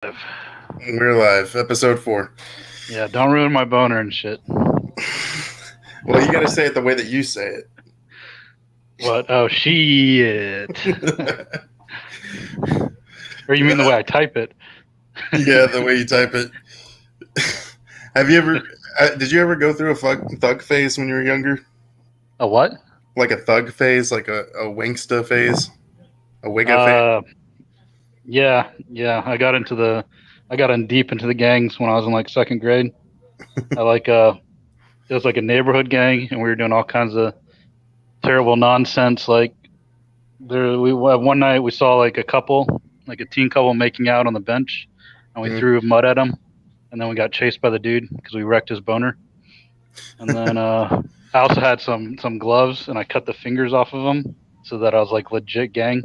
We're live, episode 4. Yeah, don't ruin my boner and shit. Well, you got to say it the way that you say What? Oh, Shee-it. it. Or you mean the way I type it? Yeah, the way you type it. Have you ever? Did you ever go through a thug phase when you were younger? A what? Like a thug phase, like a winksta phase, a wigga phase. Uh, yeah. I got in deep into the gangs when I was in like second grade. I like, it was like a neighborhood gang, and we were doing all kinds of terrible nonsense. Like one night we saw like a couple, like a teen couple, making out on the bench, and we Mm. threw mud at them, and then we got chased by the dude because we wrecked his boner. And then I also had some gloves, and I cut the fingers off of them so that I was like legit gang,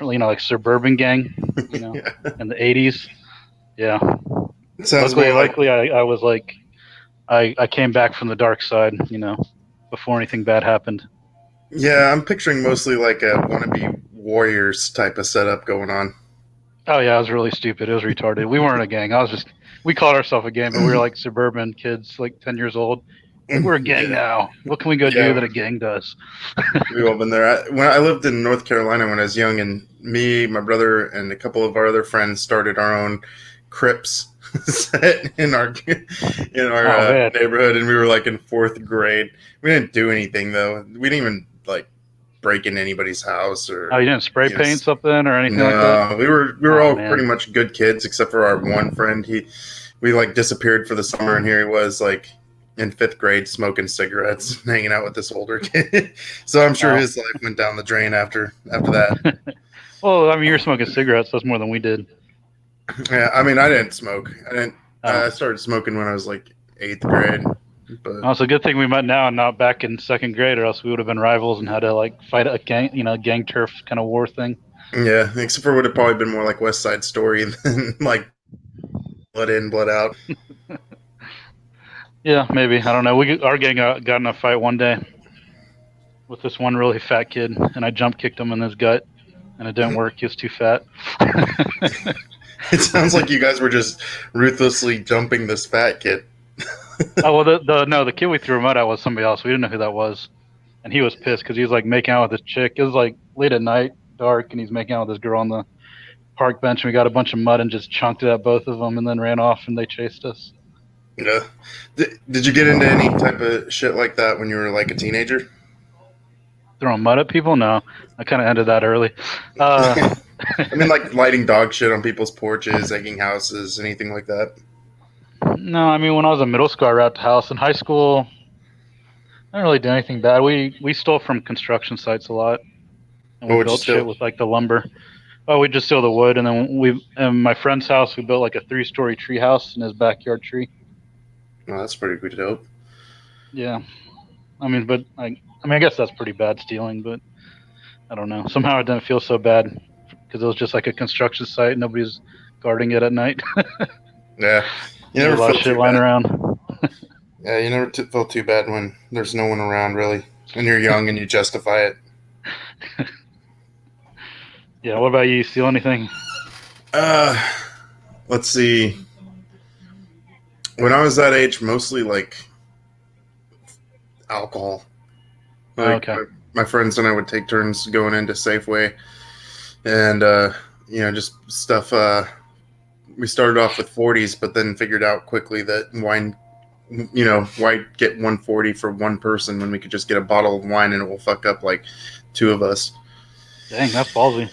like suburban gang, Yeah. in the '80s. Yeah. It sounds Luckily, more like. luckily, I was like I came back from the dark side, before anything bad happened. Yeah, I'm picturing mostly like a wannabe warriors type of setup going on. Oh yeah, I was really stupid. It was retarded. We weren't a gang. We called ourselves a gang, but we were like suburban kids, like 10 years old. Like we're a gang Yeah, now. What can we go do yeah, that a gang does? we've all been there. When I lived in North Carolina when I was young, and me, my brother, and a couple of our other friends started our own Crips set in our Oh man. neighborhood, and we were like in fourth grade. We didn't do anything though. We didn't even like break in anybody's house Oh, or you didn't spray you know. paint something or anything like that? No, we were Oh all pretty man. much good kids except for our one friend. We like disappeared for the summer, and here he was like in fifth grade smoking cigarettes, hanging out with this older kid. So I'm sure Oh. his life went down the drain after that. Well, I mean, you're smoking cigarettes. That's more than we did. Yeah, I mean, I didn't smoke. I didn't. I Oh. started smoking when I was like eighth grade, but Oh, it's a good thing we met now and not back in second grade, or else we would have been rivals and had to like fight a gang, gang turf kind of war thing. yeah, except for would have probably been more like West Side Story than like blood in, blood out. Yeah, maybe. I don't know. Our gang got in a fight one day with this one really fat kid, and I jump kicked him in his gut, and it didn't work. He was too fat. It sounds like you guys were just ruthlessly jumping this fat kid. Oh well, the kid we threw mud at was somebody else. We didn't know who that was, and he was pissed because he was like making out with this chick. It was like late at night, dark, and he's making out with this girl on the park bench. And we got a bunch of mud and just chunked it at both of them, and then ran off, and they chased us. Yeah. Did you get into any type of shit like that when you were like a teenager? Throwing mud at people? No, I kind of ended that early. Uh, I mean, like lighting dog shit on people's porches, egging houses, anything like that. no, I mean when I was in middle school, I wrapped a house. In high school, I didn't really do anything bad. We stole from construction sites a lot, and What we would you built shit steal? with like the lumber. Oh, we just steal the wood, and then we in my friend's house we built like a 3-story tree house in his backyard tree. Oh, that's pretty good dope. Yeah, I mean, but I guess that's pretty bad stealing, but I don't know. Somehow it didn't feel so bad because it was just like a construction site. Nobody's guarding it at night. Yeah, you There's a never lot of feel shit too lying bad. around. Yeah, you never feel too bad when there's no one around, really. When you're young and you justify it. Yeah. What about you? Steal anything? Uh, let's see. When I was that age, mostly like alcohol. Oh, Like okay. my friends and I would take turns going into Safeway, and just stuff. We started off with 40s, but then figured out quickly that wine, why get 140 for one person when we could just get a bottle of wine and it will fuck up like two of us. Dang, that's ballsy.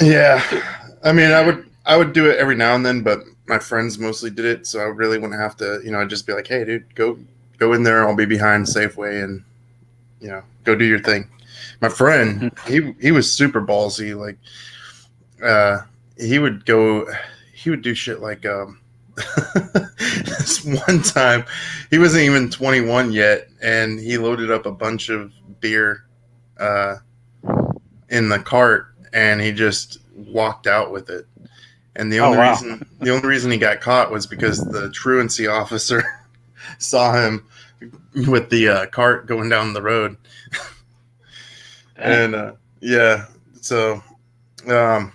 Yeah, I mean, I would do it every now and then, but my friends mostly did it, so I really wouldn't have to. I'd just be like, hey, dude, go in there. I'll be behind Safeway, and go do your thing. My friend, he was super ballsy. Like, uh, he would go, he would do shit like, this one time, he wasn't even 21 yet, and he loaded up a bunch of beer, uh, in the cart, and he just walked out with it. And the Oh only wow. reason the only reason he got caught was because the truancy officer saw him with the cart going down the road. Dang. And yeah, so um,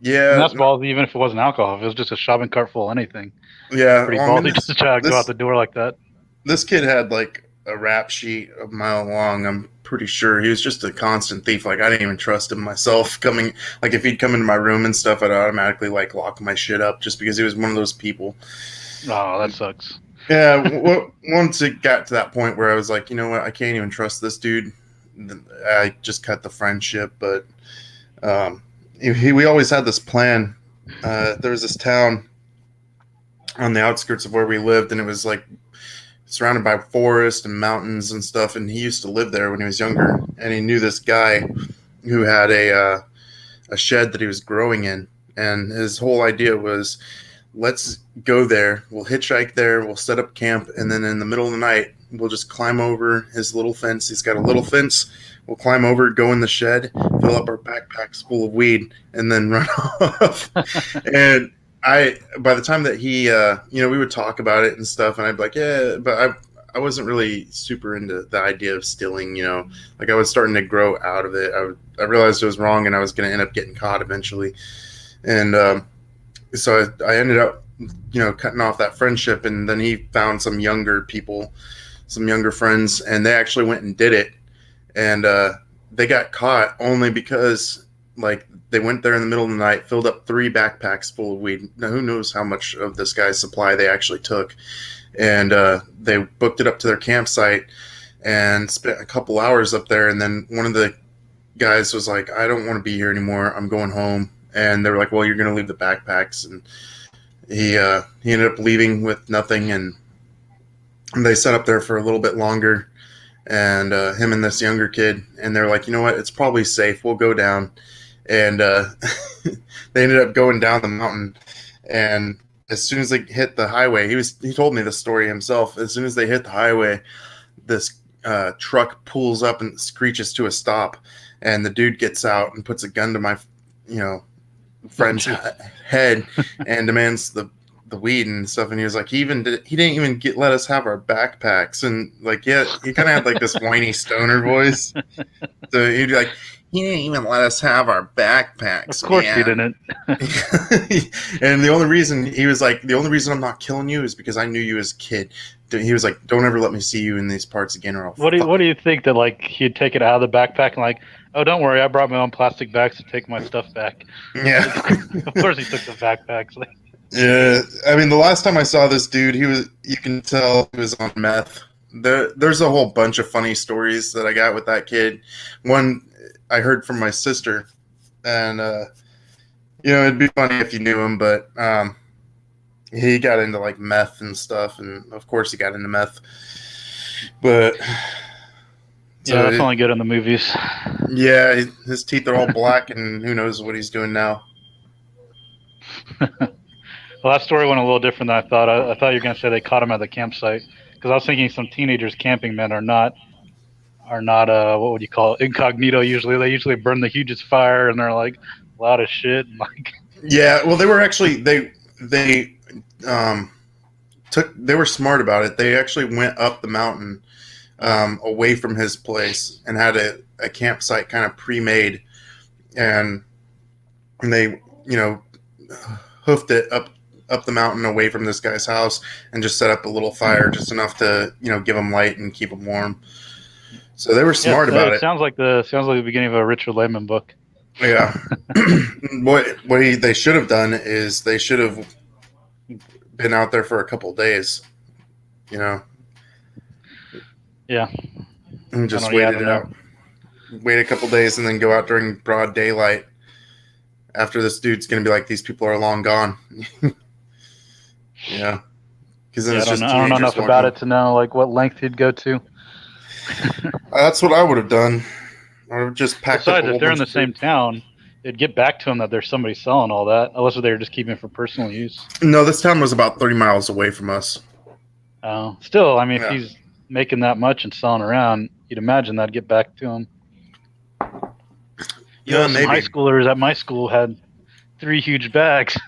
I mean, Yeah, that's ballsy. Even if it wasn't alcohol, if it was just a shopping cart full of anything, it's yeah. pretty Well, I mean, ballsy just to try to go out this the door like that. this kid had like a rap sheet a mile long. I'm pretty sure he was just a constant thief. Like I didn't even trust him myself. Coming like if he'd come into my room and stuff, I'd automatically like lock my shit up just because he was one of those people. Oh, that sucks. Yeah, once it got to that point where I was like, you know what, I can't even trust this dude. I just cut the friendship. But um, we always had this plan. There was this town on the outskirts of where we lived, and it was like surrounded by forest and mountains and stuff. And he used to live there when he was younger, and he knew this guy who had a shed that he was growing in, and his whole idea was, let's go there. We'll hitchhike there. We'll set up camp, and then in the middle of the night, we'll just climb over his little fence. He's got a little fence. We'll climb over, go in the shed, fill up our backpacks full of weed, and then run off. And by the time that he, we would talk about it and stuff, and I'd be like, yeah, but I wasn't really super into the idea of stealing. Like I was starting to grow out of it. I realized it was wrong, and I was going to end up getting caught eventually. And so I ended up, cutting off that friendship, and then he found some younger people, some younger friends, and they actually went and did it, and they got caught only because like they went there in the middle of the night, filled up 3 backpacks full of weed. Now who knows how much of this guy's supply they actually took, and they booked it up to their campsite and spent a couple hours up there, and then one of the guys was like, I don't want to be here anymore, I'm going home. And they were like, well, you're going to leave the backpacks. And he ended up leaving with nothing. And they set up there for a little bit longer. And him and this younger kid. And they're like, you know what? It's probably safe. We'll go down. And they ended up going down the mountain. And as soon as they hit the highway, he told me the story himself. As soon as they hit the highway, this truck pulls up and screeches to a stop. And the dude gets out and puts a gun to my, friend's head and demands the weed and stuff. And he was like, he didn't even let us have our backpacks. And like, yeah, he kind of had like this whiny stoner voice. So he'd be like, he didn't even let us have our backpacks. Of course, he didn't. And the only reason I'm not killing you is because I knew you as a kid. He was like, don't ever let me see you in these parts again, or I'll What do you think that like he'd take it out of the backpack and like, oh, don't worry, I brought my own plastic bags to take my stuff back. Yeah. Of course he took the backpacks. Yeah, I mean, the last time I saw this dude, you can tell he was on meth. There's a whole bunch of funny stories that I got with that kid. One I heard from my sister, and it'd be funny if you knew him, but he got into like meth and stuff, and of course he got into meth. But so that's only good in the movies. Yeah, his teeth are all black, and who knows what he's doing now. Well, that story went a little different than I thought. I thought you were going to say they caught him at the campsite, because I was thinking some teenagers, camping men, are not what would you call it, incognito. Usually they burn the hugest fire, and they're like loud as shit. Like, yeah, well, they were actually they were smart about it. They actually went up the mountain away from his place and had a campsite kind of pre-made, and they hoofed it up the mountain away from this guy's house and just set up a little fire, just enough to give them light and keep them warm. So they were smart about it. Sounds like the beginning of a Richard Lehman book. Yeah. They should have done is they should have been out there for a couple of days. Yeah. And just waited it out. Wait a couple of days and then go out during broad daylight. After this dude's going to be like, these people are long gone. Yeah. Because then it's just I don't know enough about it to know like what length he'd go to. That's what I would have done. I would have just packed up. Besides, if they're in the same town, it'd get back to him that there's somebody selling all that, unless they were just keeping it for personal use. No, this town was about 30 miles away from us. Still, I mean, if he's making that much and selling around, you'd imagine that'd get back to him. Some high schoolers at my school had 3 huge bags.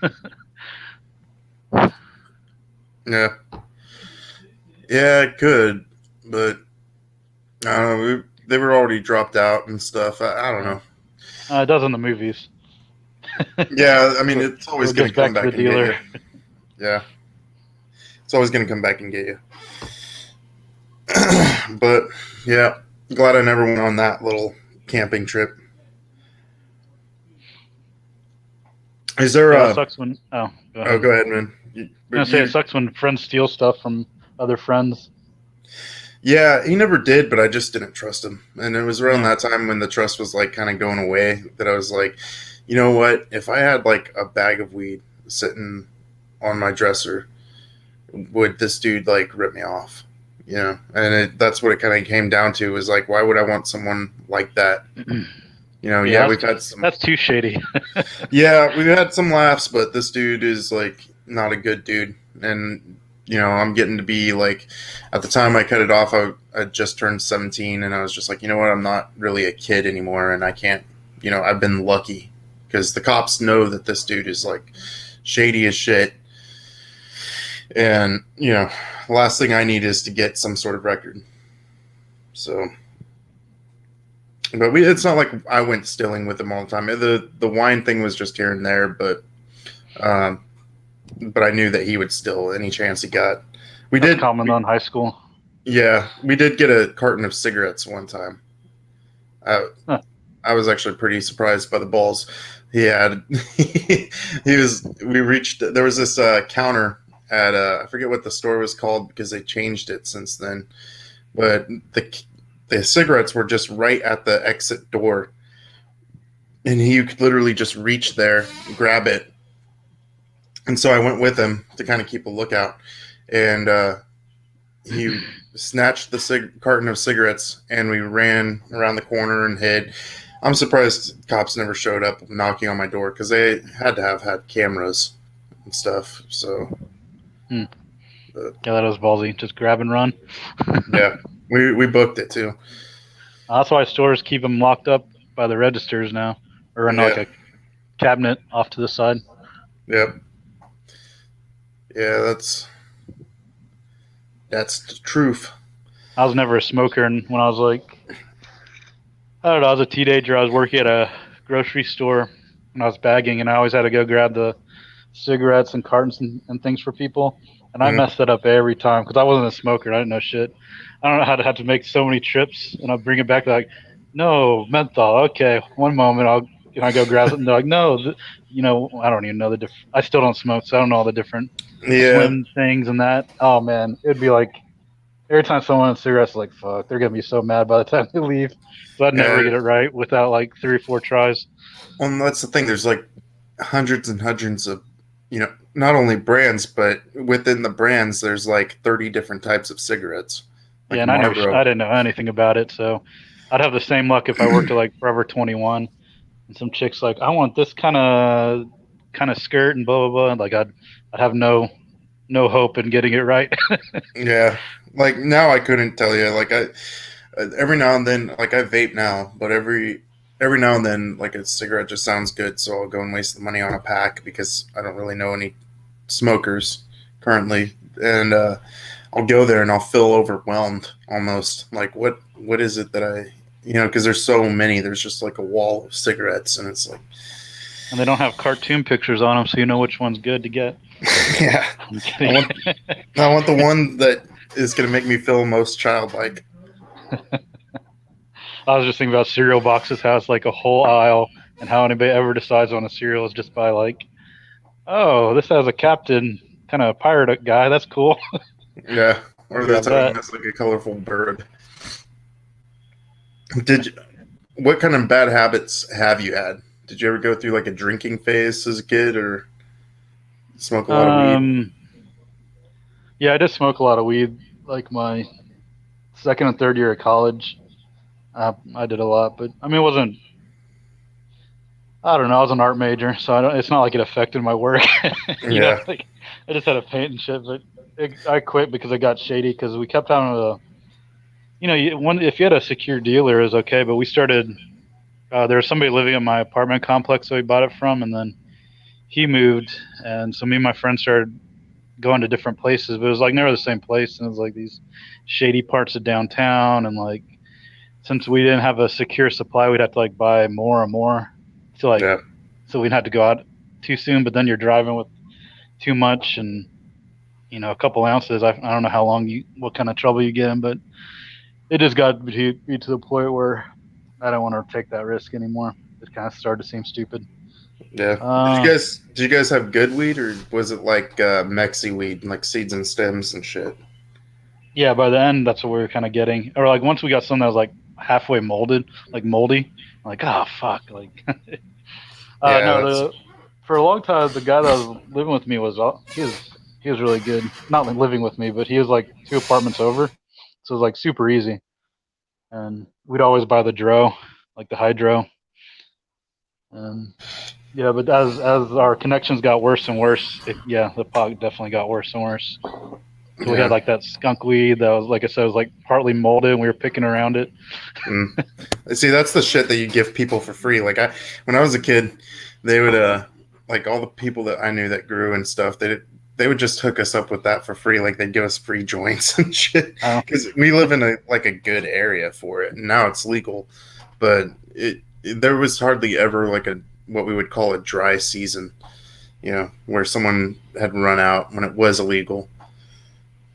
Yeah, it could, but I don't know. They were already dropped out and stuff. I don't know. It does in the movies. Yeah, I mean, So it's always it going gets to come back to the back and get dealer. you. Yeah, it's always going to come back and get you. But yeah, glad I never went on that little camping trip. Is there Yeah, it a? sucks when. Oh, go Oh, ahead. go ahead, man. I'm gonna But say it you, sucks when friends steal stuff from other friends. yeah, he never did, but I just didn't trust him. And it was around Yeah, that time when the trust was like kind of going away that I was like, you know what? If I had like a bag of weed sitting on my dresser, would this dude like rip me off? You know, and that's what it kind of came down to was like, why would I want someone like that? You know, yeah, yeah, we've had some, that's too shady. yeah, we've had some laughs, but this dude is like not a good dude. And, you know, I'm getting to be like, at the time I cut it off, I just turned 17 and I was just like, you know what, I'm not really a kid anymore and I can't, you know, I've been lucky because the cops know that this dude is like shady as shit. And, you know, the last thing I need is to get some sort of record. So, but it's not like I went stealing with him all the time. The wine thing was just here and there, um, but I knew that he would steal any chance he got. We That's did, common though in high school. yeah, we did get a carton of cigarettes one time. I, Huh. I was actually pretty surprised by the balls he had. He was. We reached. There was this counter at I forget what the store was called because they changed it since then. But the cigarettes were just right at the exit door, and he could literally just reach there, grab it. And so I went with him to kind of keep a lookout, and he snatched the carton of cigarettes, and we ran around the corner and hid. I'm surprised cops never showed up knocking on my door because they had to have had cameras and stuff. So, Hmm. but, Yeah, that was ballsy. Just grab and run. yeah, we booked it too. That's why stores keep them locked up by the registers now, or in like Yeah, a cabinet off to the side. yep, yeah. That's the truth. I was never a smoker, and when I was like, I don't know, I was a teenager. I was working at a grocery store, and I was bagging, and I always had to go grab the cigarettes and cartons and things for people. And I Mm. messed that up every time because I wasn't a smoker. I didn't know shit. I don't know how to have to make so many trips, and I'll bring it back like, no menthol. Okay, one moment I go grab it, and they're like, no, I don't even know the different. I still don't smoke, so I don't know all the different Yeah, slim things and that. Oh man, it'd be like every time someone wants cigarettes, like fuck, they're gonna be so mad by the time they leave. So I'd never yeah. get it right without like 3 or 4 tries. Well, that's the thing. There's like hundreds and hundreds of, you know, not only brands, but within the brands, there's like 30 different types of cigarettes, Yeah, like and I Marlboro. didn't know anything about it, so I'd have the same luck if I worked at like Forever 21 and some chicks like, I want this kind of skirt and blah blah blah. And like I'd have no hope in getting it right. Yeah, like now I couldn't tell you. Like every now and then, like I vape now, but every now and then, like a cigarette just sounds good, so I'll go and waste the money on a pack because I don't really know any smokers currently, and I'll go there and I'll feel overwhelmed almost. Like what is it that I you know because there's so many. There's just like a wall of cigarettes, and it's like And they don't have cartoon pictures on them, so you know which one's good to get. yeah, I'm I kidding. want I want the one that is gonna make me feel most childlike. I was just thinking about cereal boxes, how it's like a whole aisle, and how anybody ever decides on a cereal is just by like, oh, this has a captain, kind of pirate guy. That's cool. Yeah, I'll or grab that's that. has like a colorful bird. Did you, what kind of bad habits have you had? Did you ever go through like a drinking phase as a kid, or smoke a lot of weed? Um, yeah, I did smoke a lot of weed, like my second and third year of college. I did a lot, but I mean, it wasn't. I don't know. I was an art major, so I don't. It's not like it affected my work. Yeah, Like I just had to paint and shit. But I quit because it got shady because we kept having a. If you had a secure dealer, it was okay. But we started. There was somebody living in my apartment complex that we bought it from, and then he moved, and so me and my friends started going to different places. But it was like never the same place, and it was like these shady parts of downtown, and like since we didn't have a secure supply, we'd have to like buy more and more to like yeah, so we didn't have to go out too soon. But then you're driving with too much, and a couple ounces. I don't know how long what kind of trouble you get in, but it just got me to the point where I don't want to take that risk anymore. It kind of started to seem stupid. Yeah. Uh, Did you guys have good weed, or was it like Mexi weed, like seeds and stems and shit? yeah, by the end, that's what we were kind of getting. Or like once we got something that was like halfway molded, like moldy, I'm like, oh fuck, like Yeah, no, that's the for a long time the guy that was living with me was he was really good. Not like living with me, but he was like 2 apartments over, so it was like super easy. And we'd always buy the dro, like the hydro. And yeah, but as our connections got worse and worse, yeah, the pot definitely got worse and worse. So we had yeah. like that skunk weed that was, like I said, was like partly molded, and we were picking around it. Mm. See, that's the shit that you give people for free. Like when I was a kid, they would like all the people that I knew that grew and stuff. They would just hook us up with that for free. Like they'd give us free joints and shit Oh, because we live in a good area for it. And now it's legal, but there was hardly ever like a what we would call a dry season. Where someone had run out when it was illegal.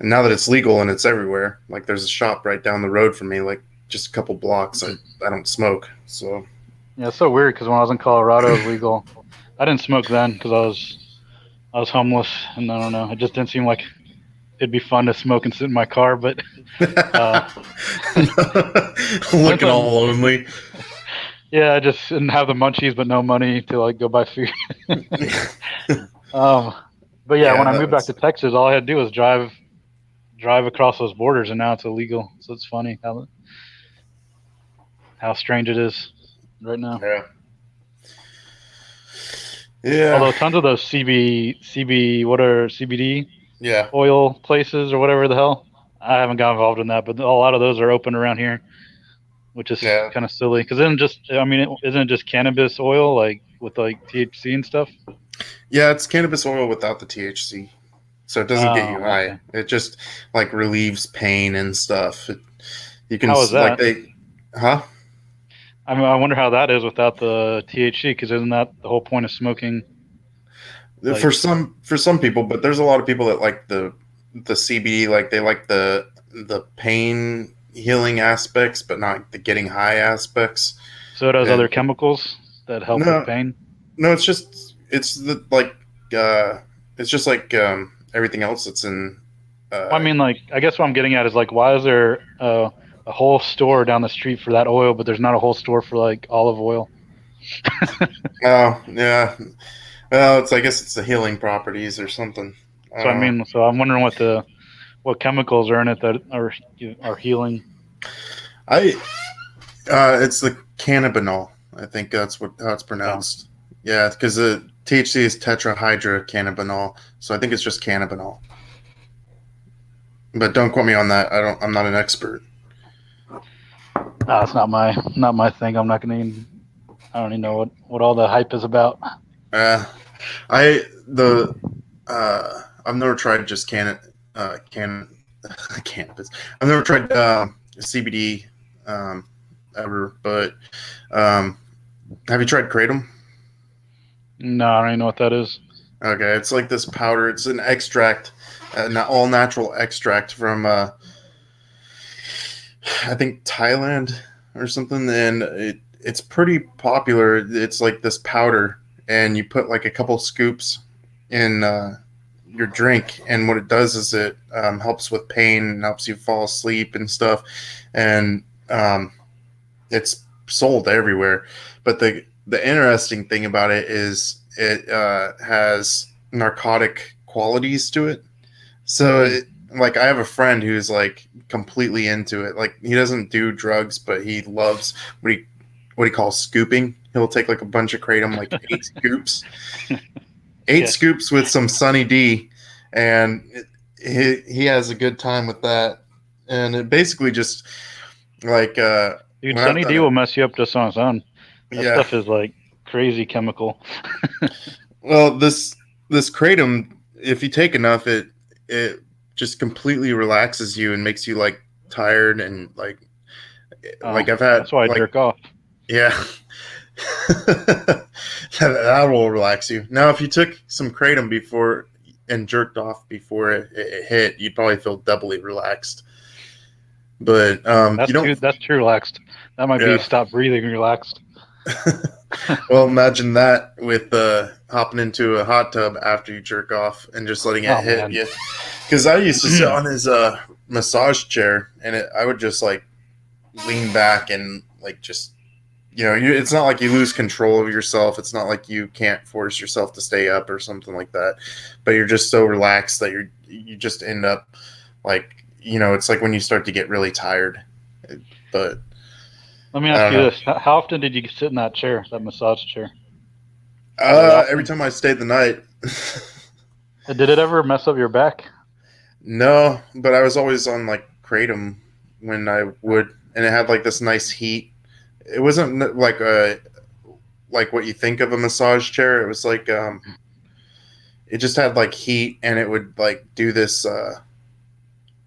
And now that it's legal and it's everywhere, like there's a shop right down the road from me, like just a couple blocks. I don't smoke, so yeah, it's so weird because when I was in Colorado, it was legal. I didn't smoke then because I was homeless, and I don't know. It just didn't seem like it'd be fun to smoke and sit in my car. But uh, once looking I'm all lonely. yeah, I just didn't have the munchies, but no money to like go buy food. um, but yeah, Yeah, when I that moved back was to Texas, all I had to do was drive across those borders, and now it's illegal. So it's funny how strange it is right now. yeah, yeah, Although tons of those what are CBD yeah, oil places or whatever the hell, I haven't got involved in that, but a lot of those are open around here, which is yeah, kind of silly. Because isn't it just cannabis oil like with like THC and stuff? yeah. It's cannabis oil without the THC, so it doesn't get you Oh, high. okay. It just like relieves pain and stuff. You can How is like that? huh? I mean, I wonder how that is without the THC. Because isn't that the whole point of smoking? Like, For some people, but there's a lot of people that like the CBD, like they like the pain healing aspects, but not the getting high aspects. so it has other And chemicals that help with no, pain. no, it's the like it's just like everything else that's in. Well, I Uh, mean, like, I guess what I'm getting at is like, why is there a whole store down the street for that oil, but there's not a whole store for like olive oil? oh yeah, well, I guess it's the healing properties or something. I So I don't know. mean, so I'm wondering what chemicals are in it that are healing. I it's the cannabinol. I think that's how it's Oh, pronounced. Yeah, because the THC is tetrahydrocannabinol, so I think it's just cannabinol. But don't quote me on that. I'm not an expert. it's not my thing. I'm not gonna. I don't even know what all the hype is about. Uh, I the I've never tried just cannabis. I've never tried CBD ever, but um, have you tried kratom? No, I don't even know what that is. Okay, it's like this powder. It's an extract, an all natural extract from I think Thailand or something, and it's pretty popular. It's like this powder, and you put like a couple scoops in your drink, and what it does is it helps with pain and helps you fall asleep and stuff, and it's sold everywhere. But the interesting thing about it is it has narcotic qualities to it. So, Hmm. like, I have a friend who's like completely into it. Like, he doesn't do drugs, but he loves what he calls scooping. He'll take like a bunch of kratom, like eight Yes, scoops with some Sunny D, and he has a good time with that. And it basically just like dude, when I've Sunny done D it, will mess you up just on its own. That yeah. stuff is like crazy chemical. Well, this kratom, if you take enough, it just completely relaxes you and makes you like tired and like Oh, I've had that's why I like jerk off. yeah That will relax you. Now, if you took some kratom before and jerked off before it hit, you'd probably feel doubly relaxed. But you don't. That's too relaxed. That might be Yeah. stop breathing relaxed. Well, imagine that with hopping into a hot tub after you jerk off and just letting it Oh hit man. you. Because I used to sit on his massage chair, and I would just like lean back and like just it's not like you lose control of yourself. It's not like you can't force yourself to stay up or something like that. But you're just so relaxed that you just end up like it's like when you start to get really tired. But Let me I ask don't you know. this: How often did you sit in that chair, that massage chair? Very Every often. time I stayed the night. Did it ever mess up your back? No, but I was always on like kratom when I No. would, and it had like this nice heat. It wasn't like what you think of a massage chair. It was like it just had like heat, and it would like do this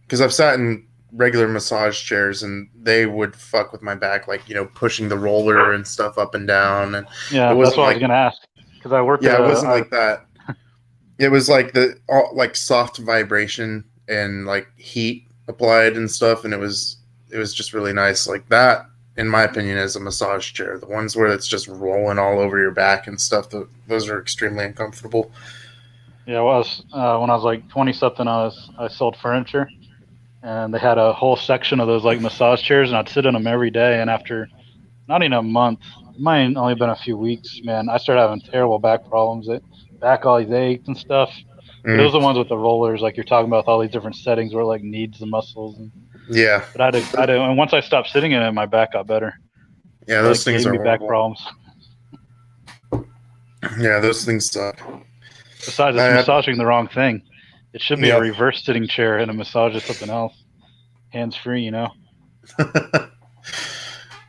because I've sat in regular massage chairs and they would fuck with my back, like pushing the roller and stuff up and down, and it Yeah, that's wasn't what I was like gonna ask. Because I work at yeah, it a. wasn't like that. It was like the like soft vibration and like heat applied and stuff, and it was just really nice. Like that, in my opinion, is a massage chair. The ones where it's just rolling all over your back and stuff. Those are extremely uncomfortable. Yeah, when I was like 20 something. I sold furniture, and they had a whole section of those like massage chairs, and I'd sit in them every day. And after not even a month, it might have only been a few weeks, man, I started having terrible back problems. Back always ached and stuff. But it was Mm, the ones with the rollers, like you're talking about, with all these different settings where it like kneads the muscles. yeah, But and once I stopped sitting in it, my back got better. yeah, It those like things gave are me back horrible. problems. Yeah, those things suck. Besides, I it's had, massaging the wrong thing. It should be a yeah. reverse sitting chair and a massage is something else. Hands free, you know?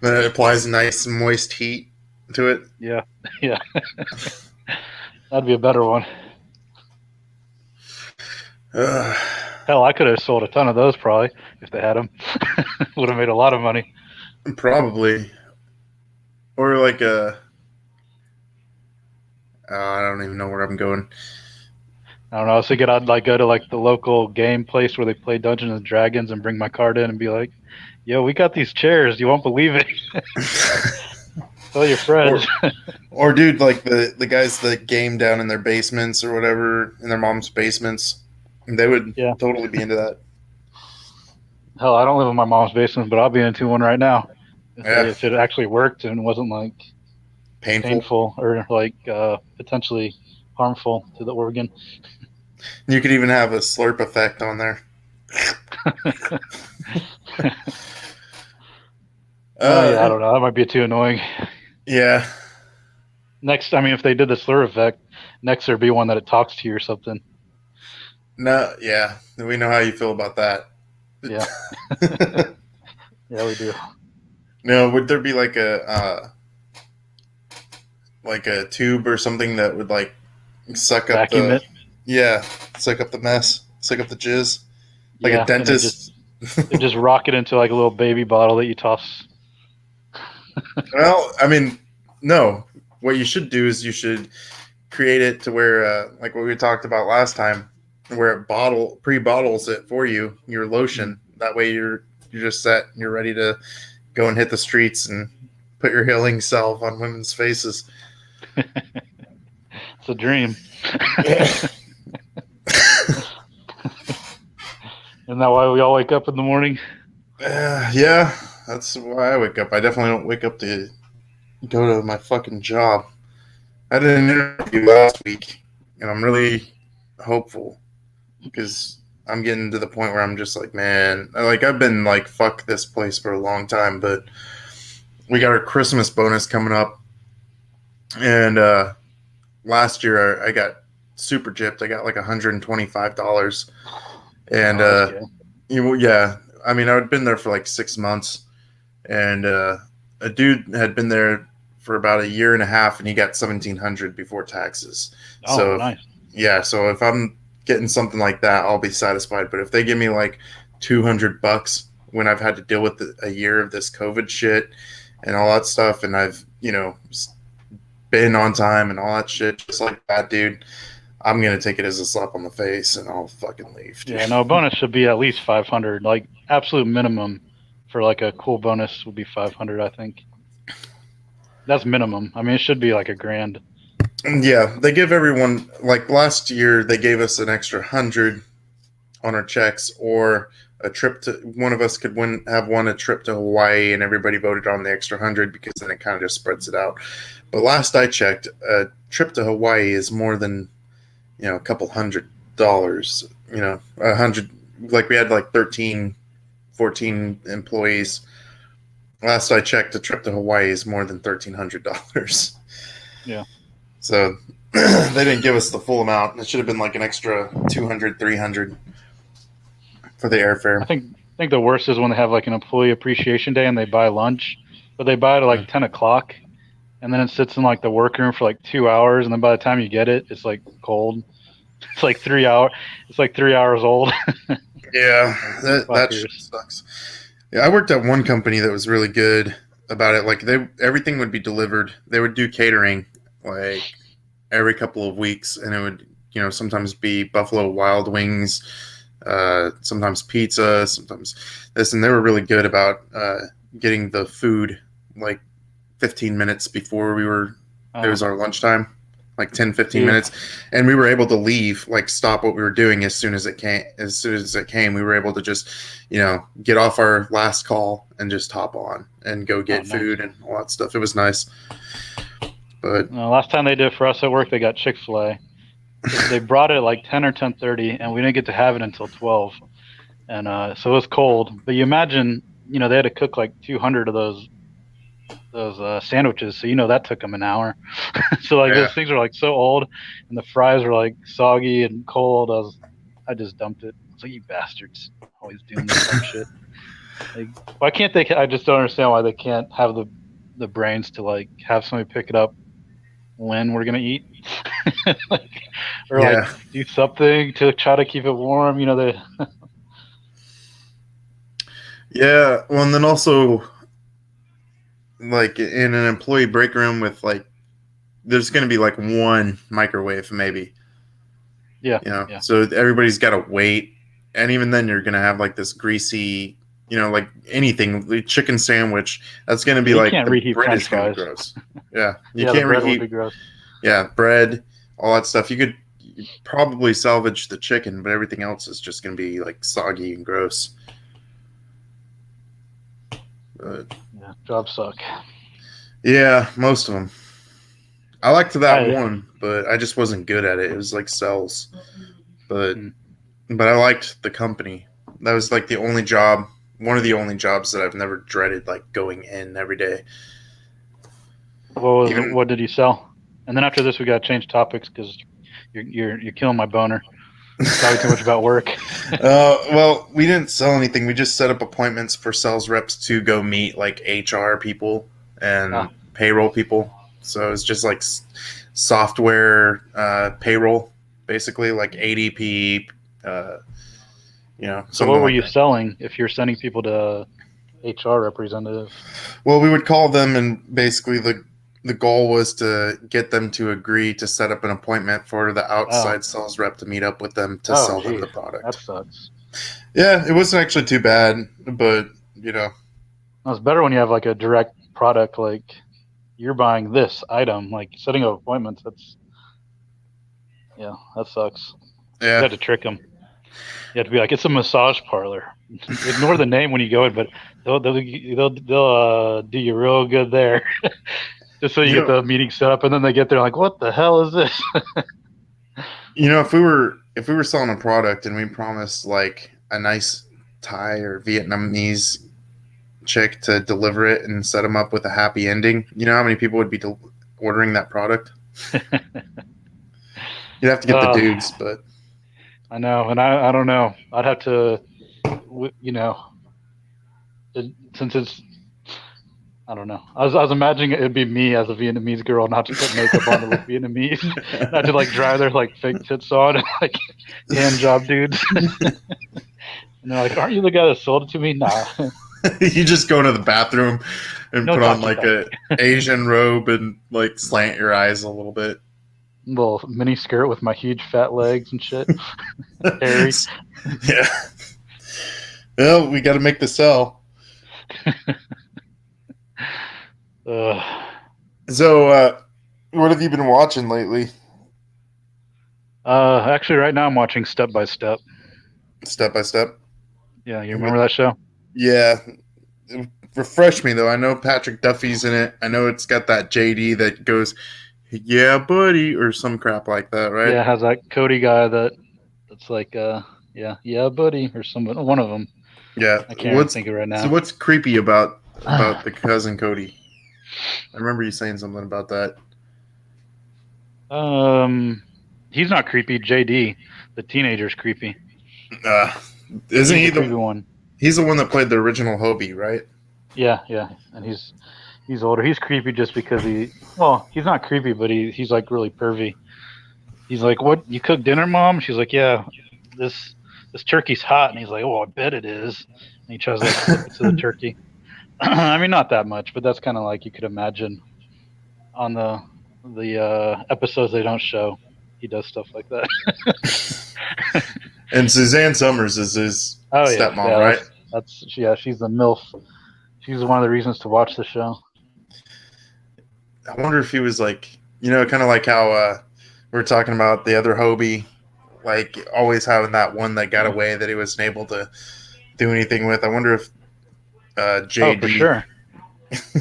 Then it applies nice moist heat to it. Yeah. Yeah. That'd be a better one. Ugh, Hell, I could have sold a ton of those probably if they had them. Would have made a lot of money. probably, or like a. I don't even know where I'm going. I don't know. I was thinking I'd like go to like the local game place where they play Dungeons and Dragons and bring my card in and be like, "Yo, we got these chairs. You won't believe it. Tell your or friends." Or dude, like the guys that game down in their basements or whatever, in their mom's basements, they would Yeah. totally be into that. Hell, I don't live in my mom's basement, but I'll be into one right now Yeah, if it actually worked and wasn't like painful. painful or like potentially harmful to the organ. You could even have a slurp effect on there. Oh yeah, I Uh, don't know. That might be too annoying. yeah, Next, I mean, if they did the slur effect, next there'd be one that it talks to you or something. no, yeah, we know how you feel about that. Yeah, yeah, we do. No, would there be like a tube or something that would like suck up Vacuum the it. yeah, suck up the mess, suck up the jizz, like a Yeah, and dentist. it just rock it into like a little baby bottle that you toss. Well, I mean, no. What you should do is you should create it to where, like what we talked about last time, where it pre-bottles it for you, your Mm. lotion. That way you're just set. You're ready to go and hit the streets and put your healing salve on women's faces. It's a dream. Isn't that why we all wake up in the morning? Yeah, that's why I wake up. I definitely don't wake up to go to my fucking job. I did an interview last week, and I'm really hopeful because I'm getting to the point where I'm just like, man, like I've been like, fuck this place for a long time, but we got our Christmas bonus coming up, and last year I got super gypped. I got like $125, and Oh, that's good. yeah, I mean I'd been there for like 6 months, and a dude had been there for about a year and a half, and he got 1,700 before taxes. Oh, So nice. yeah, so if I'm getting something like that, I'll be satisfied. But if they give me like $200 when I've had to deal with a year of this COVID shit, and all that stuff, and I've been on time and all that shit, just like that, dude, I'm gonna take it as a slap on the face and I'll fucking leave, dude. Yeah, no, a bonus should be at least 500. Like absolute minimum for like a cool bonus would be 500. I think that's minimum. I mean, it should be like $1,000. Yeah, they give everyone, like last year they gave us an extra 100 on our checks, or a trip to, one of us could have won a trip to Hawaii, and everybody voted on the extra 100 because then it kind of just spreads it out. But last I checked, a trip to Hawaii is more than a couple $100. 100, like we had like 13, 14 employees. Last I checked, a trip to Hawaii is more than $1,300. Yeah. So they didn't give us the full amount. It should have been like an extra 200, 300 for the airfare. I think the worst is when they have like an employee appreciation day and they buy lunch, but they buy it at like 10 o'clock, and then it sits in like the workroom for like 2 hours, and then by the time you get it, it's like cold. It's like 3 hours. It's like 3 hours old. Yeah, that shit sucks. Yeah, I worked at one company that was really good about it. Like everything would be delivered. They would do catering like every couple of weeks, and it would sometimes be Buffalo Wild Wings, sometimes pizza, sometimes this, and they were really good about getting the food like 15 minutes before it was our lunchtime, like 10, 15 minutes, and we were able to leave, like stop what we were doing as soon as it came. We were able to just get off our last call and just hop on and go get food and all that stuff. It was nice. But last time they did it for us at work, they got Chick-fil-A. They brought it at like 10 or 10:30, and we didn't get to have it until 12. And so it was cold. But you imagine, they had to cook like 200 of those sandwiches. So that took them an hour. So like those things are like so old, and the fries were like soggy and cold. I just dumped it. I was like, you bastards, always doing this type shit. Like, why can't they? I just don't understand why they can't have the brains to like have somebody pick it up when we're gonna eat, like do something to try to keep it warm. They. Yeah, well, and then also, like in an employee break room with like, there's gonna be like one microwave maybe. Yeah. So everybody's got to wait, and even then you're gonna have like this greasy. Like anything, the chicken sandwich, that's going to be like can't reheat bread is going to be gross. Yeah, you can't reheat. Would be gross. Yeah, bread, all that stuff. You could probably salvage the chicken, but everything else is just going to be like soggy and gross. But, yeah, jobs suck. Yeah, most of them. I liked that one, but I just wasn't good at it. It was like cells, but I liked the company. That was like the only job. One of the only jobs that I've never dreaded, like going in every day. What did you sell? And then after this, we got to change topics because you're killing my boner. Talking too much about work. Well, we didn't sell anything. We just set up appointments for sales reps to go meet like HR people and payroll people. So it's just like software payroll, basically like ADP. So what were you selling if you're sending people to HR representatives? Well, we would call them, and basically the goal was to get them to agree to set up an appointment for the outside sales rep to meet up with them to sell them the product. That sucks. Yeah, it wasn't actually too bad, but it's better when you have like a direct product, like you're buying this item, like setting up appointments. That sucks. Yeah, you had to trick them. You have to be like, it's a massage parlor. Ignore the name when you go in, but they'll do you real good there, just so you get the meeting set up, and then they get there like, what the hell is this? If we were selling a product and we promised like a nice Thai or Vietnamese chick to deliver it and set them up with a happy ending, you know how many people would be ordering that product? You'd have to get the dudes, but. I know, and I don't know. I'd have to, since it's, I don't know. I was imagining it'd be me as a Vietnamese girl, not to put makeup on to look Vietnamese, not to like dry their like fake tits on, and like hand job dudes. And they're like, "Aren't you the guy that sold it to me?" Nah. You just go into the bathroom, and No put on talkie like talkie. a Asian robe and like slant your eyes a little bit. Little mini skirt with my huge fat legs and shit. Hairy. Yeah. Well, we got to make the sell. Ugh. So, what have you been watching lately? Actually, right now I'm watching Step by Step. Step by step. Yeah, you What? remember that show? Yeah. Refresh me though. I know Patrick Duffy's in it. I know it's got that JD that goes, "Yeah, buddy," or some crap like that, right? Yeah, it has that Cody guy that's like, yeah, buddy, or someone, one of them. Yeah. I can't even think of it right now. What's creepy about the cousin Cody? I remember you saying something about that. um, he's not creepy. JD, the teenager's creepy. Uh, isn't He's he the creepy the? one. He's the one that played the original Hobie, right? Yeah, and he's older. He's creepy just because he's not creepy, but he's like really pervy. He's like, "What? You cook dinner, mom?" She's like, "Yeah, this turkey's hot," and he's like, "Oh, I bet it is." And he tries to like flip it to the turkey. I mean, not that much, but that's kind of like you could imagine on the episodes they don't show. He does stuff like that. And Suzanne Summers is his Oh stepmom, right? She's the MILF. She's one of the reasons to watch the show. I wonder if he was like, kind of like how we are talking about the other Hobie, like always having that one that got away that he wasn't able to do anything with. I wonder if JD. Oh,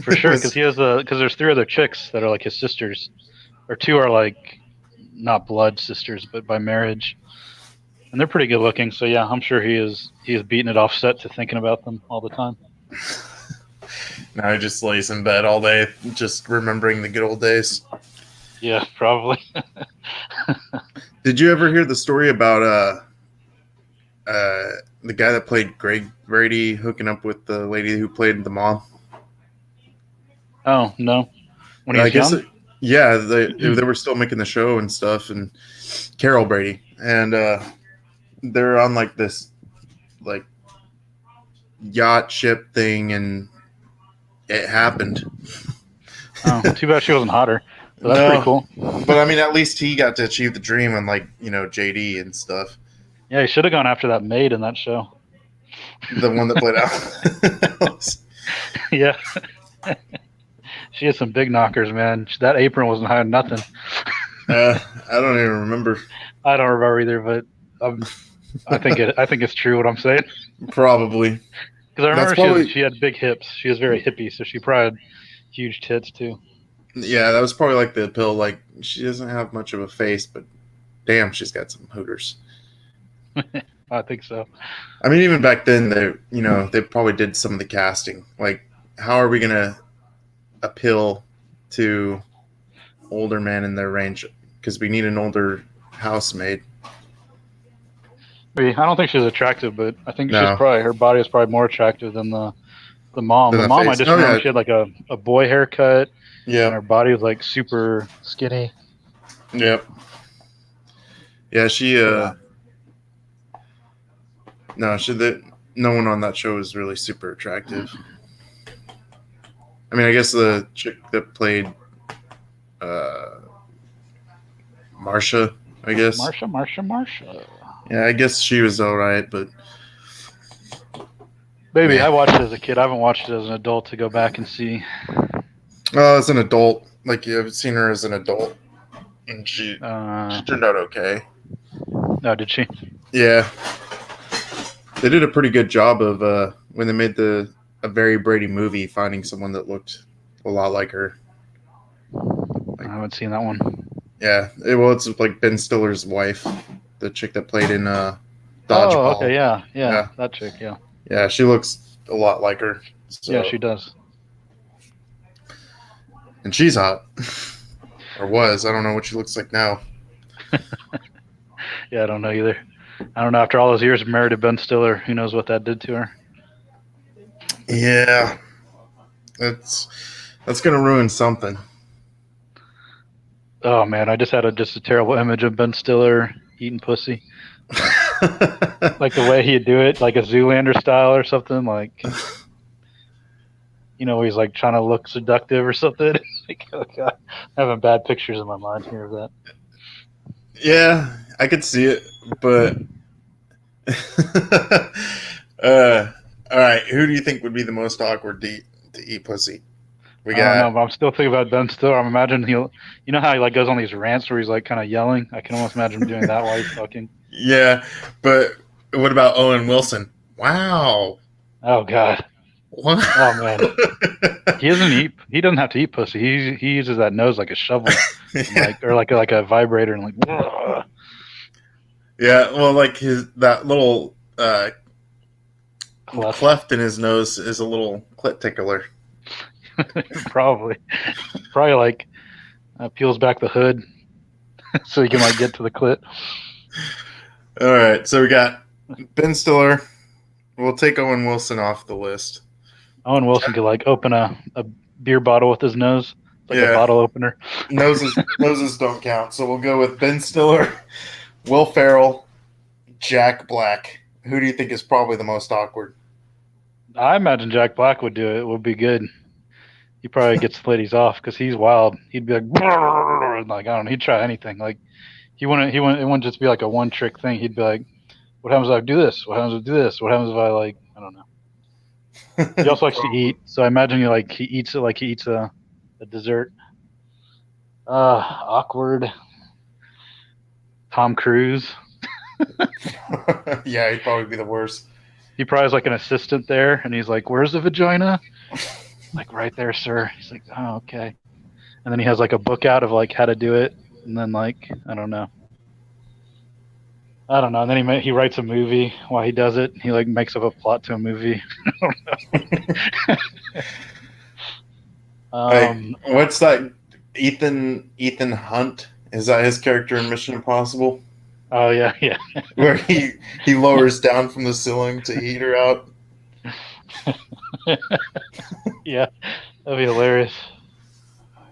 for sure, was, because there's three other chicks that are like his sisters, or two are like not blood sisters, but by marriage, and they're pretty good looking. So yeah, I'm sure he is beating it off set to thinking about them all the time. Now he just lays in bed all day, just remembering the good old days. Yeah, probably. Did you ever hear the story about the guy that played Greg Brady hooking up with the lady who played the mom? Oh no, when he was young. Yeah, they were still making the show and stuff, and Carol Brady, and they're on like this like yacht ship thing, and it happened. Oh, too bad she wasn't hotter. So that's pretty cool. But I mean, at least he got to achieve the dream on like JD and stuff. Yeah, he should have gone after that maid in that show. The one that played out. Yeah. She had some big knockers, man. That apron wasn't high nothing. I don't even remember. I don't remember either, but I think it's true what I'm saying. Probably. Because I remember she had big hips. She was very hippie, so she probably had huge tits too. Yeah, that was probably like the appeal. Like, she doesn't have much of a face, but damn, she's got some hooters. I think so. I mean, even back then, they probably did some of the casting. Like, how are we gonna appeal to older men in their range? Because we need an older housemaid. I don't think she's attractive, but I think her body is probably more attractive than the mom. The mom, I just remember she had like a boy haircut. Yeah. And her body was like super skinny. Yep. Yeah, she no one on that show was really super attractive. I mean, I guess the chick that played Marsha, I guess. Marsha. Yeah, I guess she was all right, but maybe I watched it as a kid. I haven't watched it as an adult to go back and see. As an adult, like I've seen her as an adult, and she turned out okay. No, did she? Yeah, they did a pretty good job of when they made a Very Brady movie, finding someone that looked a lot like her. I haven't seen that one. Yeah, it's like Ben Stiller's wife, the chick that played in Dodgeball. Oh, okay, yeah, that chick, yeah. Yeah, she looks a lot like her. So. Yeah, she does. And she's hot. Or was. I don't know what she looks like now. Yeah, I don't know either. I don't know. After all those years married to Ben Stiller, who knows what that did to her? Yeah. That's going to ruin something. Oh, man. I just had a terrible image of Ben Stiller eating pussy. Like the way he'd do it, like a Zoolander style or something. Like, where he's like trying to look seductive or something. Like, oh god, I'm having bad pictures in my mind here of that. Yeah, I could see it, but uh, all right. Who do you think would be the most awkward to eat pussy? We I don't know, got but I'm still thinking about Ben Stiller. I'm imagining how he like goes on these rants where he's like kind of yelling. I can almost imagine him doing that while he's fucking. yeah, but what about Owen Wilson? Wow, Oh god. what? Oh man. He doesn't eat. He doesn't have to eat pussy. He uses that nose like a shovel, and yeah. like or like a vibrator, and like. Ugh. Yeah, well, like his that little Cleft. cleft in his nose is a little clit tickler. Probably. Probably like peels back the hood so he can like get to the clit. All right, so we got Ben Stiller. We'll take Owen Wilson off the list. Owen Wilson could like open a beer bottle with his nose. It's like a Yeah, bottle opener. noses don't count. So we'll go with Ben Stiller, Will Ferrell, Jack Black. Who do you think is probably the most awkward? I imagine Jack Black would do it. It would be good. He probably gets the ladies off because he's wild. He'd be like, like I don't know. He'd try anything. Like he wouldn't. He wouldn't. It wouldn't just be like a one trick thing. He'd be like, "What happens if I do this? What happens if I do this? What happens if I like? I don't know." He also likes to eat, so I imagine he eats it like he eats a dessert. Awkward. Tom Cruise. Yeah, he'd probably be the worst. He probably has like an assistant there, and he's like, "Where's the vagina?" Like right there, sir. He's like, "Oh, okay." And then he has like a book out of like how to do it, and then like I don't know. And then he writes a movie while he does it. He like makes up a plot to a movie. Like, um, what's that? Ethan Hunt, is that his character in Mission Impossible? oh yeah, yeah, Where he lowers down from the ceiling to eat her out. yeah. That'd be hilarious.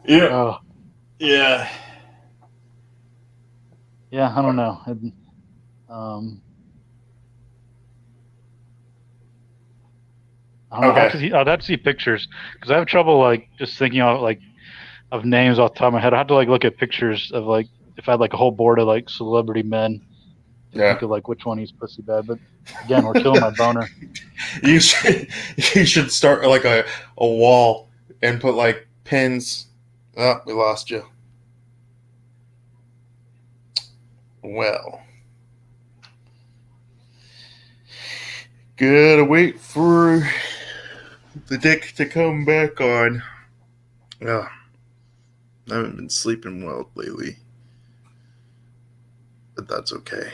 Yeah, Oh yeah. yeah, I don't know. Um, I don't know. Okay. I'd have to see pictures because I have trouble like just thinking of names off the top of my head. I have to like look at pictures of like if I had like a whole board of like celebrity men to Yeah. think of like which one he's pussy bad. But again, we're killing my boner. You should start like a wall and put like pins. Oh, we lost you. Well, gotta wait for the dick to come back on. Oh, I haven't been sleeping well lately, but that's okay.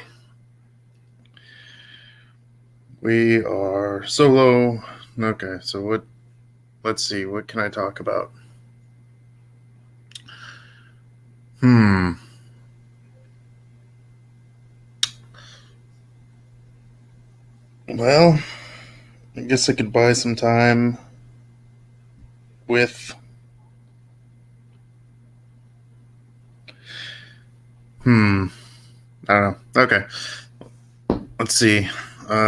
We are solo. Okay, so what? Let's see. What can I talk about? Well, I guess I could buy some time with. I don't know. Okay. Let's see.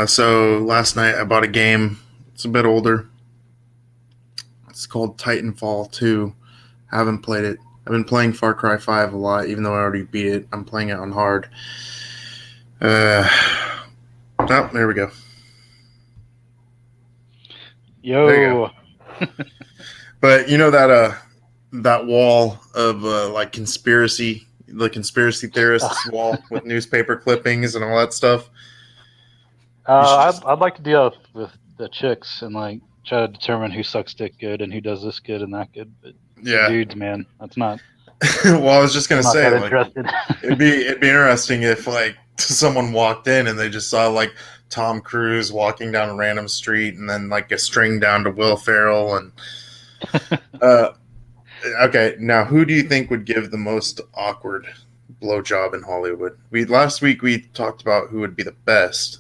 So last night I bought a game. It's a bit older. It's called Titanfall 2. I haven't played it. I've been playing Far Cry 5 a lot, even though I already beat it. I'm playing it on hard. Oh, there we go. Yo, There you go. But you know that wall of like the conspiracy theorists wall with newspaper clippings and all that stuff. I'd like to deal with the chicks and like try to determine who sucks dick good and who does this good and that good. But Yeah. dudes, man, that's not. Well, I was just gonna I'm not say, that like, interested. it'd be interesting if like someone walked in and they just saw like Tom Cruise walking down a random street and then like a string down to Will Ferrell and okay, now who do you think would give the most awkward blowjob in Hollywood? Last week we talked about who would be the best,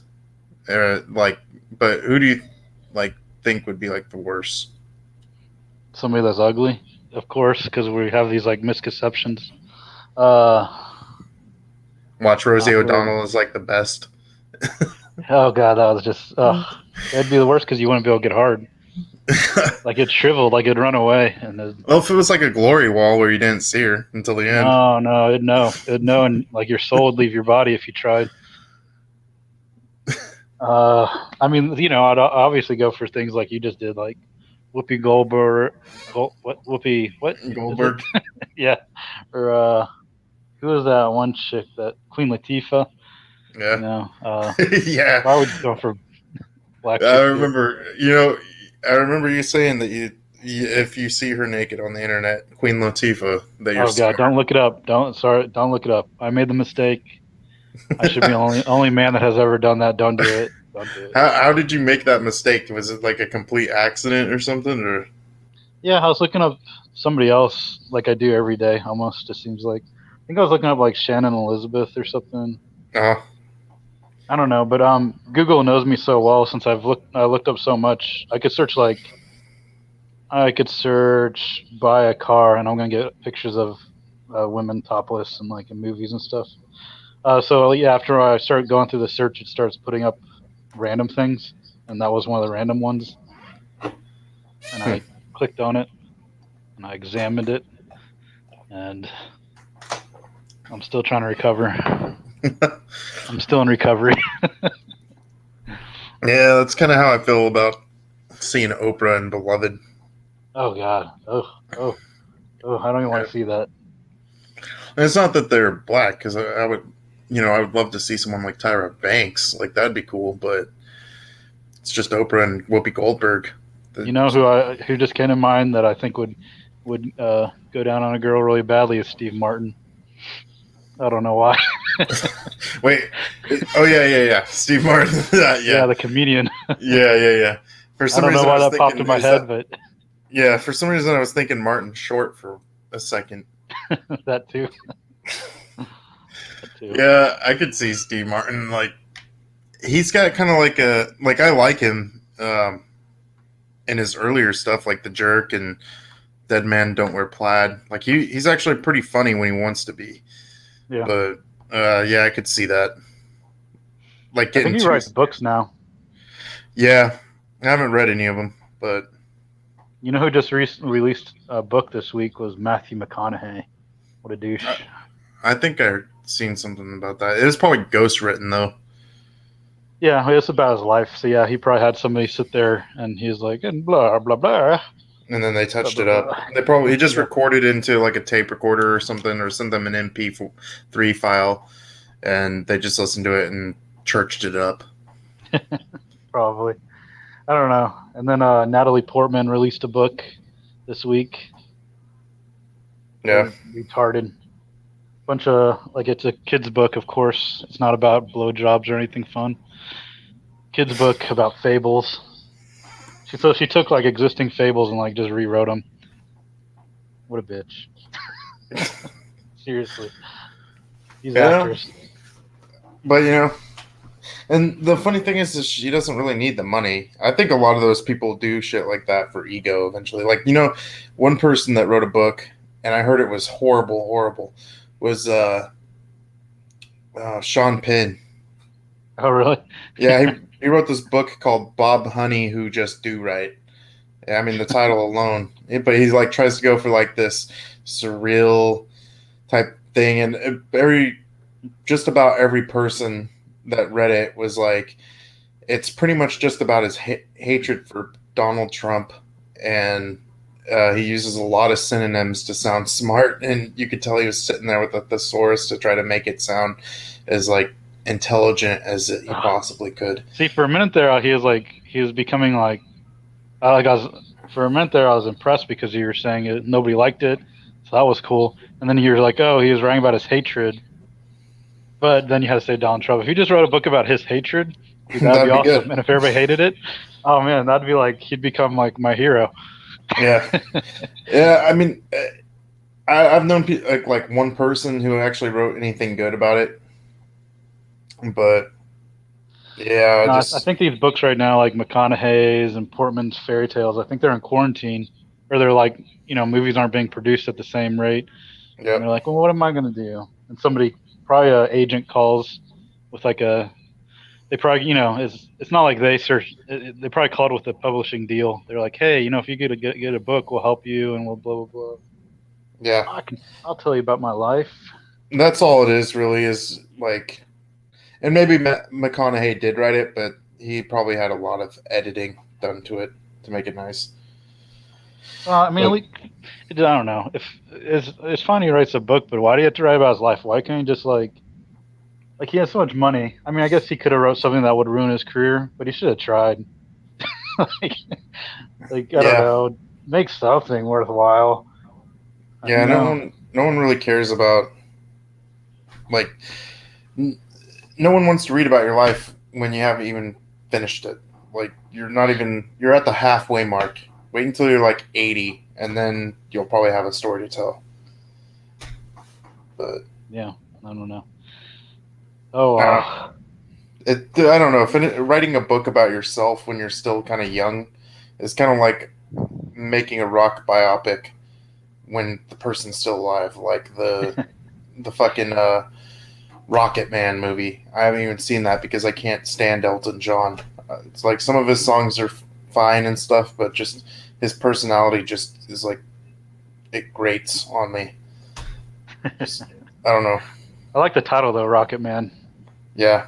but who do you like think would be like the worst? Somebody that's ugly, of course, because we have these like misconceptions. Uh, Watch Rosie awkward. O'Donnell is like the best. Oh god, that was just. That'd be the worst because you wouldn't be able to get hard. Like it shriveled, like it'd run away, and Well, if it was like a glory wall where you didn't see her until the end. no, it'd know, and like your soul would leave your body if you tried. I mean, I'd obviously go for things like you just did, like Whoopi Goldberg, what Whoopi, what is it? Goldberg. Yeah, or who was that one chick, that Queen Latifah? You Yeah. know, Yeah. why would you go for black I chick too? remember, I remember you saying that if you see her naked on the internet, Queen Latifah, that you're Oh God, scared. don't look it up. Don't look it up. I made the mistake. I should be the only man that has ever done that. Don't do it. Don't do it. How did you make that mistake? Was it like a complete accident or something? Or Yeah, I was looking up somebody else, like I do every day almost. It seems like. I think I was looking up like Shannon Elizabeth or something. oh, I don't know, but Google knows me so well since I looked up so much. I could search buy a car, and I'm gonna get pictures of women topless and like in movies and stuff. So yeah, after I started going through the search, it starts putting up random things, and that was one of the random ones. And I clicked on it, and I examined it, and I'm still trying to recover. I'm still in recovery. yeah, that's kind of how I feel about seeing Oprah and Beloved. Oh God. Oh, I don't even Yeah. want to see that. And it's not that they're black, because I would, I would love to see someone like Tyra Banks. Like that'd be cool, but it's just Oprah and Whoopi Goldberg. You know who just came to mind that I think would go down on a girl really badly is Steve Martin. I don't know why. Wait, oh yeah, Steve Martin. Yeah, Yeah, the comedian. yeah. For I some don't know reason, I why was that popped thinking, in my is that head, but yeah? For some reason, I was thinking Martin Short for a second. that too. That too. Yeah, I could see Steve Martin. Like he's got kind of like I like him in his earlier stuff, like The Jerk and Dead Man Don't Wear Plaid. Like he's actually pretty funny when he wants to be. Yeah. But yeah, I could see that. Like I think getting he too. writes books now. Yeah, I haven't read any of them, but You know who just released a book this week was Matthew McConaughey. What a I, douche. I think I seen something about that. It was probably ghost written though, Yeah, it's about his life. So yeah, he probably had somebody sit there and he's like, and blah blah blah and then they blah touched blah it up. blah. They probably he just Yeah, recorded into like a tape recorder or something, or sent them an MP3 file, and they just listened to it and churched it up. probably. I don't know. And then Natalie Portman released a book this week. Yeah, Retarded. Bunch of like it's a kids book, of course. It's not about blowjobs or anything fun. Kids book about fables. She took like existing fables and like just rewrote them. What a bitch. Seriously, these yeah, actors. but and the funny thing is she doesn't really need the money. I think a lot of those people do shit like that for ego eventually. Like, one person that wrote a book, and I heard it was horrible, horrible, was Sean Penn. Oh really? Yeah, he wrote this book called Bob Honey Who Just Do Right. Yeah, I mean, the title alone. But he like tries to go for like this surreal type thing, and just about every person that read it was like, it's pretty much just about his hatred for Donald Trump, and he uses a lot of synonyms to sound smart, and you could tell he was sitting there with a thesaurus to try to make it sound as like intelligent as he possibly could. See, for a minute there, he was becoming like I was for a minute there. I was impressed because you were saying it, nobody liked it, so that was cool. And then you were like, oh, he was writing about his hatred. But then you had to say Donald Trump. If you just wrote a book about his hatred, dude, that'd be That'd be awesome. good. And if everybody hated it, oh man, that'd be like he'd become like my hero. Yeah, yeah. I mean, I've known like one person who actually wrote anything good about it, but yeah, No, I just think these books right now, like McConaughey's and Portman's fairy tales, I think they're in quarantine, or they're like, movies aren't being produced at the same rate, and they're yep. like, well, what am I gonna do? And somebody, probably a agent calls with like a they probably, it's not like they search. They probably called with a publishing deal. They're like, hey, if you get a book, we'll help you, and we'll blah blah blah. Yeah, I'll tell you about my life. that's all it is. Really, is like, and maybe McConaughey did write it, but he probably had a lot of editing done to it to make it nice. I mean, But I don't know. If it's fine he writes a book, but why do you have to write about his life? Why can't he just like he has so much money? I mean, I guess he could have wrote something that would ruin his career, but he should have tried. like, I don't yeah, know, make something worthwhile. yeah, no one really cares about like no one wants to read about your life when you haven't even finished it. Like you're at the halfway mark. Wait until you're like 80, and then you'll probably have a story to tell. But Yeah, I don't know. Oh, I don't, I don't know if writing a book about yourself when you're still kind of young is kind of like making a rock biopic when the person's still alive, like the fucking Rocket Man movie. I haven't even seen that because I can't stand Elton John. It's like some of his songs are fine and stuff, but just his personality just is like it grates on me. Just, I don't know. I like the title though, Rocket Man. Yeah,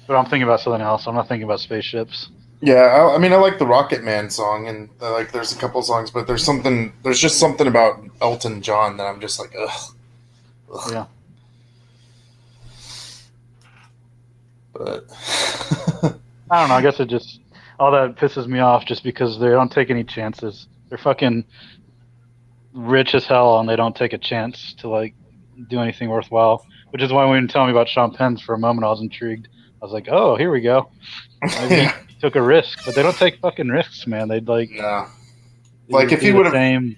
But I'm thinking about something else. I'm not thinking about spaceships. yeah. I mean, I like the Rocket Man song, and like there's a couple songs, but there's just something about Elton John that I'm just like, ugh. Ugh. Yeah. But I don't know. I guess it just all that pisses me off just because they don't take any chances. They're fucking rich as hell and they don't take a chance to like do anything worthwhile. Which is why when you tell me about Sean Penn's for a moment, I was intrigued. I was like, oh, here we go. Maybe yeah, he took a risk, but they don't take fucking risks, man. They'd like no. do, Like if he do the would have, same.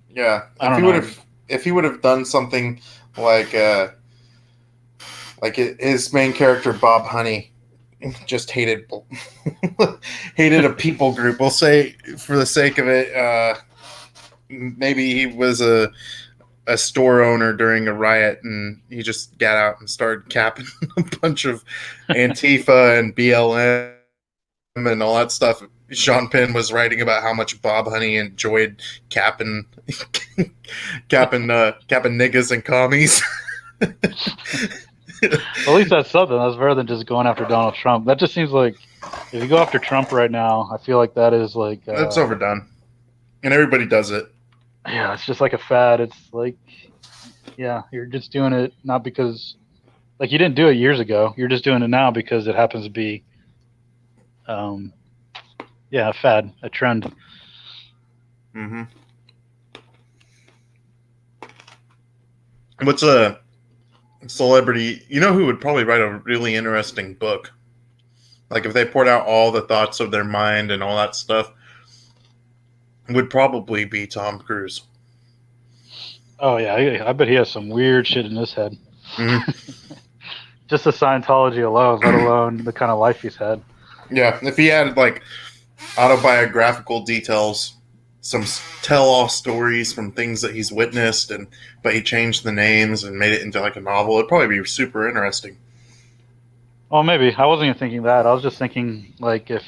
yeah, I don't know. if he would have done something like his main character Bob Honey just hated a people group. We'll say for the sake of it, maybe he was a store owner during a riot and he just got out and started capping a bunch of Antifa and BLM and all that stuff. Sean Penn was writing about how much Bob Honey enjoyed capping capping niggas and commies. Well, at least that's something. That's better than just going after Donald Trump. That just seems like if you go after Trump right now, I feel like that is like, That's overdone, and everybody does it. yeah, it's just like a fad. It's like, yeah, you're just doing it not because, like, you didn't do it years ago. You're just doing it now because it happens to be, um, yeah, a fad, a trend. Mm-hmm. What's a celebrity? You know who would probably write a really interesting book? Like if they poured out all the thoughts of their mind and all that stuff, would probably be Tom Cruise. Oh yeah, I bet he has some weird shit in his head. Mm-hmm. Just the Scientology alone, let alone the kind of life he's had. Yeah, if he had like autobiographical details, some tell-all stories from things that he's witnessed, and but he changed the names and made it into like a novel, it'd probably be super interesting. Well, maybe I wasn't even thinking that. I was just thinking like if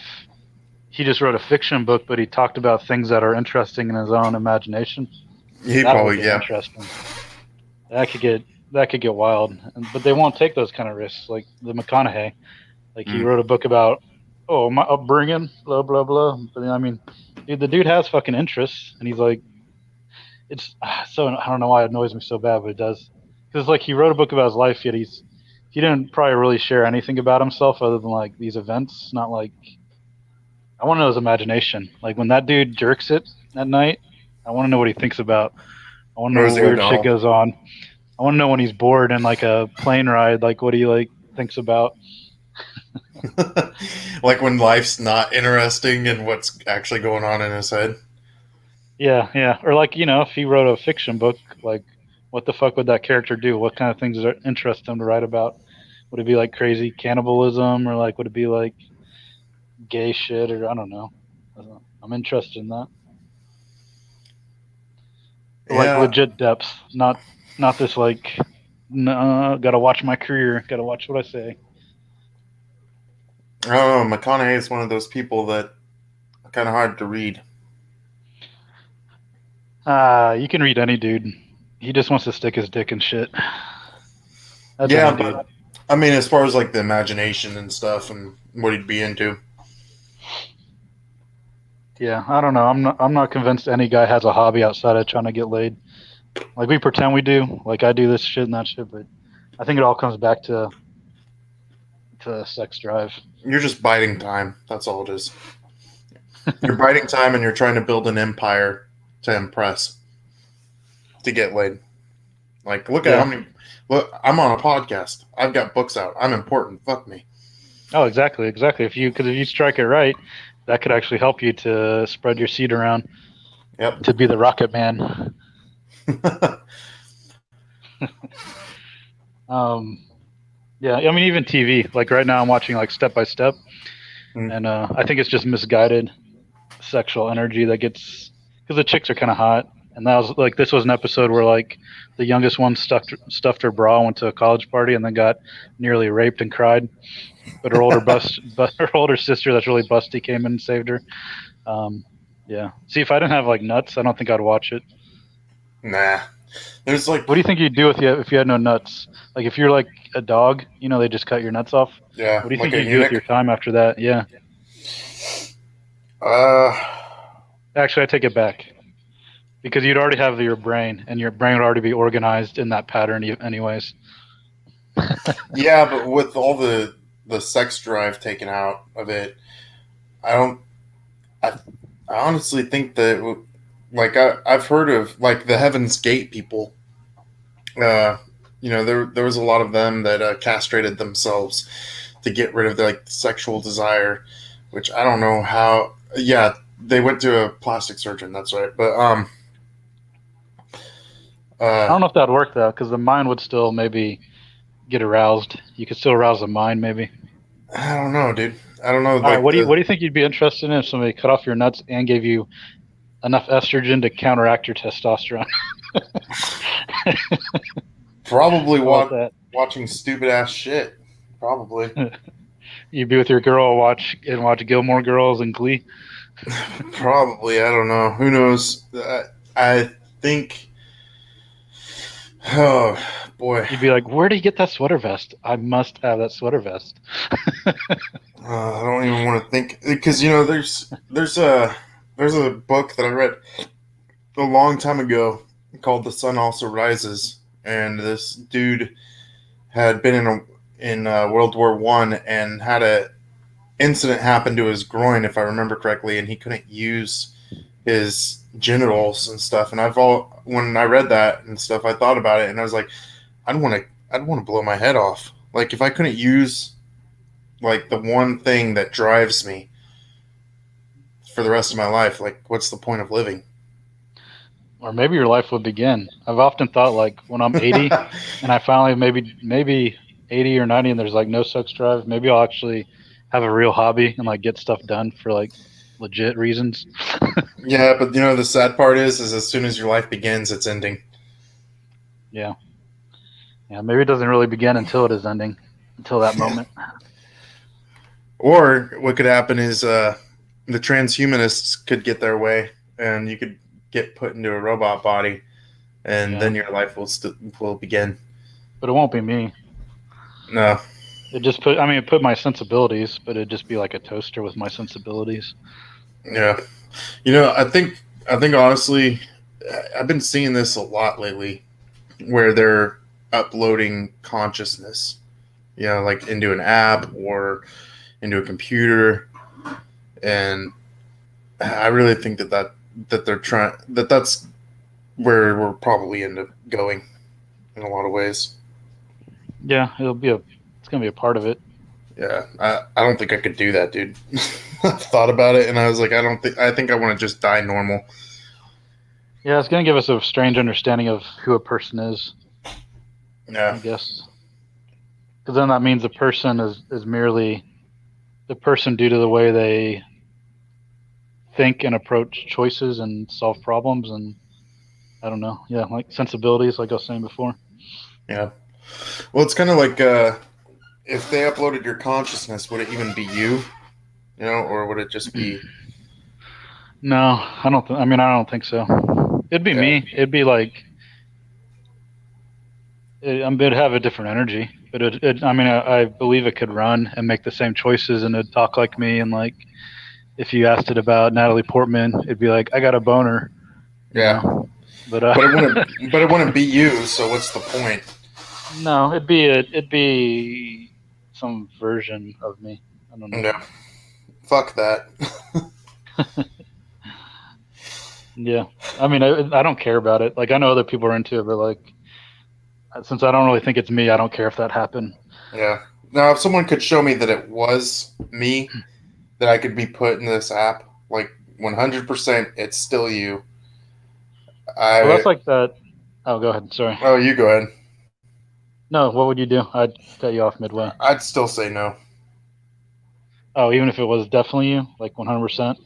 he just wrote a fiction book, but he talked about things that are interesting in his own imagination. He That would probably, get yeah, interesting. That could get wild. But they won't take those kind of risks. Like the McConaughey, like he mm. wrote a book about, oh, my upbringing, blah blah blah. But I mean, dude, the dude has fucking interests, and he's like, it's so I don't know why it annoys me so bad, but it does. Because like he wrote a book about his life, yet he didn't probably really share anything about himself other than like these events. Not like I want to know his imagination. Like when that dude jerks it at night, I want to know what he thinks about. I want to know Rosie what weird shit O'Donnell. goes on. I want to know when he's bored in like a plane ride, like what he like thinks about. Like when life's not interesting and what's actually going on in his head. Yeah, yeah. Or like if he wrote a fiction book, like what the fuck would that character do? What kind of things are interest him to write about? Would it be like crazy cannibalism, or like would it be like gay shit, or I don't know. I'm interested in that. Like Yeah, legit depths, not this like, no, gotta watch my career, gotta watch what I say. I don't know. McConaughey is one of those people that are kind of hard to read. You can read any dude. He just wants to stick his dick in shit. That's Yeah, any dude. but I mean, as far as like the imagination and stuff and what he'd be into. Yeah, I don't know. I'm not convinced any guy has a hobby outside of trying to get laid. Like we pretend we do. Like I do this shit and that shit, but I think it all comes back to sex drive. You're just biding time. That's all it is. You're biding time and you're trying to build an empire to impress, to get laid. Like, look at how Yeah. many. Look, I'm on a podcast. I've got books out. I'm important. Fuck me. Oh, exactly, exactly. Because if you strike it right, that could actually help you to spread your seed around Yep. to be the rocket man. Um, yeah, I mean even TV. Like right now, I'm watching like Step by Step, Mm. and I think it's just misguided sexual energy that gets because the chicks are kind of hot, and that was like this was an episode where like the youngest one stuffed her bra, went to a college party, and then got nearly raped and cried. But but her older sister that's really busty came in and saved her. Um, yeah. See, if I didn't have like nuts, I don't think I'd watch it. Nah. There's like, What do you think you'd do if you had no nuts? Like if you're like a dog, they just cut your nuts off. yeah, What do you like think a you'd do with your eunuch. time after that? Yeah. Uh, Actually, I take it back because you'd already have your brain, and your brain would already be organized in that pattern, anyways. yeah, but with all the sex drive taken out of it, I don't. I, I honestly think that like I've heard of like the Heaven's Gate people. Uh, there was a lot of them that castrated themselves to get rid of their like sexual desire, which I don't know how. Yeah, they went to a plastic surgeon. That's right, but I uh, don't know if that'd work though, because the mind would still maybe get aroused. You could still arouse the mind, maybe. I don't know, dude. I don't know. All right, Like what do you think you'd be interested in if somebody cut off your nuts and gave you enough estrogen to counteract your testosterone? probably How about that? watching stupid ass shit. Probably, You'd be with your girl, watch Gilmore Girls and Glee. probably. I don't know. Who knows? I think. Oh boy, You'd be like, "Where do you get that sweater vest? I must have that sweater vest." I don't even want to think because there's a book that I read a long time ago called "The Sun Also Rises," and this dude had been in World War One and had a incident happen to his groin, if I remember correctly, and he couldn't use his genitals and stuff. And when I read that and stuff, I thought about it, and I was like, I'd want to blow my head off. Like if I couldn't use like the one thing that drives me for the rest of my life, like what's the point of living? Or maybe your life would begin. I've often thought like when I'm 80 and I finally maybe 80 or 90 and there's like no sex drive, maybe I'll actually have a real hobby and like get stuff done for like legit reasons. Yeah, but the sad part is as soon as your life begins, it's ending. Yeah. Yeah, maybe it doesn't really begin until it is ending, until that moment. Or what could happen is the transhumanists could get their way, and you could get put into a robot body, and Yeah. then your life will begin. But it won't be me. No, It put my sensibilities, but it'd just be like a toaster with my sensibilities. yeah, I think honestly, I've been seeing this a lot lately, where they're uploading consciousness, like into an app or into a computer, and I really think that they're trying that's where we're probably end up going in a lot of ways. Yeah, it's gonna be a part of it. Yeah, I don't think I could do that, dude. I thought about it and I was like, I think I want to just die normal. Yeah, it's gonna give us a strange understanding of who a person is, Yeah, I guess. Because then that means the person is merely the person due to the way they think and approach choices and solve problems and I don't know. Yeah, like sensibilities, like I was saying before. yeah. Well, it's kind of like if they uploaded your consciousness, would it even be you? You know, or would it just be? No, I don't. I mean, I don't think so. It'd be Yeah, me. It'd be like it'd have a different energy. But I mean, I believe it could run and make the same choices, and it'd talk like me. And like, if you asked it about Natalie Portman, it'd be like, I got a boner, you yeah. know. But But it wouldn't. But it wouldn't be you. So what's the point? no, it'd be some version of me. I don't know. Yeah. Fuck that. Yeah, I mean, I don't care about it. Like, I know other people are into it, but like, since I don't really think it's me, I don't care if that happened. Yeah. Now, if someone could show me that it was me, that I could be put in this app, like 100%, it's still you. Well, I. that's like that. Oh, go ahead. Sorry. Oh, you go ahead. No, what would you do? I'd cut you off midway. I'd still say no. Oh, even if it was definitely you, like 100%,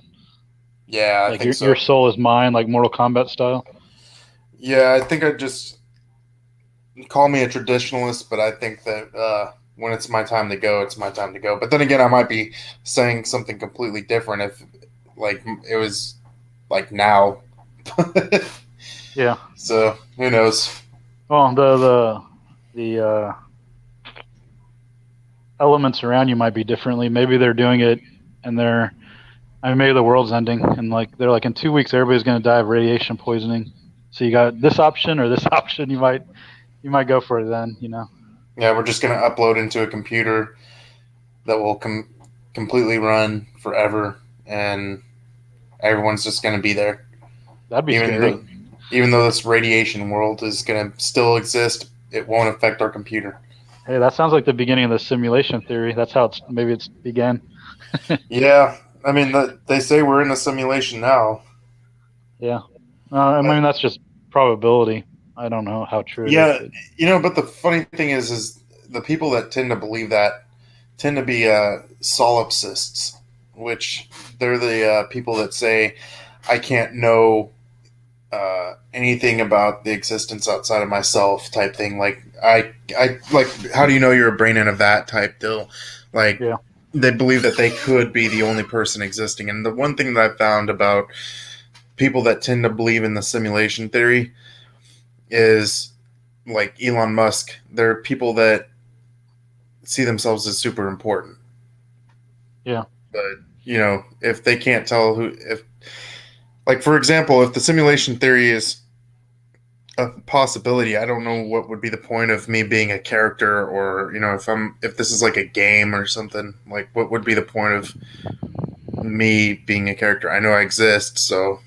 Yeah, I like think your so. soul is mine, like Mortal Kombat style. Yeah, I think I'd just call me a traditionalist, but I think that when it's my time to go, it's my time to go. But then again, I might be saying something completely different if, like, it was like now. Yeah. So who knows? Well, the elements around you might be differently. Maybe they're doing it, and they're. I mean, maybe the world's ending, and like they're like in 2 weeks, everybody's going to die of radiation poisoning. So you got this option or this option. You might go for it then. You know. Yeah, we're just gonna upload into a computer that will completely run forever, and everyone's just gonna be there, That'd be even scary. though even though this radiation world is gonna still exist. It won't affect our computer. Hey, that sounds like the beginning of the simulation theory. That's how it's began. Yeah, I mean, they say we're in a simulation now. Yeah. I mean, that's just probability. I don't know how true it is, Yeah, but but the funny thing is the people that tend to believe that tend to be solipsists, which they're the people that say, I can't know anything about the existence outside of myself type thing. Like, I like, how do you know you're a brain in a vat type deal? Like, yeah. they believe that they could be the only person existing. And the one thing that I found about people that tend to believe in the simulation theory is like Elon Musk. They're people that see themselves as super important. Yeah. But if they can't tell who, if like for example, if the simulation theory is a possibility, I don't know what would be the point of me being a character, or if this is like a game or something. Like, what would be the point of me being a character? I know I exist, so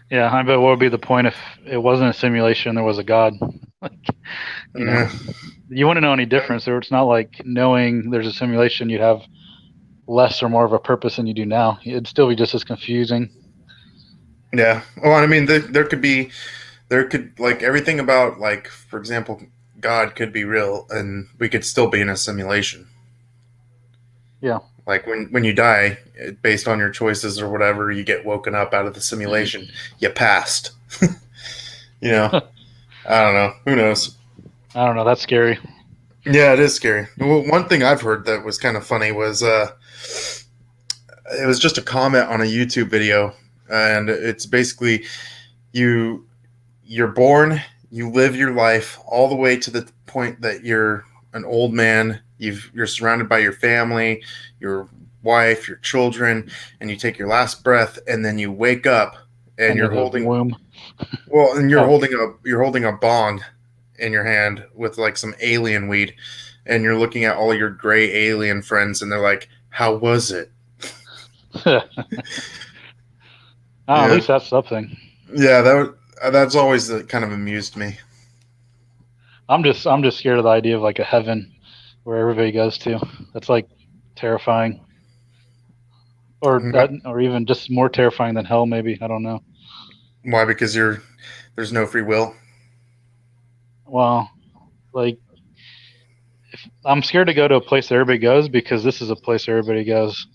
Yeah. I bet what would be the point if it wasn't a simulation, there was a God? Like, you know, eh, you wouldn't know any difference. Or it's not like knowing there's a simulation, you'd have less or more of a purpose than you do now. It'd still be just as confusing. yeah. Well, I mean, there could, like, everything about, like, for example, God could be real, and we could still be in a simulation. Yeah. Like, when you die, based on your choices or whatever, you get woken up out of the simulation. You passed. you know, I don't know. Who knows? I don't know. That's scary. Yeah, it is scary. Well, one thing I've heard that was kind of funny was it was just a comment on a YouTube video, and it's basically you you're born, you live your life all the way to the point that you're an old man. You're surrounded by your family, your wife, your children, and you take your last breath, and then you wake up, and End you're of the holding womb. and Oh, you're holding a bong in your hand with like some alien weed, and you're looking at all your gray alien friends, and they're like, "How was it?" at Yeah, least that's something. yeah, that's always kind of amused me. I'm just scared of the idea of like a heaven where everybody goes to. That's like terrifying, or Why? that, or even just more terrifying than hell. Maybe I don't know. Why? Because there's no free will. Well, like I'm scared to go to a place that everybody goes because this is a place everybody goes,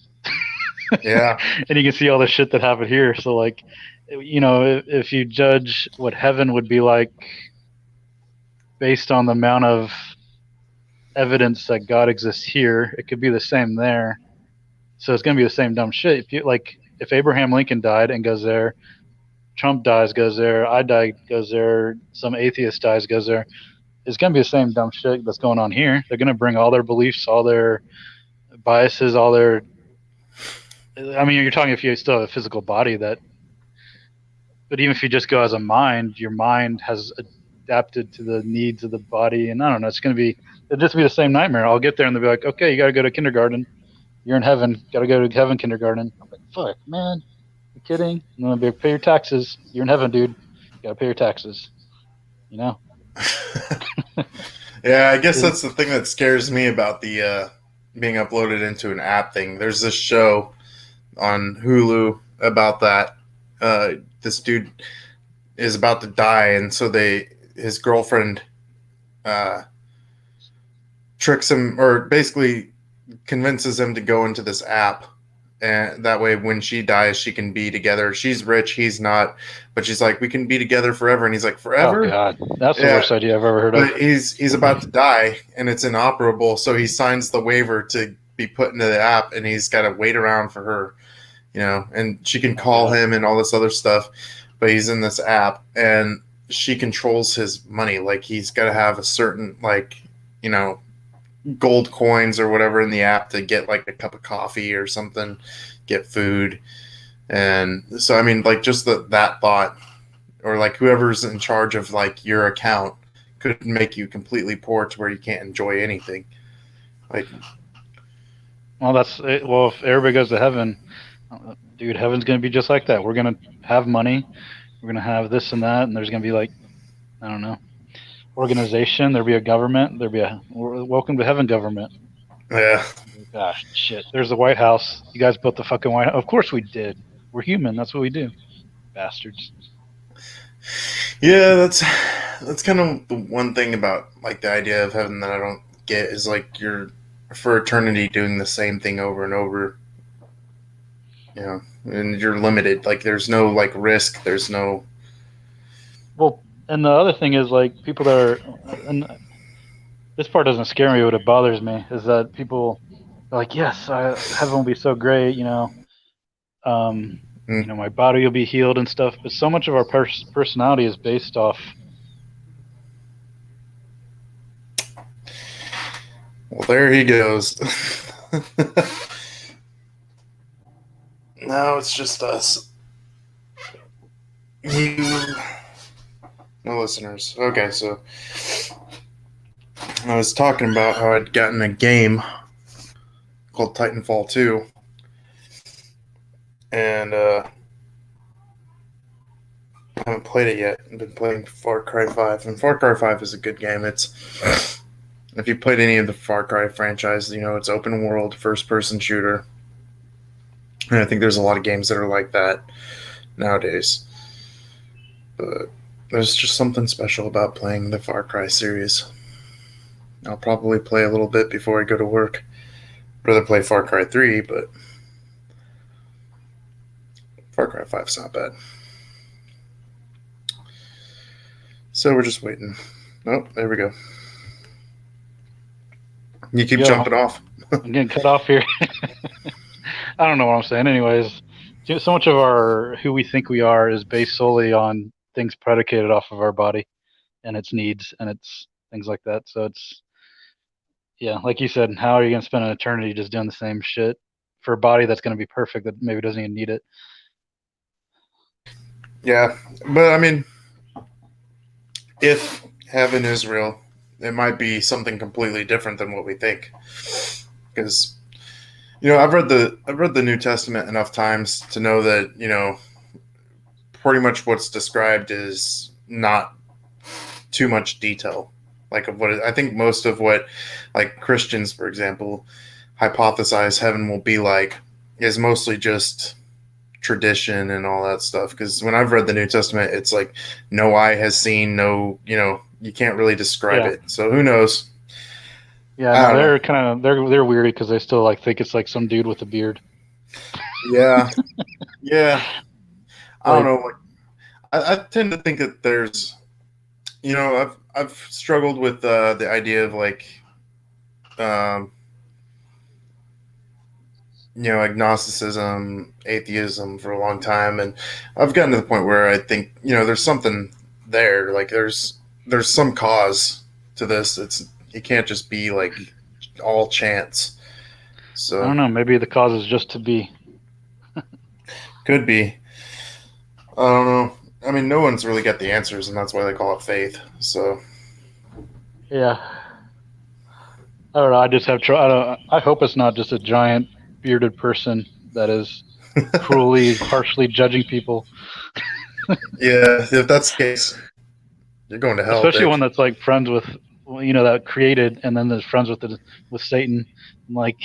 Yeah, and you can see all the shit that happened here. So like, if you judge what heaven would be like based on the amount of evidence that God exists here, it could be the same there. So it's gonna be the same dumb shit. If you like, if Abraham Lincoln died and goes there, Trump dies, goes there, I die, goes there, some atheist dies, goes there. It's gonna be the same dumb shit that's going on here. They're gonna bring all their beliefs, all their biases, all their. I mean, you're talking if you still have a physical body that, but even if you just go as a mind, your mind has adapted to the needs of the body, and I don't know. It'll just be the same nightmare. I'll get there and they'll be like, okay, you got to go to kindergarten. You're in heaven. Got to go to heaven kindergarten. I'm like, fuck, man, you kidding? And then they'll be like, pay your taxes. You're in heaven, dude. Got to pay your taxes. You know? Yeah, I guess that's the thing that scares me about the being uploaded into an app thing. There's this show on Hulu about that. This dude is about to die, and so his girlfriend uh, tricks him, or basically convinces him to go into this app, and that way when she dies she can be together. She's rich, he's not, but she's like, we can be together forever, and he's like, forever? Oh god, that's the Yeah, worst idea I've ever heard of. but he's about to die and it's inoperable, so he signs the waiver to be put into the app, and he's got to wait around for her, and she can call him and all this other stuff, but he's in this app and she controls his money. Like, he's got to have a certain, like, gold coins or whatever in the app to get like a cup of coffee or something, get food. And so, I mean, like, just that thought, or like whoever's in charge of like your account could make you completely poor to where you can't enjoy anything. Like, Well, that's it. Well, if everybody goes to heaven, dude, heaven's gonna be just like that. We're gonna have money. We're gonna have this and that, and there's gonna be like, I don't know, organization. There'll be a government. There'll be a welcome to heaven government. yeah. Gosh, shit. There's the White House. You guys built the fucking White House. Of course we did. We're human. That's what we do. Bastards. Yeah, that's kind of the one thing about like the idea of heaven that I don't get, is like you're for eternity doing the same thing over and over, and you're limited. Like, there's no like risk. There's no. Well, and the other thing is like people that are, and this part doesn't scare me, but it bothers me is that people are like, yes, heaven will be so great, my body will be healed and stuff. But so much of our personality is based off. Well, there he goes. Now it's just us. You, no listeners. Okay, so I was talking about how I'd gotten a game called Titanfall 2, and I haven't played it yet. I've been playing Far Cry 5, and Far Cry 5 is a good game. It's, if you played any of the Far Cry franchise, it's open world, first person shooter. And I think there's a lot of games that are like that nowadays. But there's just something special about playing the Far Cry series. I'll probably play a little bit before I go to work. I'd rather play Far Cry 3, but Far Cry 5's not bad. So we're just waiting. Oh, there we go. You keep jumping off. I'm getting cut off here. I don't know what I'm saying. Anyways, so much of who we think we are is based solely on things predicated off of our body and its needs and its things like that. So it's, yeah, like you said, how are you going to spend an eternity just doing the same shit for a body that's going to be perfect that maybe doesn't even need it? Yeah, but I mean, if heaven is real, it might be something completely different than what we think. Because I've read the New Testament enough times to know that pretty much what's described is not too much detail. Like, of what I think most of what, like, Christians, for example, hypothesize heaven will be like is mostly just tradition and all that stuff. Because when I've read the New Testament, it's like no eye has seen, no, you can't really describe it. So who knows? Yeah, no, they're kind of they're weird because they still like think it's like some dude with a beard. Yeah, yeah. I don't know. Like, I tend to think that there's, I've struggled with the idea of like um, agnosticism, atheism for a long time, and I've gotten to the point where I think there's something there. Like there's some cause to this. It can't just be like all chance. I So don't know. Maybe the cause is just to be. could be. I don't know. I mean, no one's really got the answers, and that's why they call it faith. So Yeah. I don't know. I just have I don't. I hope it's not just a giant bearded person that is cruelly, harshly judging people. yeah, if that's the case, you're going to hell, Especially one Dick. that's like friends with, that created, and then there's friends with Satan, and like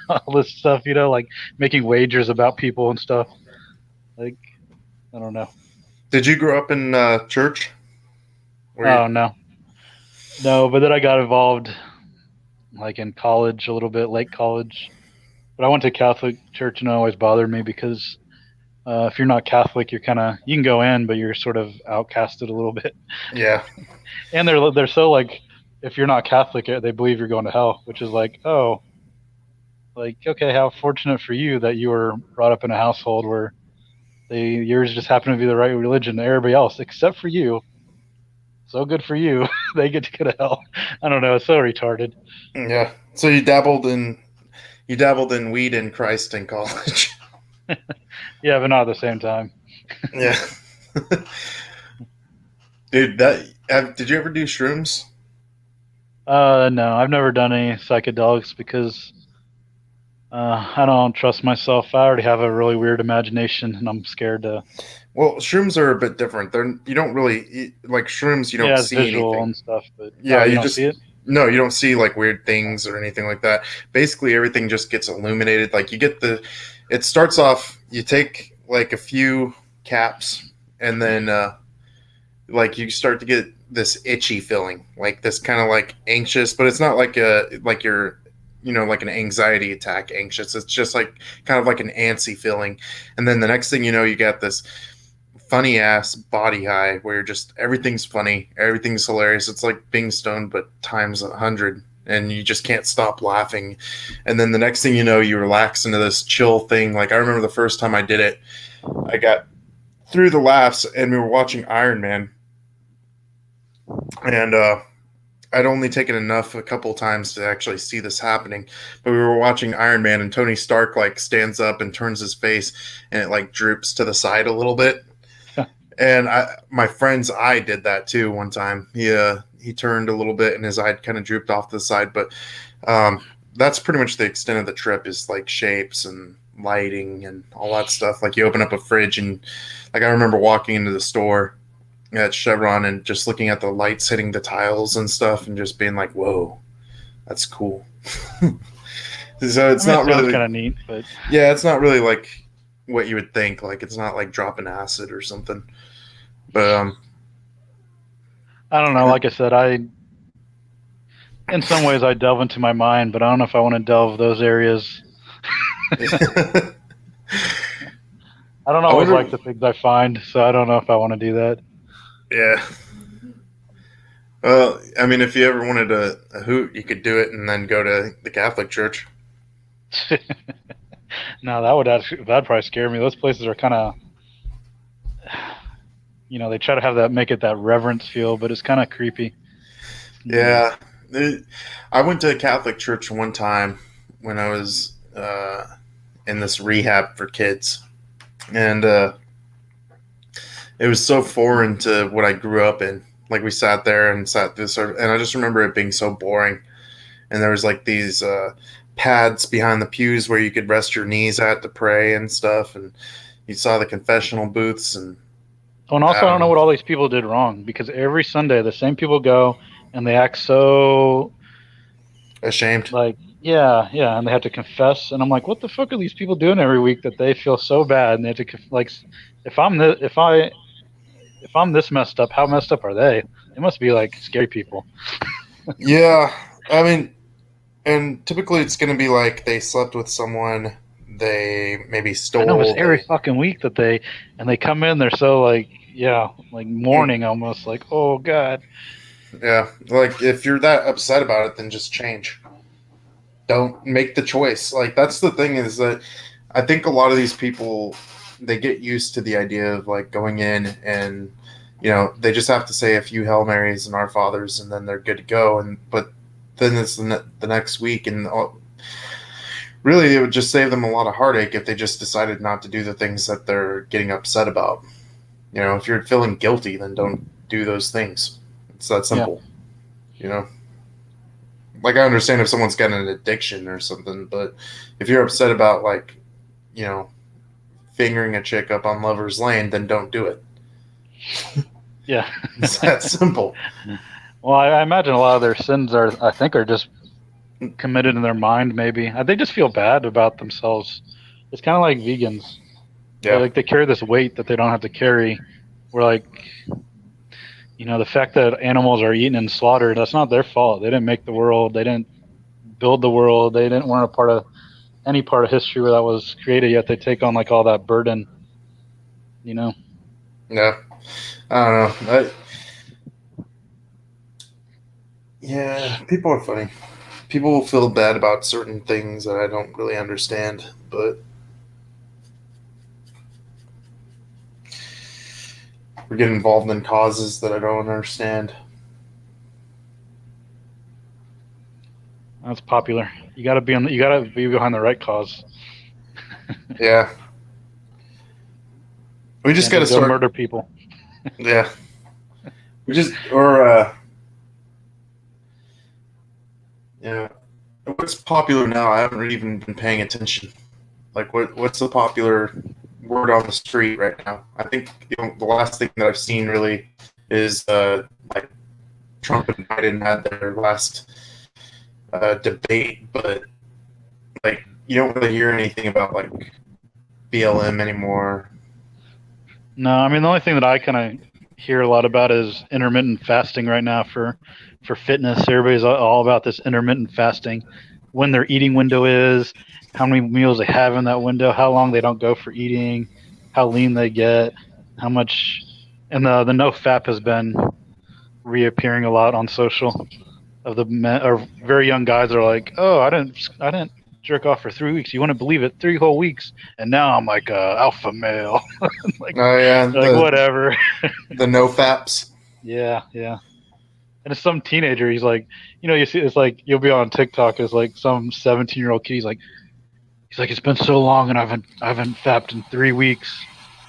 all this stuff. Like making wagers about people and stuff. Like I don't know. Did you grow up in church? Were you? Oh no, no. But then I got involved like in college a little bit, late college. But I went to Catholic church, and it always bothered me because if you're not Catholic, you can go in, but you're sort of outcasted a little bit. Yeah, And they're so like, if you're not Catholic, they believe you're going to hell, which is like, oh, like okay, how fortunate for you that you were brought up in a household where yours just happen to be the right religion. Everybody else, except for you, so good for you, they get to go to hell. I don't know. It's so retarded. yeah. So you dabbled in weed and Christ in college. Yeah, but not at the same time. Yeah, dude. Did you ever do shrooms? No, I've never done any psychedelics because I don't trust myself. I already have a really weird imagination, and I'm scared to. Well, shrooms are a bit different. You don't really like shrooms. You don't Yeah, it's see visual anything. and stuff, but Yeah, oh, you you don't see just it? no, you don't see like weird things or anything like that. Basically, everything just gets illuminated. Like you get it starts off. You take like a few caps, and then like you start to get this itchy feeling, like this kind of like anxious, but it's not like you're like an anxiety attack anxious. It's just like kind of like an antsy feeling, and then the next thing you know, you got this funny ass body high where you're just everything's funny, everything's hilarious. It's like being stoned but times 100, and you just can't stop laughing. And then the next thing you know, you relax into this chill thing. Like I remember the first time I did it, I got through the laughs, and we were watching Iron Man, and I'd only taken enough a couple times to actually see this happening, but we were watching Iron Man, and Tony Stark like stands up and turns his face, and it like droops to the side a little bit. And my friend's eye did that too one time. He turned a little bit, and his eye kind of drooped off to the side. But that's pretty much the extent of the trip, is like shapes and lighting and all that stuff. Like you open up a fridge, and like I remember walking into the store at Chevron and just looking at the lights hitting the tiles and stuff, and just being like, "Whoa, that's cool." So I it's mean, it not sounds really, kind of neat, but yeah, it's not really like what you would think. Like it's not like dropping acid or something. But I don't know. Like I said, in some ways I delve into my mind, but I don't know if I want to delve those areas. I I don't always wonder. like the things I find, so I don't know if I want to do that. Yeah. Well, I mean, if you ever wanted a hoot, you could do it and then go to the Catholic Church. No, that'd probably scare me. Those places are kind of, they try to make it that reverence feel, but it's kind of creepy. Yeah. I went to a Catholic church one time when I was in this rehab for kids, and it was so foreign to what I grew up in. Like we sat there and sat this, and I just remember it being so boring. And there was like these pads behind the pews where you could rest your knees at to pray and stuff, and you saw the confessional booths, and Oh, and also, I don't know what all these people did wrong because every Sunday the same people go and they act so ashamed. like, yeah, yeah, and they have to confess, and I'm like, what the fuck are these people doing every week that they feel so bad and they have to like, if I'm the if I'm this messed up, how messed up are they? They must be like scary people. Yeah, I mean, and typically it's going to be like they slept with someone, they maybe I know it's stole, every they fucking week that they come in, they're so like, yeah, like mourning almost, like, oh god. yeah, like if you're that upset about it, then just change. don't make the choice. Like that's the thing is that I think a lot of these people they get used to the idea of like going in and they just have to say a few Hail Marys and Our Fathers and then they're good to go. And but then it's the next week and really it would just save them a lot of heartache if they just decided not to do the things that they're getting upset about. If you're feeling guilty, then don't do those things. It's that simple. Yeah. Like I understand if someone's got an addiction or something, but if you're upset about like, fingering a chick up on Lover's Lane, then don't do it. Yeah. It's that simple. Well, I imagine a lot of their sins are just committed in their mind. Maybe they just feel bad about themselves. It's kind of like vegans. Yeah. Like they carry this weight that they don't have to carry. We're like, the fact that animals are eaten and slaughtered, that's not their fault. They didn't make the world. They didn't build the world. They weren't a part of any part of history where that was created, yet they take on like all that burden, Yeah. I don't know. Yeah, people are funny. People feel bad about certain things that I don't really understand, but we get involved in causes that I don't understand. That's popular. You gotta be behind the right cause. Yeah. We just gotta start murder people. Yeah. What's popular now? I haven't really even been paying attention. Like what's the popular word on the street right now? I think the last thing that I've seen really is like Trump and Biden had their last debate, but like you don't really hear anything about like BLM anymore. No, I mean the only thing that I kind of hear a lot about is intermittent fasting right now for fitness. Everybody's all about this intermittent fasting, when their eating window is, how many meals they have in that window, how long they don't go for eating, how lean they get, how much. And the no fap has been reappearing a lot on social. Of the men, or very young guys are like, oh, I didn't jerk off for 3 weeks. You wouldn't believe it, 3 whole weeks, and now I'm like alpha male. Like, oh yeah, like whatever. The no faps. Yeah. And it's some teenager. He's like, you see, it's like you'll be on TikTok. It's like some 17-year-old kid. He's like, it's been so long, and I haven't fapped in 3 weeks.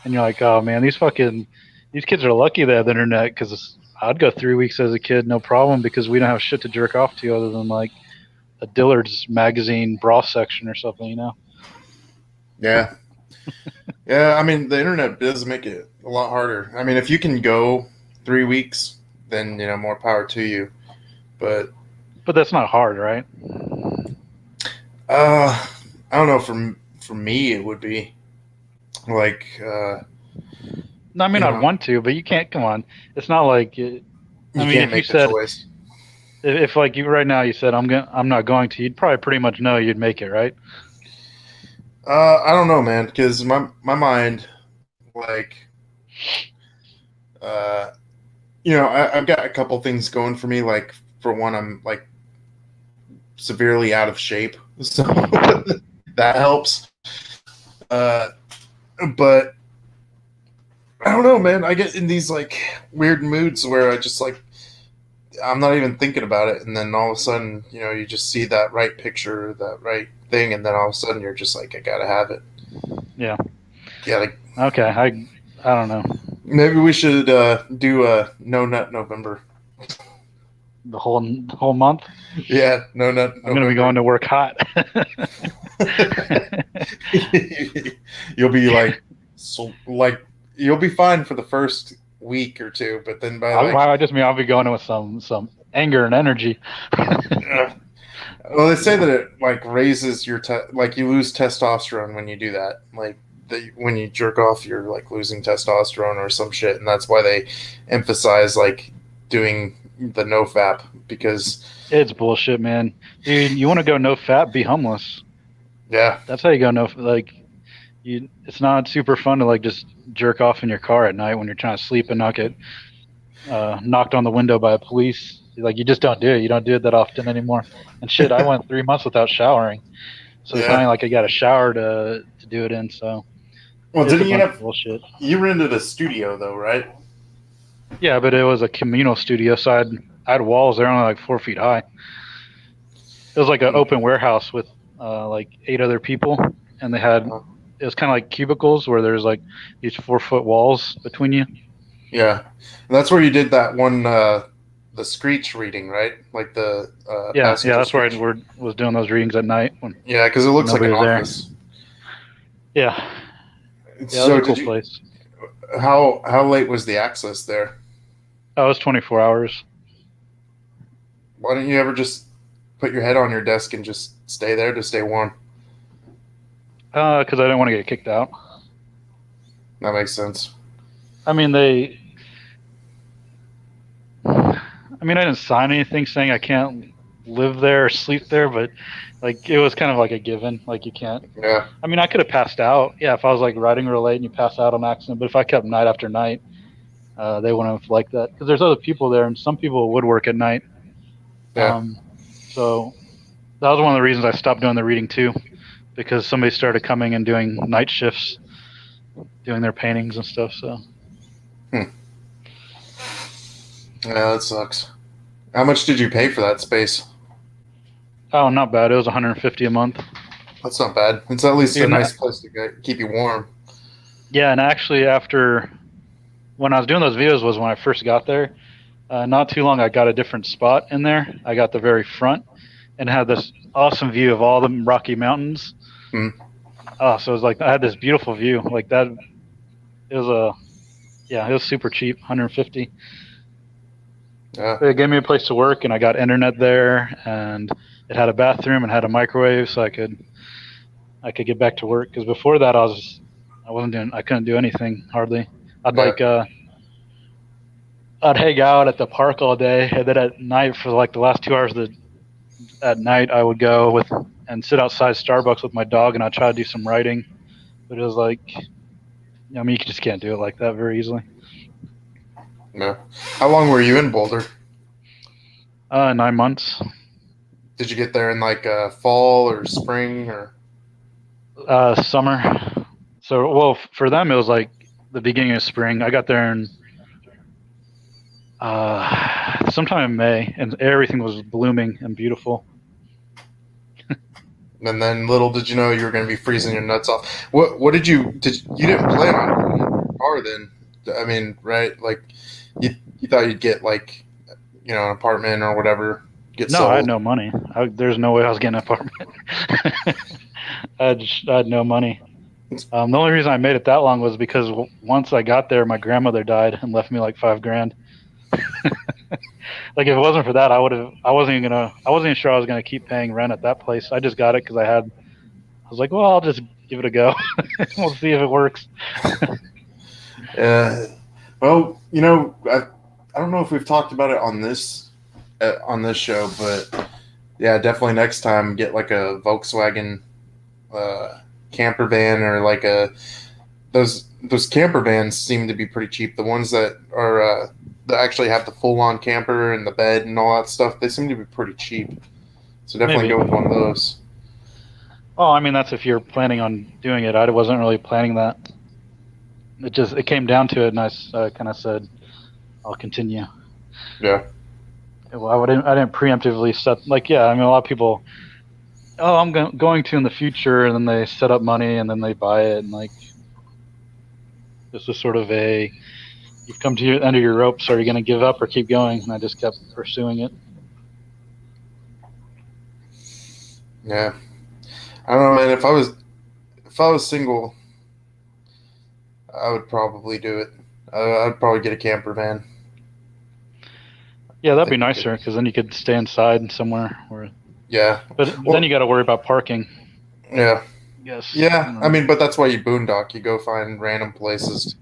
And you're like, oh man, these kids are lucky they have the internet, because I'd go 3 weeks as a kid, no problem, because we don't have shit to jerk off to other than like a Dillard's magazine bra section or something, Yeah. Yeah, I mean, the internet does make it a lot harder. I mean, if you can go 3 weeks, then, more power to you. But that's not hard, right? I don't know. For me, it would be like. No, I mean, I'd want to, but you can't. Come on, it's not like. I mean, can't if make you said, the choice. if like you right now, you said I'm not going to, you'd probably pretty much know you'd make it, right? I don't know, man, because my mind, like, I've got a couple things going for me. Like, for one, I'm like severely out of shape, so that helps. But I don't know, man. I get in these like weird moods where I just like I'm not even thinking about it, and then all of a sudden, you just see that right picture, that right thing, and then all of a sudden you're just like, I gotta have it. Yeah. Yeah. Like, okay. I don't know. Maybe we should do a No Nut November. The whole month. Yeah, No Nut. I'm gonna be going to work hot. You'll be you'll be fine for the first week or two, but then I just mean I'll be going with some anger and energy. Well, they say that it like raises your like you lose testosterone when you do that. Like when you jerk off, you're like losing testosterone or some shit, and that's why they emphasize like doing the no fap, because it's bullshit, man. Dude, you want to go no fap? Be homeless. Yeah, that's how you go no. Like, it's not super fun to like just jerk off in your car at night when you're trying to sleep and not get knocked on the window by a police Like you just don't do it. You don't do it that often anymore. And shit, I went 3 months without showering, so it's not Yeah. even like I got a shower to do it in. So Well, it's a didn't you bunch of have bullshit. you rented a studio though, right? Yeah, but it was a communal studio, so I had walls. They're only like 4 feet high. It was like an Hmm. open warehouse with like 8 other people, and they had Uh, it was kind of like cubicles where there's like these 4 foot walls between you. yeah, and that's where you did that one, the screech reading, right? Like the Yeah, passenger that's where screech. was doing those readings at night Yeah, because it when looks like nobody an was there. office. Yeah, yeah, it was So a did cool you? place. How late was the access there? Oh, it was 24 hours. Why don't you ever just put your head on your desk and just stay there to stay warm? Because I didn't want to get kicked out. That makes sense. I mean, I didn't sign anything saying I can't live there or sleep there, but like it was kind of like a given. Like you can't. Yeah, I could have passed out. Yeah, if I was like riding real late and you pass out on accident. But if I kept night after night, they wouldn't have liked that because there's other people there, and some people would work at night. yeah, Um, so that was one of the reasons I stopped doing the reading too, because somebody started coming and doing night shifts, doing their paintings and stuff. So hmm. Yeah, that sucks. How much did you pay for that space? oh, not bad. It was 150 a month. That's not bad. It's at least a Even nice place to keep you warm. yeah, and actually after when I was doing those videos was when I first got there. Not too long, I got a different spot in there. I got the very front and had this awesome view of all the Rocky Mountains. Hmm. Oh, so it was like I had this beautiful view like that. It was it was super cheap, 150. Yeah, But it gave me a place to work, and I got internet there, and it had a bathroom and had a microwave, so I could get back to work. Because before that, I couldn't do anything hardly. I'd yeah, like I'd hang out at the park all day, and then at night for like the last 2 hours at night, I would go with and sit outside Starbucks with my dog, and I'd try to do some writing. But it was like, you just can't do it like that very easily. yeah. How long were you in Boulder? 9 months. Did you get there in like fall or spring or? Summer. So, well, for them it was like the beginning of spring. I got there in sometime in May, and everything was blooming and beautiful. And then little did you know you were going to be freezing your nuts off. What you didn't plan on getting a car then? I mean, right? Like you thought you'd get like an apartment or whatever, get No, I had sold. no money. There's no way I was getting an apartment. I had no money. The only reason I made it that long was because once I got there, my grandmother died and left me like $5,000. Like if it wasn't for that, I wasn't even sure I was gonna keep paying rent at that place. I just got it because I was like, well, I'll just give it a go. We'll see if it works. Uh, well, I don't know if we've talked about it on this show, but yeah, definitely next time get like a Volkswagen camper van or like those camper vans seem to be pretty cheap. The ones that are that actually have the full on camper and the bed and all that stuff, they seem to be pretty cheap. So definitely Maybe. go with one of those. Oh, that's if you're planning on doing it. I wasn't really planning that. It came down to it, and I kind of said I'll continue. Yeah. Well, I didn't preemptively set like a lot of people. Oh, I'm going to in the future, and then they set up money, and then they buy it, and like this is sort of you've come to the end of your ropes. Are you going to give up or keep going? And I just kept pursuing it. Yeah. I don't know, man. If I was single, I would probably do it. I'd probably get a camper van. Yeah, I that'd be think it'd nicer because then you could stay inside somewhere. yeah. But then Well, you got to worry about parking. yeah. Yes. Yeah. I mean, but that's why you boondock. You go find random places.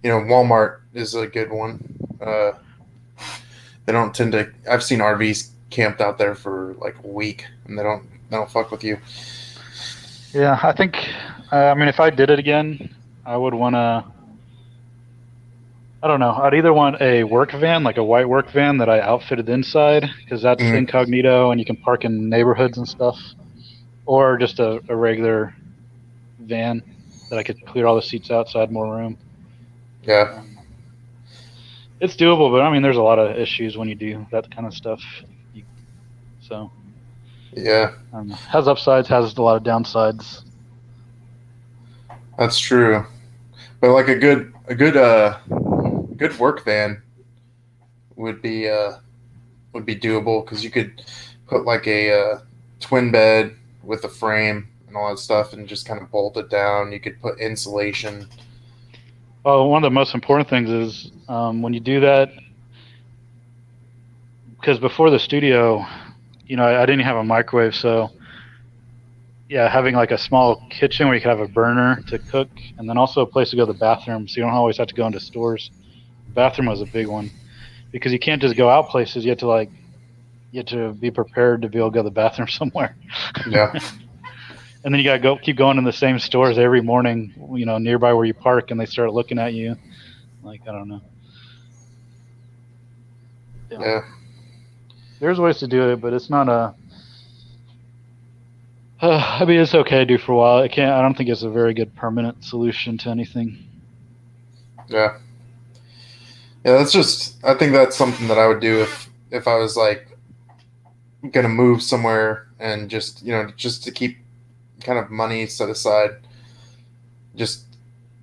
Walmart is a good one. They don't tend to. I've seen RVs camped out there for like a week, and they don't fuck with you. Yeah, I think. If I did it again, I would want to. I don't know. I'd either want a work van, like a white work van that I outfitted inside, because that's Mhm. incognito and you can park in neighborhoods and stuff, or just a regular van that I could clear all the seats outside, more room. Yeah, Um, it's doable, but I mean, there's a lot of issues when you do that kind of stuff. You, so yeah, I don't know. Has upsides, has a lot of downsides. that's true. But like a good work van would be doable because you could put like a twin bed with a frame and all that stuff and just kind of bolt it down. You could put insulation. Well, one of the most important things is when you do that, because before the studio, I didn't have a microwave, so yeah, having like a small kitchen where you could have a burner to cook, and then also a place to go to the bathroom, so you don't always have to go into stores. The bathroom was a big one because you can't just go out places. You have to be prepared to be able to go to the bathroom somewhere, Yeah, and then you gotta keep going in the same stores every morning, nearby where you park, and they start looking at you. Like I don't know. Yeah, yeah, there's ways to do it, but it's not a. I mean, it's okay to do for a while. It can't. I don't think it's a very good permanent solution to anything. yeah, yeah. That's just. I think that's something that I would do if I was like gonna move somewhere and just just to keep kind of money set aside. Just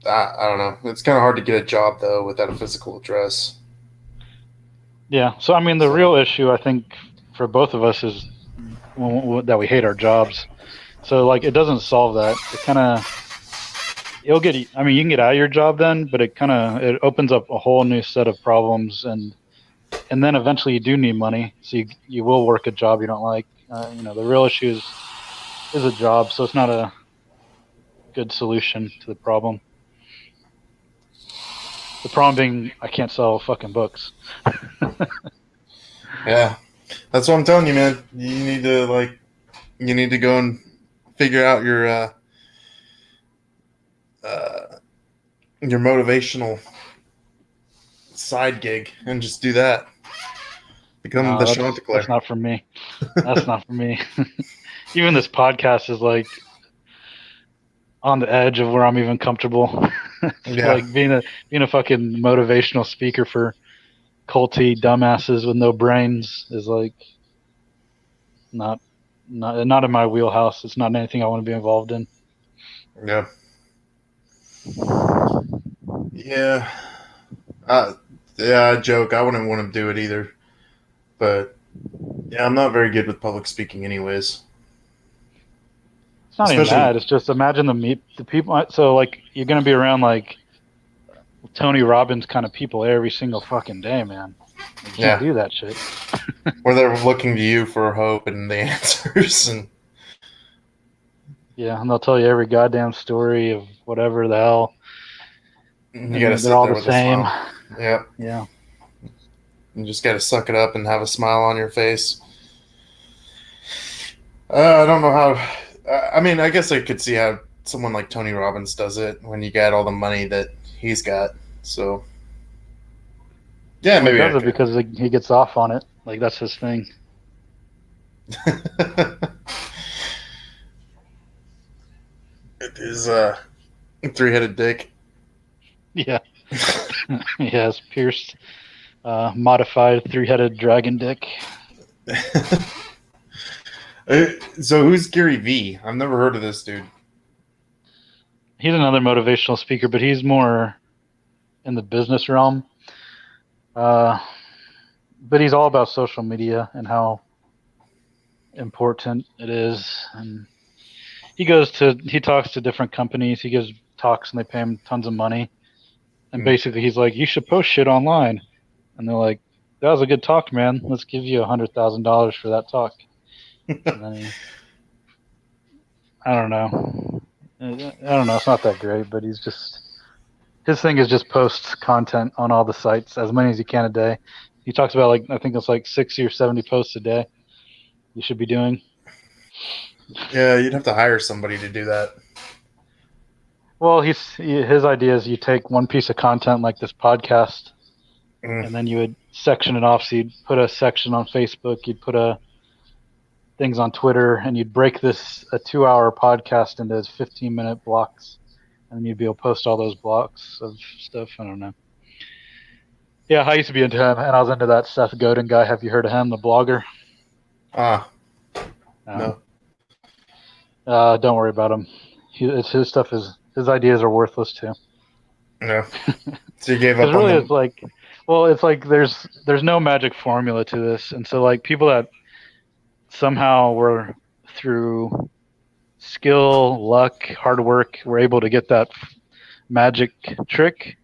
I don't know. It's kind of hard to get a job though without a physical address. Yeah. So I mean, the So real issue I think for both of us is that we hate our jobs. So like, it doesn't solve that. It kind of it'll get. I mean, you can get out of your job then, but it opens up a whole new set of problems, and then eventually you do need money, so you will work a job you don't like. The real issue is a job, so it's not a good solution to the problem. The problem being I can't sell fucking books. yeah, that's what I'm telling you, man. You need to go and figure out uh, your motivational side gig and just do that. Become No, the that's Chanticleer. not for me. That's not for me. Even this podcast is like on the edge of where I'm even comfortable. Yeah, Like being a fucking motivational speaker for culty dumbasses with no brains is like not not in my wheelhouse. It's not anything I want to be involved in. yeah, yeah. Uh, yeah, I joke. I wouldn't want to do it either. But yeah, I'm not very good with public speaking, anyways. It's not even Especially, that. It's just imagine the people. So like you're gonna be around like Tony Robbins kind of people every single fucking day, man. You can't yeah, do that shit. where they're looking to you for hope and the answers, and Yeah, and they'll tell you every goddamn story of whatever the hell, you got to and they're sit all there the with a same. smile. Yeah, Yeah. you just got to suck it up and have a smile on your face. I don't know how. I mean, I guess I could see how someone like Tony Robbins does it when you got all the money that he's got. So yeah, Well, he maybe I does it could. because he gets off on it. Like that's his thing. It is three-headed dick. Yeah. He has pierced, modified three-headed dragon dick. So who's Gary V? I've never heard of this dude. He's another motivational speaker, but he's more in the business realm. Uh, but he's all about social media and how important it is. And he talks to different companies. He gives talks and they pay him tons of money. And Hmm. basically, he's like, "You should post shit online." And they're like, "That was a good talk, man. Let's give you $100,000 for that talk." And then I don't know. I don't know. It's not that great, but his thing is just post content on all the sites as many as you can a day. He talks about like I think it's like 60 or 70 posts a day. You should be doing. Yeah, you'd have to hire somebody to do that. Well, his idea is you take one piece of content like this podcast, Mm. and then you would section it off. So you'd put a section on Facebook, you'd put a things on Twitter, and you'd break this a 2-hour podcast into 15-minute blocks, and then you'd be able to post all those blocks of stuff. I don't know. Yeah, I used to be into him, and I was into that Seth Godin guy. Have you heard of him, the blogger? Ah, No. no. Don't worry about him. His stuff is his ideas are worthless too. No. So you gave Because up on really, it's them? like, well, it's like there's no magic formula to this, and so like people that somehow were through skill, luck, hard work, were able to get that magic trick.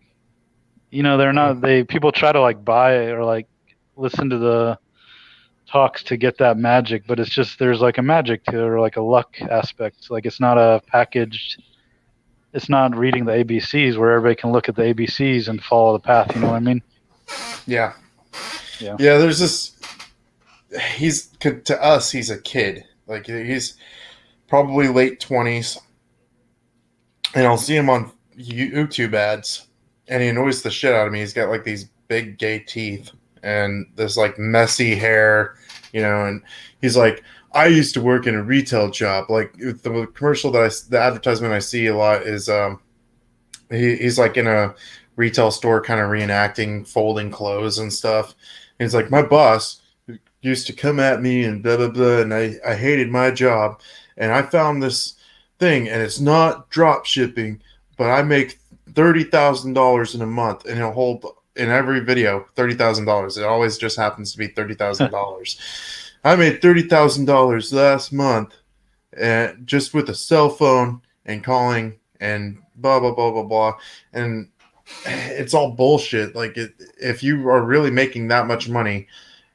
You know, they're Mm. not they people try to like buy it or like listen to the talks to get that magic, but it's just there's like a magic to it or like a luck aspect. Like it's not a packaged. It's not reading the ABCs where everybody can look at the ABCs and follow the path. You know what I mean? Yeah. Yeah. Yeah, there's this. To us, he's a kid. Like, he's probably late 20s. And I'll see him on YouTube ads, and he annoys the shit out of me. He's got like these big gay teeth and this like messy hair, and he's like, I used to work in a retail job. Like the commercial the advertisement I see a lot is he's like in a retail store kind of reenacting folding clothes and stuff. And he's like, my boss used to come at me and blah blah blah, and I hated my job, and I found this thing, and it's not drop shipping, but I make $30,000 in a month, and he'll hold in every video $30,000. It always just happens to be $30,000. I made $30,000 last month, and just with a cell phone and calling and blah blah blah blah blah, and it's all bullshit. Like if you are really making that much money,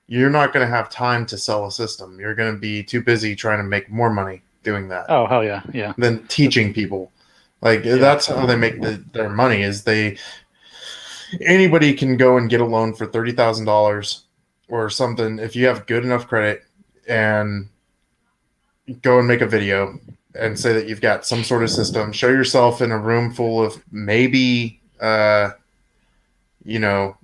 you're not going to have time to sell a system. You're going to be too busy trying to make more money doing that Oh hell yeah, yeah. than teaching people. Like that's how they make their money. Is anybody can go and get a loan for $30,000 or something if you have good enough credit, and go and make a video and say that you've got some sort of system. Show yourself in a room full of maybe, you know,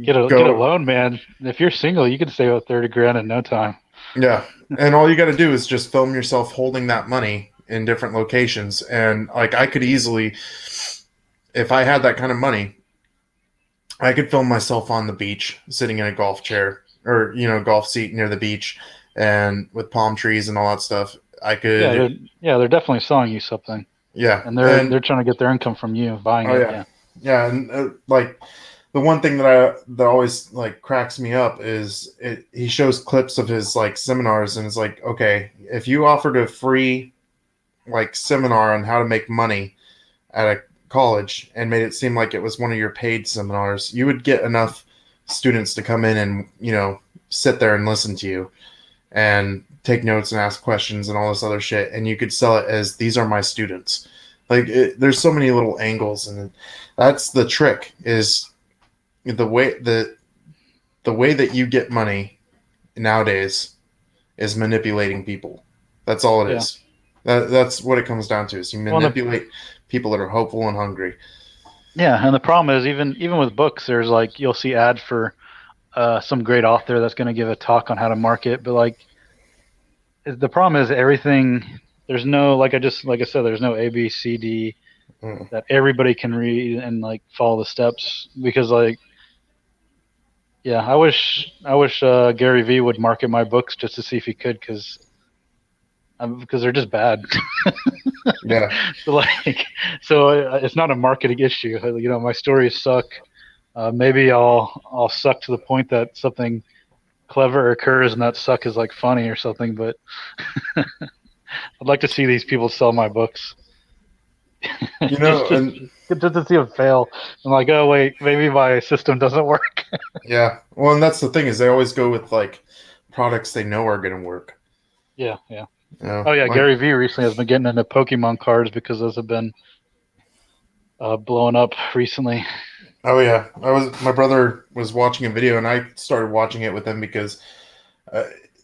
Get a loan, man. If you're single, you can save up 30 grand in no time. Yeah. And all you got to do is just film yourself holding that money in different locations. And like, I could easily, if I had that kind of money, I could film myself on the beach, sitting in a golf chair or, golf seat near the beach and with palm trees and all that stuff. I could, They're definitely selling you something, yeah. and they're trying to get their income from you buying Oh it. yeah. Yeah. Yeah. And like, the one thing that always like cracks me up is he shows clips of his like seminars, and it's like, okay, if you offered a free like seminar on how to make money at a college and made it seem like it was one of your paid seminars, you would get enough students to come in and sit there and listen to you and take notes and ask questions and all this other shit, and you could sell it as, these are my students. Like there's so many little angles, and that's the trick, is the way that you get money nowadays is manipulating people. That's all it is. That's what it comes down to, is you manipulate people that are hopeful and hungry. Yeah, and the problem is even with books, there's like, you'll see ad for some great author that's going to give a talk on how to market, but like the problem is everything. There's no, like I said, there's no A B C D that everybody can read and like follow the steps, because like, yeah, I wish Gary Vee would market my books just to see if he could, because they're just bad. Yeah. So it's not a marketing issue. My stories suck. Maybe I'll suck to the point that something clever occurs and that suck is like funny or something. But I'd like to see these people sell my books. And just to see them fail. I'm like, oh wait, maybe my system doesn't work. yeah. Well, and that's the thing, is they always go with like products they know are going to work. Yeah. Oh yeah, Gary Vee recently has been getting into Pokemon cards because those have been blowing up recently. Oh yeah, my brother was watching a video, and I started watching it with him because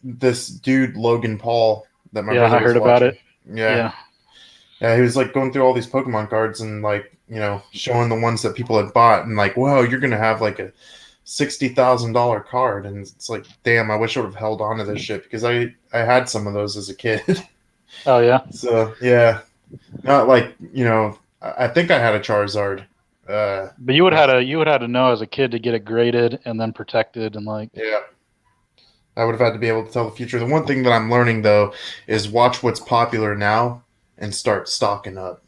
this dude Logan Paul that my brother was I heard watching, about it. Yeah. Yeah, he was like going through all these Pokemon cards and like showing the ones that people had bought and like, whoa, you're gonna have like a $60,000 card, and it's like, damn, I wish I would have held on to this shit because I had some of those as a kid. Oh yeah, So yeah, not like I think I had a Charizard. but you would have to know as a kid to get it graded and then protected and like. Yeah, I would have had to be able to tell the future. The one thing that I'm learning though is watch what's popular now and start stocking up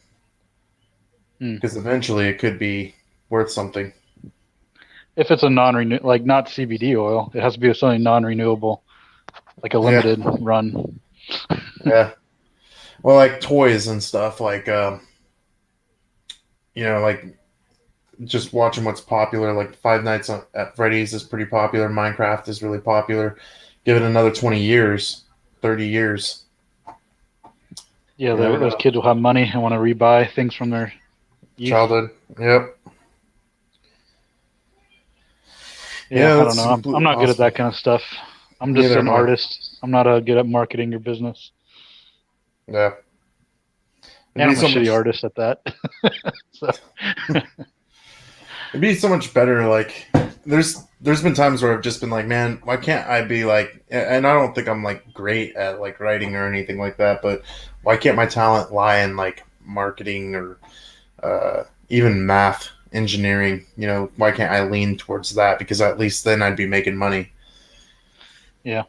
Hmm. because eventually it could be worth something. If it's a non-renew, like not CBD oil, it has to be something non-renewable, like a Yeah, limited run. yeah. Well, like toys and stuff, like like just watching what's popular. Like Five Nights at Freddy's is pretty popular. Minecraft is really popular. Give it another 20 years, 30 years. Yeah, You never those know. kids will have money and want to rebuy things from their youth. Childhood. Yep. Yeah, Yeah, I don't that's know. I'm completely not good at possible. that kind of stuff. I'm just Neither an am I. artist. I'm not good at marketing your business, Yeah. It'd and be I'm a so shitty much. artist at that. So It'd be so much better. Like, there's been times where I've just been like, man, why can't I be like? And I don't think I'm like great at like writing or anything like that, but why can't my talent lie in like marketing or even math, engineering? Why can't I lean towards that? Because at least then I'd be making money. yeah,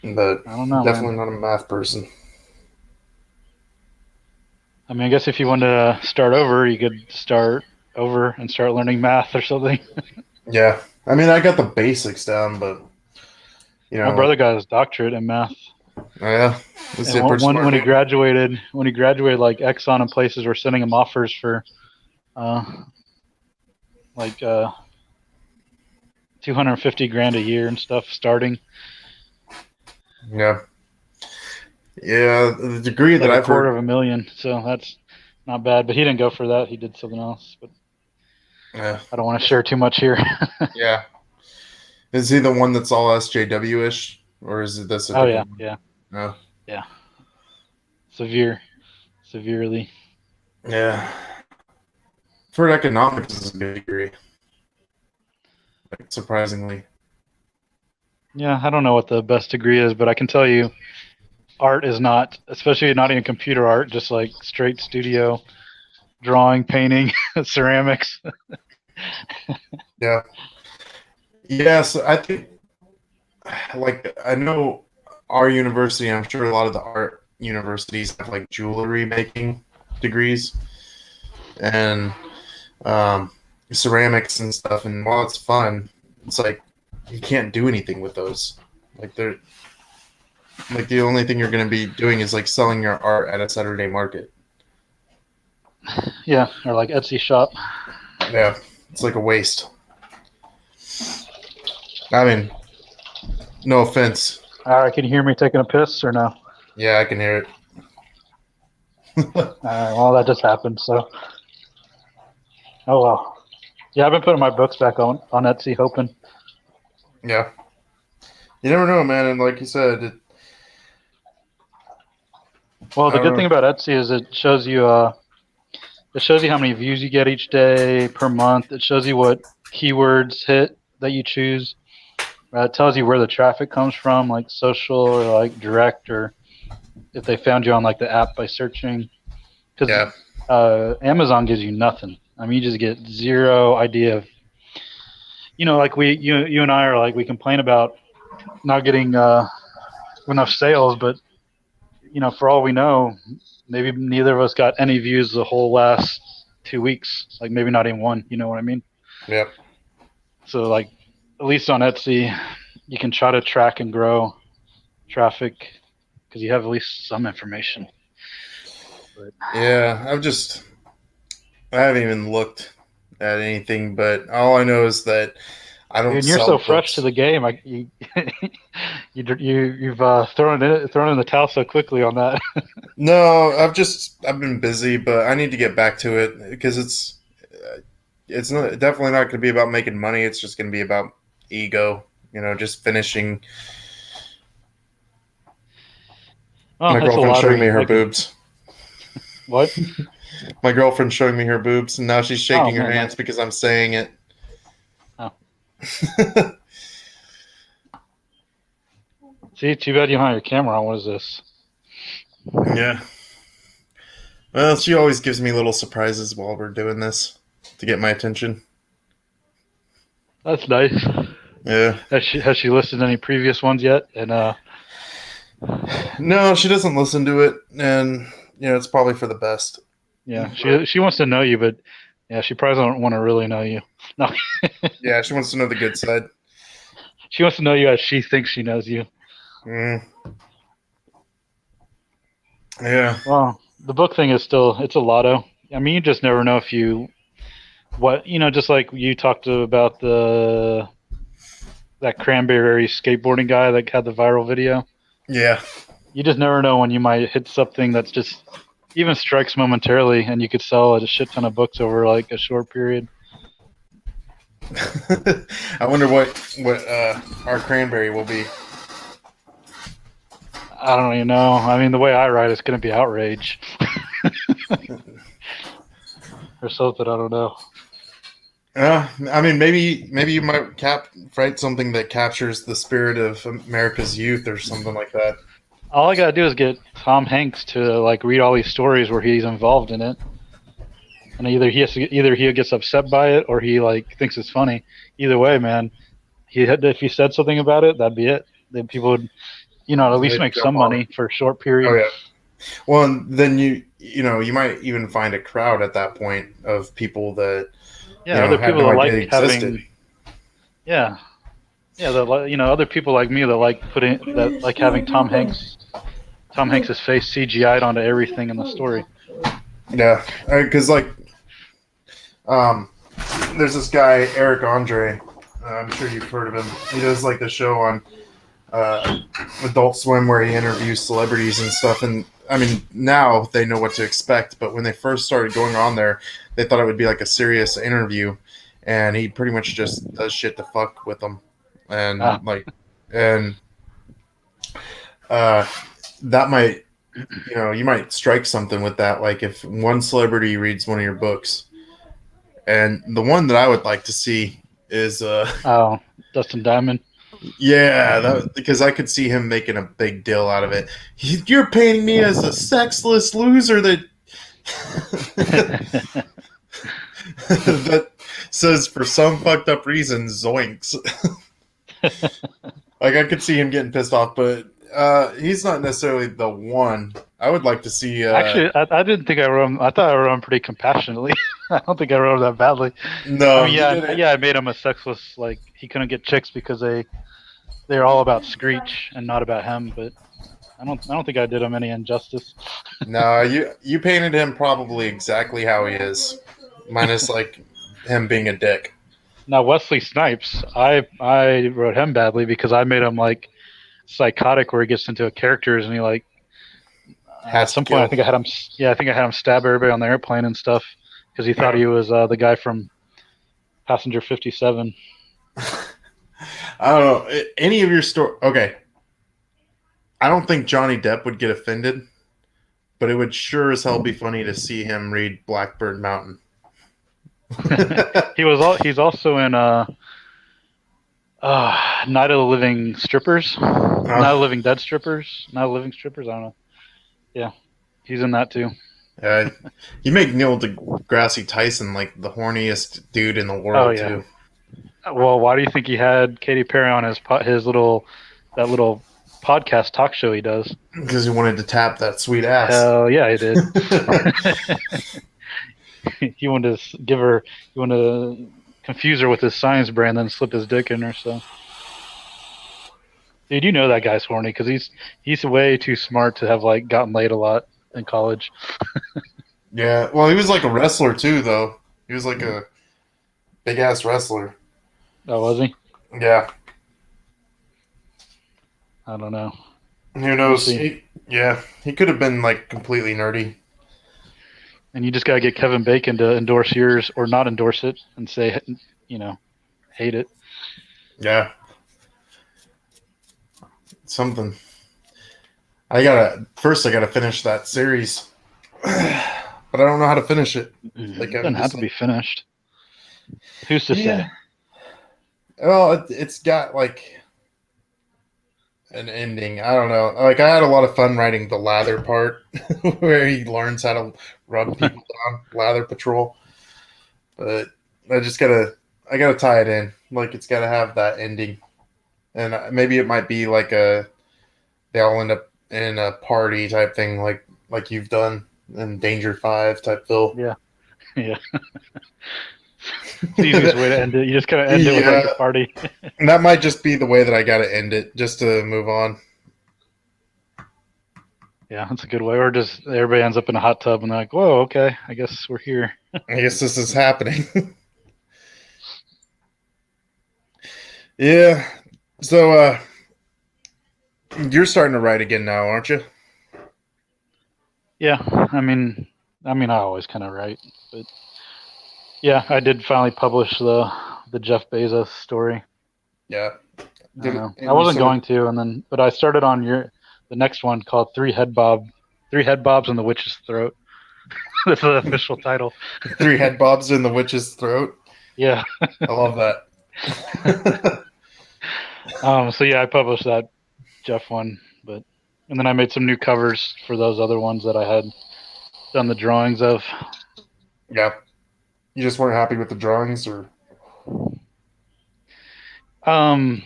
But I don't know, definitely man. not a math person. I mean, I guess if you wanted to start over, you could start over and start learning math or something. Yeah, I mean, I got the basics down, but My brother got his doctorate in math, yeah, let's and say pretty when smart when he dude. graduated, like Exxon and places were sending him offers for uh, like 250 grand a year and stuff starting. Yeah, yeah. The degree It's that like a I've quarter heard. of a million, so that's not bad. But he didn't go for that. He did something else. But Yeah, I don't want to share too much here. yeah. Is he the one that's all SJW ish, or is it this a Oh yeah, different one? yeah, No. yeah. Severely. Yeah. For economics is a good degree, like, surprisingly. Yeah, I don't know what the best degree is, but I can tell you, art is not, especially not even computer art, just like straight studio drawing, painting, ceramics. Yeah. Yes, I think like I know our university. I'm sure a lot of the art universities have like jewelry making degrees and um, ceramics and stuff. And while it's fun, it's like you can't do anything with those. Like they're like the only thing you're going to be doing is like selling your art at a Saturday market. Yeah, or like Etsy shop. Yeah, it's like a waste. I mean, no offense. All right, can you hear me taking a piss or no? Yeah, I can hear it. All right, well, that just happened. So, oh well. Yeah, I've been putting my books back on Etsy, hoping. Yeah, you never know, man. And like you said, Well, I the don't good thing know. about Etsy is it shows you how many views you get each day per month. It shows you what keywords hit that you choose. It tells you where the traffic comes from, like social or like direct, or if they found you on like the app by searching. Because Yeah, Amazon gives you nothing. I mean, you just get zero idea of, like you and I are like, we complain about not getting enough sales, but for all we know, maybe neither of us got any views the whole last 2 weeks. Like maybe not even one. You know what I mean? yeah, So like, at least on Etsy, you can try to track and grow traffic because you have at least some information. But yeah. I haven't even looked at anything, but all I know is that I don't dude, you're sell so fresh to books. the game. You've thrown in the towel so quickly on that. No, I've been busy, but I need to get back to it because it's not definitely not going to be about making money. It's just going to be about ego. Just finishing Well, my it's a girlfriend showing me lottery. her boobs. What? My girlfriend's showing me her boobs, and now she's Oh shaking her man, hands because I'm saying it. oh. See, too bad you don't have your camera on. What is this? Yeah. Well, she always gives me little surprises while we're doing this to get my attention. That's nice. Yeah. Has she listened to any previous ones yet? And No, she doesn't listen to it, and it's probably for the best. yeah, But she wants to know you, but yeah, she probably don't want to really know you. No, yeah, she wants to know the good side. she wants to know you as she thinks she knows you. Mm, yeah. Well, the book thing is still it's a lotto. I mean, you just never know if you just like you talked about that cranberry skateboarding guy that had the viral video. Yeah. You just never know when you might hit something that's just even strikes momentarily, and you could sell a shit ton of books over like a short period. I wonder what our cranberry will be. I don't even know. I mean, the way I write, it's going to be outrage or something. I don't know. I mean, maybe you might write something that captures the spirit of America's youth or something like that. All I gotta do is get Tom Hanks to like read all these stories where he's involved in it, and either he gets upset by it or he like thinks it's funny. Either way, man, if he said something about it, that'd be it. Then people would, at least They'd make jump some on money it. for a short Oh period. yeah. Well, and then you might even find a crowd at that point of people that Yeah, other had people no that idea like it existed. having, yeah, yeah, other people like me that like having Tom Hanks's face CGI'd onto everything in the story. Yeah, because um, there's this guy Eric Andre. I'm sure you've heard of him. He does like the show on Adult Swim where he interviews celebrities and stuff. And I mean, now they know what to expect. But when they first started going on there, they thought it would be like a serious interview, and he pretty much just does shit to fuck with them, Ah, and and uh, that might you might strike something with that. Like if one celebrity reads one of your books, and the one that I would like to see is oh, Dustin Diamond. yeah, because I could see him making a big deal out of it. You're painting me as a sexless loser that that says for some fucked up reason zoinks. Like I could see him getting pissed off, but he's not necessarily the one. I would like to see. Actually, I didn't think I wrote him. I thought I wrote him pretty compassionately. I don't think I wrote him that badly. I No, mean, you didn't. yeah, I made him a sexless. Like he couldn't get chicks because they're all about Screech and not about him. But I don't think I did him any injustice. No, you painted him probably exactly how he is, minus like him being a dick. Now Wesley Snipes, I wrote him badly because I made him like psychotic, where he gets into characters and he like at Has to some point I kill. think I had him. Yeah, I think I had him stab everybody on the airplane and stuff because he thought he was the guy from Passenger 57. I don't know any of your story. Okay, I don't think Johnny Depp would get offended, but it would sure as hell be funny to see him read Blackbird Mountain. He's also in Night of the Living Strippers, Night of the Living Dead Strippers, Night of the Living Strippers. I don't know. Yeah, he's in that too. Uh, you make Neil deGrasse Tyson like the horniest dude in the Oh world yeah. too, Well, why do you think he had Katy Perry on his little podcast talk show he does? because he wanted to tap that sweet ass. Hell yeah, he did. He wanted to he wanted to confuse her with his science brand, then slip his dick in her. So, dude, you know that guy's horny because he's way too smart to have like gotten laid a lot in college. Yeah, well, he was like a wrestler too, though. He was like a big ass wrestler. Oh, was he? Yeah, I don't know. who We'll knows? see. He could have been like completely nerdy. And you just gotta get Kevin Bacon to endorse yours or not endorse it and say, hate it. Yeah, something. I gotta finish that series. but I don't know how to finish it. It Like I'm doesn't have just to like, be finished. Who's to yeah. say? Well, it's got like an ending. I don't know. Like I had a lot of fun writing the lather part, where he learns how to rub people down, lather patrol. But I just I gotta tie it in. Like it's gotta have that ending, and maybe it might be like they all end up in a party type thing, like you've done in Danger Five type Phil. Yeah, yeah. It's the easiest way to end it. You just kind of end it with Yeah, like a party. and that might just be the way that I gotta end it, just to move on. Yeah, that's a good way. Or just everybody ends up in a hot tub and they're like, "Whoa, okay, I guess we're here." I guess this is happening. Yeah. So you're starting to write again now, aren't you? Yeah, I always kind of write, but yeah, I did finally publish the Jeff Bezos story. Yeah. I don't Did it, know. I and you wasn't said it, going to, but I started on the next one called Three Head Bobs in the Witch's Throat. That's the official title. three head bobs in the witch's throat. Yeah. I love that. So yeah, I published that Jeff one, and then I made some new covers for those other ones that I had done the drawings of. Yeah. You just weren't happy with the drawings, or Um,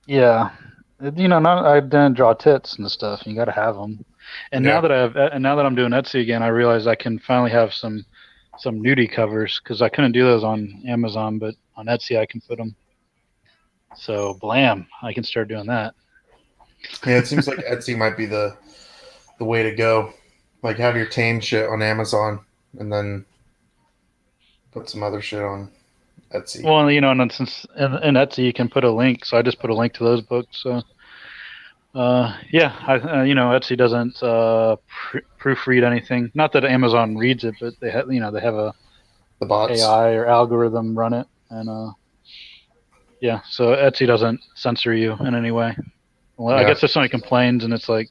yeah, not I didn't draw tits and stuff. You got to have them. And yeah, now that I'm doing Etsy again, I realize I can finally have some nudie covers because I couldn't do those on Amazon, but on Etsy I can put them. So blam, I can start doing that. yeah. It seems like Etsy might be the way to go. Like have your tame shit on Amazon, and then put some other shit on Etsy. Well, and then since in Etsy you can put a link, so I just put a link to those books. So, yeah, Etsy doesn't proofread anything. Not that Amazon reads it, but they have a The bots. AI or algorithm run it, and yeah, so Etsy doesn't censor you in any way. Well, I Yeah. guess if somebody complains and it's like,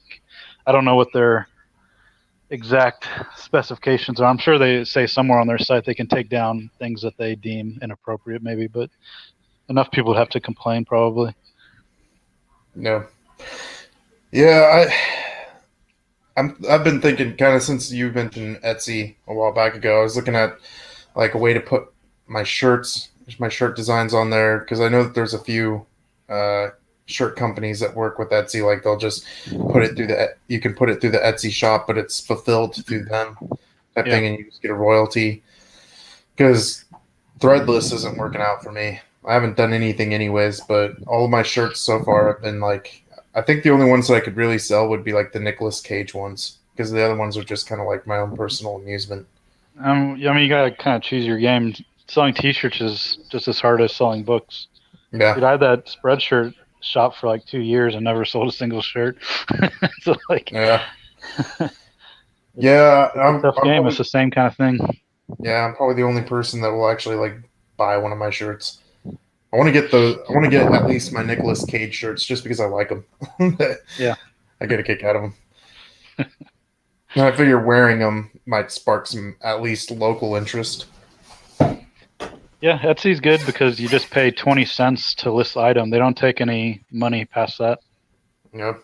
I don't know what their exact specifications are. I'm sure they say somewhere on their site they can take down things that they deem inappropriate, maybe, but enough people would have to complain probably. No. Yeah. I've been thinking kind of since you mentioned Etsy a while back ago. I was looking at like a way to put my shirts, my shirt designs on there because I know that there's a few uh, shirt companies that work with Etsy. Like they'll just put it through you can put it through the Etsy shop, but it's fulfilled through them type Yeah. thing, and you just get a royalty. Because Threadless isn't working out for me. I haven't done anything anyways, but all of my shirts so far have been like. I think the only ones that I could really sell would be like the Nicolas Cage ones because the other ones are just kind of like my own personal amusement. You gotta kind of choose your game. Selling T-shirts is just as hard as selling books. Yeah. Dude, I had that Spreadshirt shop for like 2 years and never sold a single shirt. So like, Yeah. it's Yeah, it's a tough I'm game. probably It's the same kind of thing. yeah, I'm probably the only person that will actually like buy one of my shirts. I want to get at least my Nicolas Cage shirts just because I like them. Yeah. I get a kick out of them. And I figure wearing them might spark some at least local interest. Yeah, Etsy's good because you just pay 20 cents to list the item. They don't take any money past that. Yeah.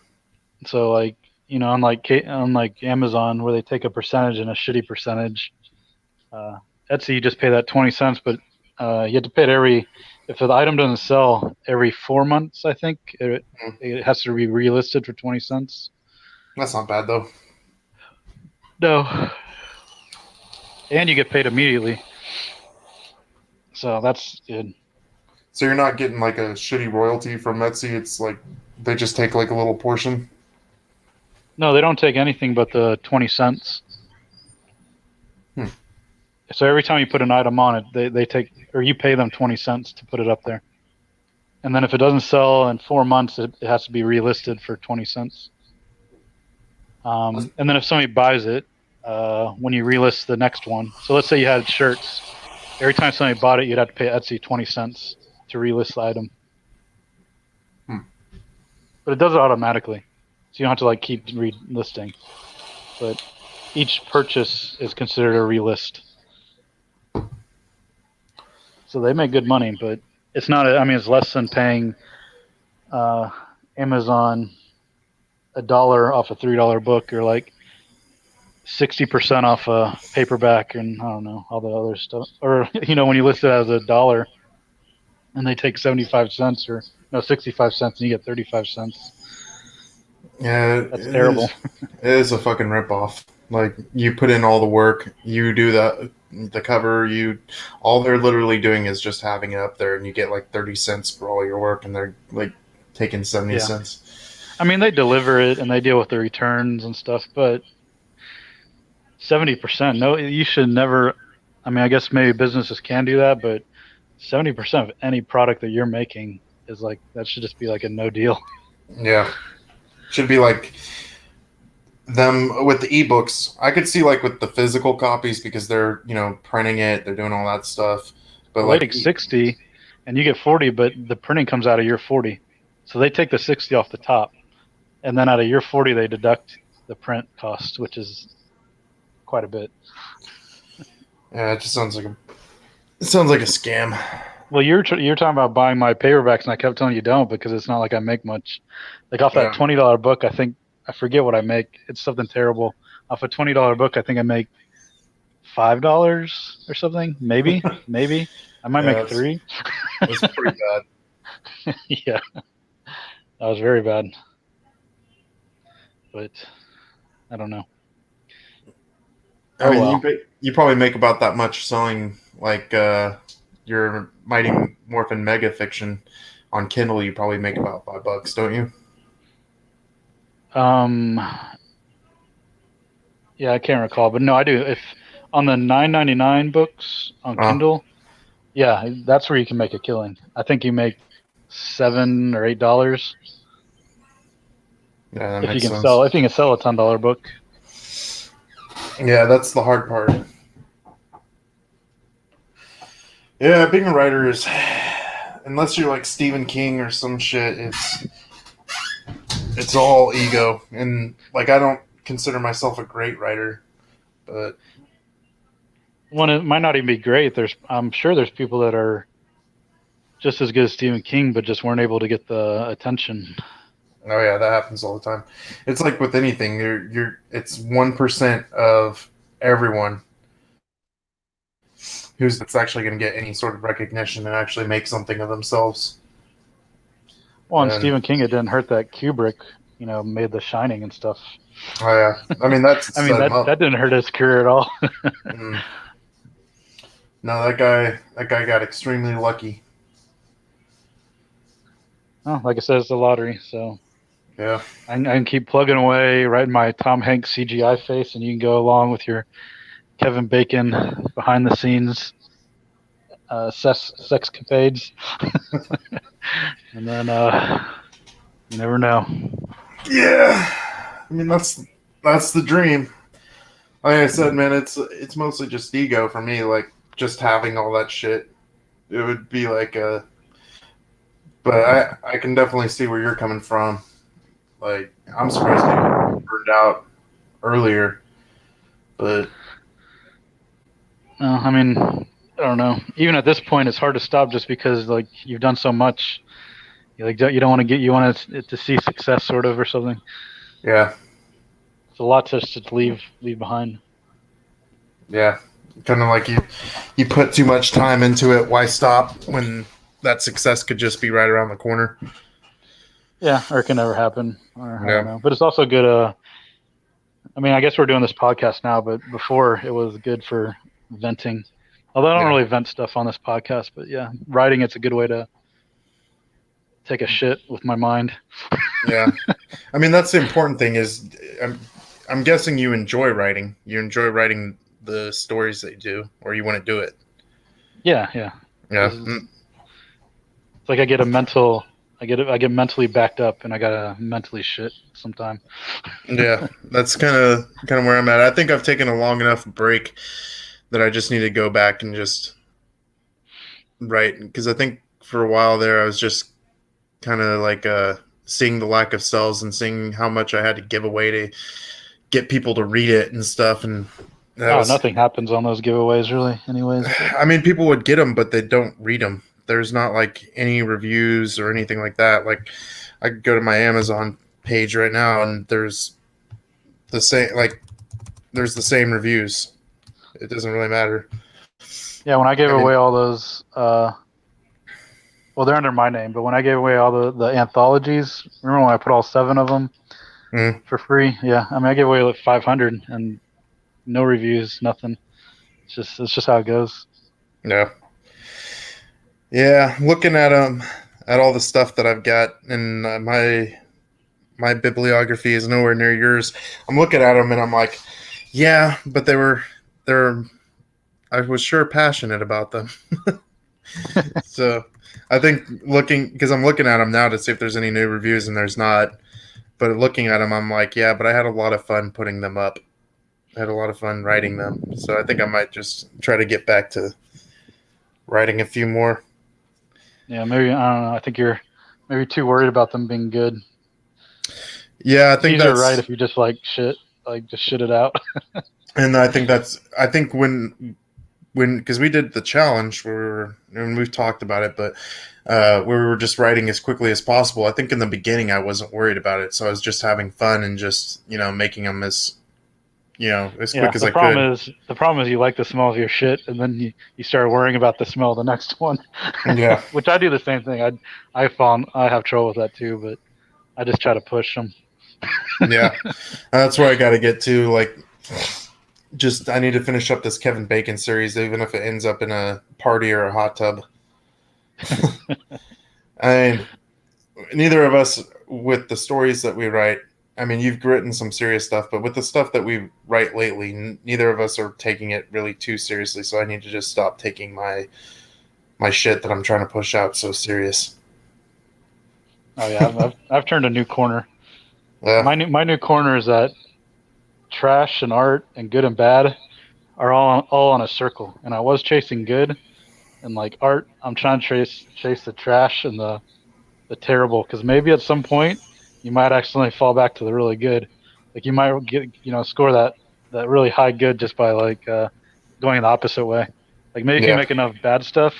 So like, unlike Amazon where they take a percentage and a shitty percentage, uh, Etsy you just pay that 20 cents, but you have to pay it if the item doesn't sell every 4 months, I think it has to be relisted for 20 cents. That's not bad though. No, and you get paid immediately, so that's good. So you're not getting like a shitty royalty from Etsy. It's like they just take like a little portion. No, they don't take anything but the 20 cents. Hmm. So every time you put an item on it, they take, or you pay them 20 cents to put it up there. And then if it doesn't sell in 4 months, it has to be relisted for 20 cents. And then if somebody buys it, when you relist the next one, so let's say you had shirts, every time somebody bought it, you'd have to pay Etsy 20 cents to relist the item. Hmm. But it does it automatically, so you don't have to like keep relisting. But each purchase is considered a relist. So they make good money, but it's not. I mean, it's less than paying Amazon $1 off a $3 book, or like 60% off a paperback, and I don't know all the other stuff. Or when you list it as $1, and they take 75 cents, or no, 65 cents, and you get 35 cents. Yeah, That's terrible. It is a fucking ripoff. Like, you put in all the work, you do the cover, all they're literally doing is just having it up there, and you get like 30 cents for all your work, and they're like taking 70 Yeah. cents. I mean, they deliver it and they deal with the returns and stuff, but 70%, no, you should never. I mean, I guess maybe businesses can do that, but 70% of any product that you're making is like, that should just be like a no deal. Yeah, should be like them with the ebooks. I could see like with the physical copies because they're printing it, they're doing all that stuff. But Well, they like, take 60 and you get 40, but the printing comes out of your 40. So they take the 60 off the top, and then out of your 40, they deduct the print cost, which is quite a bit. yeah, it just sounds like a scam. Well, you're talking about buying my paperbacks, and I kept telling you don't, because it's not like I make much. Like off that Yeah. $20 book, I forget what I make. It's something terrible. Off a $20 book, I think I make $5 or something. Maybe. I might Yeah, make $3. that's pretty bad. Yeah, that was very bad. But I don't know. I Oh mean, well. you probably make about that much selling like your Mighty Morphin Mega Fiction on Kindle. You probably make about $5, don't you? Um. Yeah, I can't recall, but no, I do. If on the $9.99 books on Oh, Kindle, yeah, that's where you can make a killing. I think you make $7 or $8 yeah, that if you makes can sense. sell a $10 book. Yeah, that's the hard part. Yeah, being a writer is, unless you're like Stephen King or some shit, it's all ego. And like, I don't consider myself a great writer, but One, it might not even be great. I'm sure there's people that are just as good as Stephen King, but just weren't able to get the attention. oh yeah, that happens all the time. It's like with anything, it's 1% of everyone who's that's actually going to get any sort of recognition and actually make something of themselves. Well, and And Stephen King, it didn't hurt that Kubrick, made The Shining and stuff. oh yeah, I mean that's I mean, set him that up. didn't hurt his career at all. Mm. No, that guy got extremely lucky. Oh, like I said, it's the lottery. So Yeah, I can keep plugging away, writing my Tom Hanks CGI face, and you can go along with your Kevin Bacon behind the scenes sexcapades. And then you never know. yeah. I mean that's the dream. Like I said, man, it's mostly just ego for me. Like, just having all that shit, it would be like a. But I can definitely see where you're coming from. Like, I'm surprised you burned out earlier, but I mean, I don't know. Even at this point, it's hard to stop just because like you've done so much. You don't want to you want to see success sort of or something. yeah, It's a lot to leave behind. yeah, kind of like you put too much time into it. Why stop when that success could just be right around the corner? Yeah, or it can never happen, or I don't Yeah, know. But it's also good. I mean, I guess we're doing this podcast now, but before it was good for venting. Although I don't yeah, really vent stuff on this podcast, but yeah, writing it's a good way to take a shit with my mind. yeah. I mean, that's the important thing. Is I'm guessing you enjoy writing. You enjoy writing the stories that you do, or you want to do it. Yeah. Yeah. This is, it's like I get mentally backed up, and I gotta mentally shit sometime. Yeah, that's kind of where I'm at. I think I've taken a long enough break that I just need to go back and just write, because I think for a while there I was just kind of like seeing the lack of cells and seeing how much I had to give away to get people to read it and stuff. And that Oh, was, nothing happens on those giveaways, really. Anyways, I mean, people would get them, but they don't read them. There's not like any reviews or anything like that. Like, I could go to my Amazon page right now, and there's the same reviews. It doesn't really matter. yeah. When I gave I mean, away all those, well, they're under my name, but when I gave away all the anthologies, remember when I put all 7 of them mm, for free? Yeah, I mean, I gave away like 500 and no reviews, nothing. It's just how it goes. no, yeah. Looking at all the stuff that I've got, and my bibliography is nowhere near yours. I'm looking at them, and I'm like, yeah, but they're. I was sure passionate about them. So I think because I'm looking at them now to see if there's any new reviews, and there's not. But looking at them, I'm like, yeah, but I had a lot of fun putting them up. I had a lot of fun writing them. So I think I might just try to get back to writing a few more. Yeah, maybe I don't know. I think you're maybe too worried about them being good. Yeah, I It's think easier to that's write if you just like shit, like just shit it out. and I think when because we did the challenge where and we've talked about it, but where we were just writing as quickly as possible. I think in the beginning I wasn't worried about it, so I was just having fun and just making them as as Yeah, quick as I could. the problem is you like the smell of your shit, and then you start worrying about the smell of the next one. Yeah, Which I do the same thing. I have trouble with that too, but I just try to push them. yeah, that's where I got to get to. Like, just I need to finish up this Kevin Bacon series, even if it ends up in a party or a hot tub. I mean, neither of us with the stories that we write. I mean, you've written some serious stuff, but with the stuff that we write lately, neither of us are taking it really too seriously. So I need to just stop taking my shit that I'm trying to push out so serious. Oh yeah, I've turned a new corner. Yeah, My new corner is that trash and art and good and bad are all on a circle. And I was chasing good and like art. I'm trying to chase the trash and the terrible, because maybe at some point you might accidentally fall back to the really good. Like you might get score that really high good just by like going the opposite way. Like maybe if you yeah, make enough bad stuff,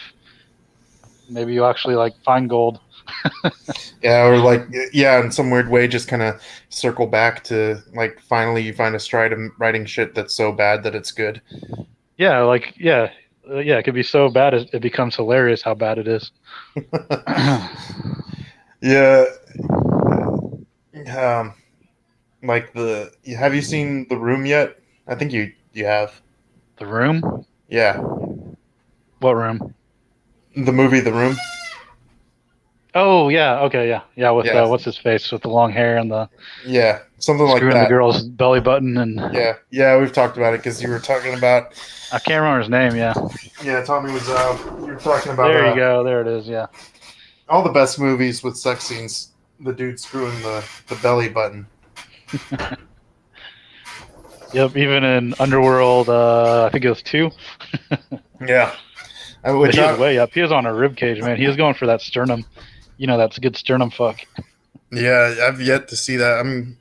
maybe you actually like find gold. yeah, or like yeah, in some weird way, just kind of circle back to like finally you find a stride of writing shit that's so bad that it's good. Yeah, like yeah, it could be so bad it becomes hilarious how bad it is. Yeah, um, like have you seen The Room yet? I think you have. The Room? Yeah, What room? the movie The Room. Oh yeah, okay, yeah, with Yeah, what's his face with the long hair and the yeah, something like screwing the that. girl's belly button, and Yeah, yeah, we've talked about it because you were talking about. I can't remember his name. Yeah, Yeah, Tommy was. You were talking about there you go. There it is. Yeah. all the best movies with sex scenes. The dude screwing the belly button. Yep. Even in Underworld, I think it was 2. Yeah, But he was way up. He was on a rib cage, man. He was going for that sternum. That's a good sternum fuck. yeah, I've yet to see that. I'm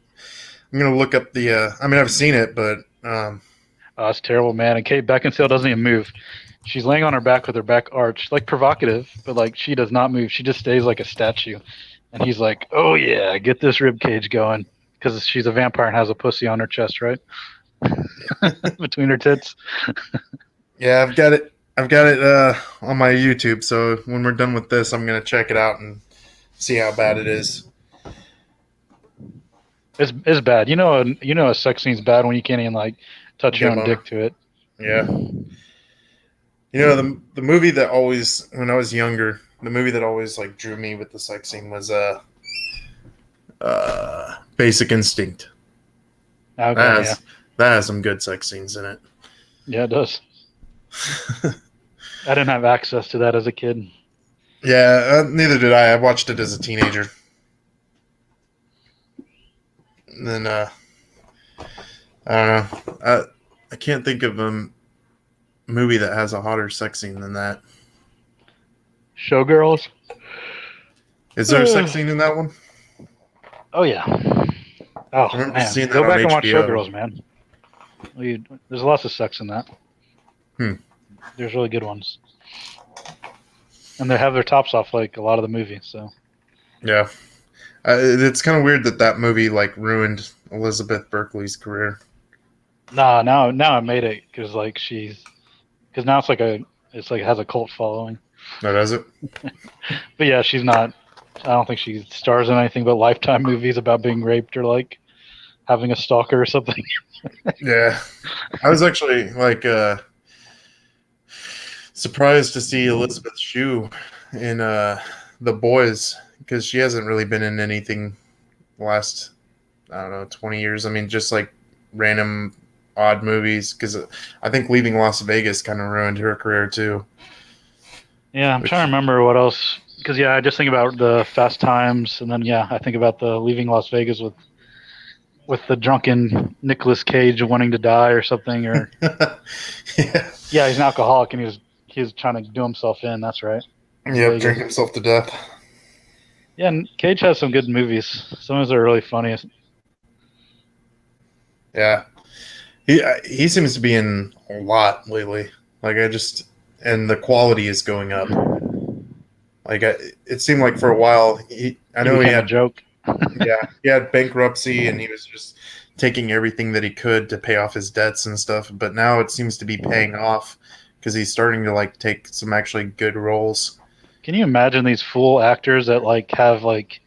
gonna look up the. I mean, I've seen it, but Oh, it's terrible, man. And Kate Beckinsale doesn't even move. She's laying on her back with her back arched, like provocative, but like she does not move. She just stays like a statue. And he's like, "Oh yeah, get this rib cage going," because she's a vampire and has a pussy on her chest, right, between her tits. yeah, I've got it on my YouTube. So when we're done with this, I'm gonna check it out and see how bad it is. It's bad. A sex scene's bad when you can't even like touch your Get own boner. dick to it. Yeah. The movie that always when I was younger, the movie that always like drew me with the sex scene was Basic Instinct. Okay, That yeah, has that has some good sex scenes in it. yeah, it does. I didn't have access to that as a kid. Yeah, neither did I. I watched it as a teenager. And then I don't know. I can't think of a movie that has a hotter sex scene than that. Showgirls. Is there a sex scene in that one? Oh yeah. Oh I remember man, seeing that go on back and watch HBO. Showgirls, man. There's lots of sex in that. Hmm. There's really good ones, and they have their tops off like a lot of the movies. So Yeah, it's kind of weird that that movie like ruined Elizabeth Berkley's career. nah, now I made it because now it's like it has a cult following. No, does it? But yeah, she's not. I don't think she stars in anything but Lifetime movies about being raped or like having a stalker or something. Yeah, I was actually like surprised to see Elizabeth Shue in The Boys because she hasn't really been in anything the last, I don't know, 20 years. I mean, just like random odd movies because I think Leaving Las Vegas kind of ruined her career too. Yeah, I'm trying Which, to remember what else. Because yeah, I just think about the Fast Times, and then yeah, I think about the Leaving Las Vegas with the drunken Nicolas Cage wanting to die or something. Or yeah, yeah, he's an alcoholic and he was trying to do himself in. That's right, in yep, drink Vegas. himself to death. Yeah, and Cage has some good movies. Some of those are really funny. Yeah, he seems to be in a lot lately. Like I just and the quality is going up. Like it seemed like for a while, I He know he became a had, joke. yeah, he had bankruptcy and he was just taking everything that he could to pay off his debts and stuff. But now it seems to be paying off because he's starting to like take some actually good roles. Can you imagine these fool actors that like have like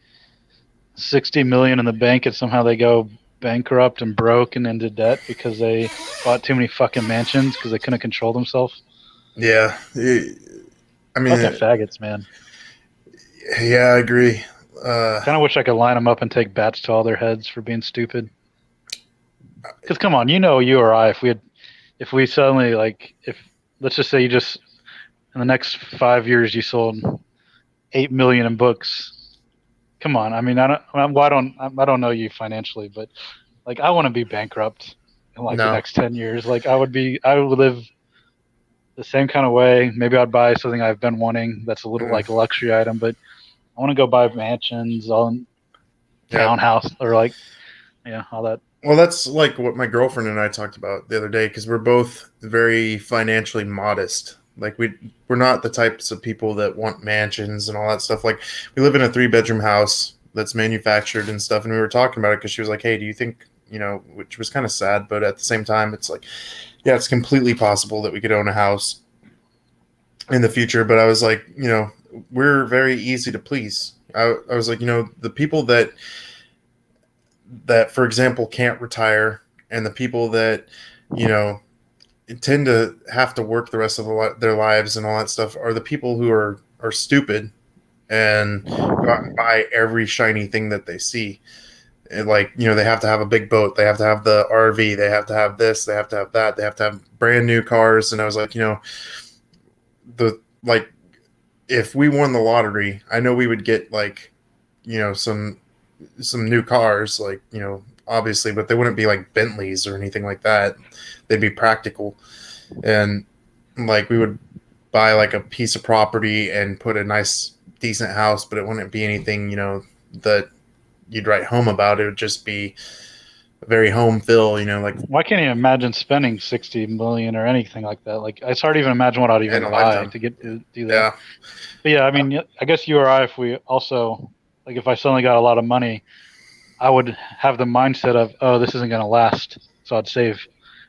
60 million in the bank and somehow they go bankrupt and broke and into debt because they bought too many fucking mansions because they couldn't control themselves? Yeah, I Fucking mean, faggots, man. yeah, I agree. Uh, Kind of wish I could line them up and take bats to all their heads for being stupid. Because come on, you or I, if we suddenly like, if let's just say you just in the next 5 years you sold 8 million in books. Come on, I mean, I don't know you financially, but like I want to be bankrupt in like the no, next 10 years. Like I would live the same kind of way. Maybe I'd buy something I've been wanting that's a little mm, like a luxury item, but I want to go buy mansions, all yeah. townhouse, or like yeah, all that. Well, that's like what my girlfriend and I talked about the other day because we're both very financially modest. Like we're not the types of people that want mansions and all that stuff. Like we live in a 3 bedroom house that's manufactured and stuff, and we were talking about it because she was like, "Hey, do you think which was kind of sad, but at the same time, it's like, yeah, it's completely possible that we could own a house in the future." But I was like, we're very easy to please. I was like, the people that, for example, can't retire, and the people that, you know, tend to have to work the rest of their lives and all that stuff are the people who are stupid and go out and buy every shiny thing that they see. And like, they have to have a big boat, they have to have the RV, they have to have this, they have to have that, they have to have brand new cars. And I was like, the like if we won the lottery, I know we would get like, some new cars, like, obviously, but they wouldn't be like Bentleys or anything like that. They'd be practical. And like we would buy like a piece of property and put a nice decent house, but it wouldn't be anything, that you'd write home about. It would just be a very home feel, like Why can't you imagine spending 60 million or anything like that? Like it's hard to even imagine what I'd in even a buy lifetime. to get to do that. Yeah. But yeah, I mean, I guess you or I, if we also like, if I suddenly got a lot of money, I would have the mindset of, oh, this isn't going to last, so I'd save.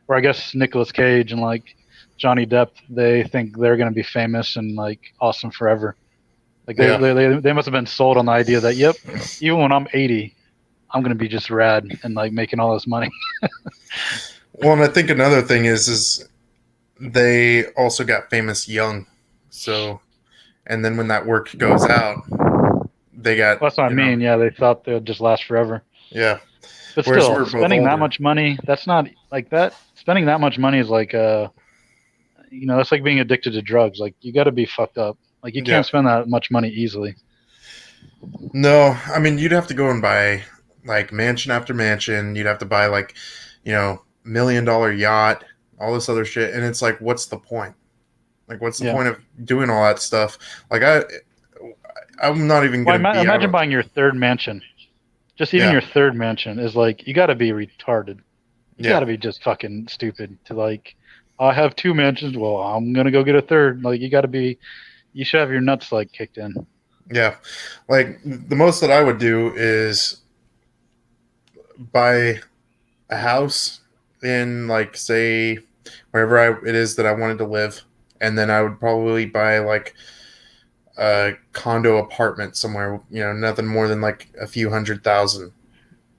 Or I guess Nicolas Cage and like Johnny Depp, they think they're going to be famous and like awesome forever. Like Yeah. they must have been sold on the idea that, yep, even when I'm 80, I'm going to be just rad and like making all this money. Well, and I think another thing is they also got famous young. So, and then when that work goes out, they got, Well, that's what I mean. Yeah, they thought they would just last forever. yeah. But Whereas still, we're both spending that older. much money, that's not like that. Spending that much money is like, that's like being addicted to drugs. Like you got to be fucked up. Like you Yeah. can't spend that much money easily. No, I mean you'd have to go and buy like mansion after mansion. You'd have to buy like, $1 million yacht, all this other shit, and it's like, what's the point? Like, what's the Yeah. point of doing all that stuff? Like, I'm not even Well, gonna be. imagine buying your third mansion. Just even Yeah. your third mention is like you got to be retarded. You got Yeah. to be just fucking stupid to like. I have two mentions. Well, I'm gonna go get a third. Like you got to be. You should have your nuts like kicked in. Yeah. Like the most that I would do is buy a house in, like, say, wherever it is that I wanted to live, and then I would probably buy like a condo apartment somewhere, nothing more than like a few $100,000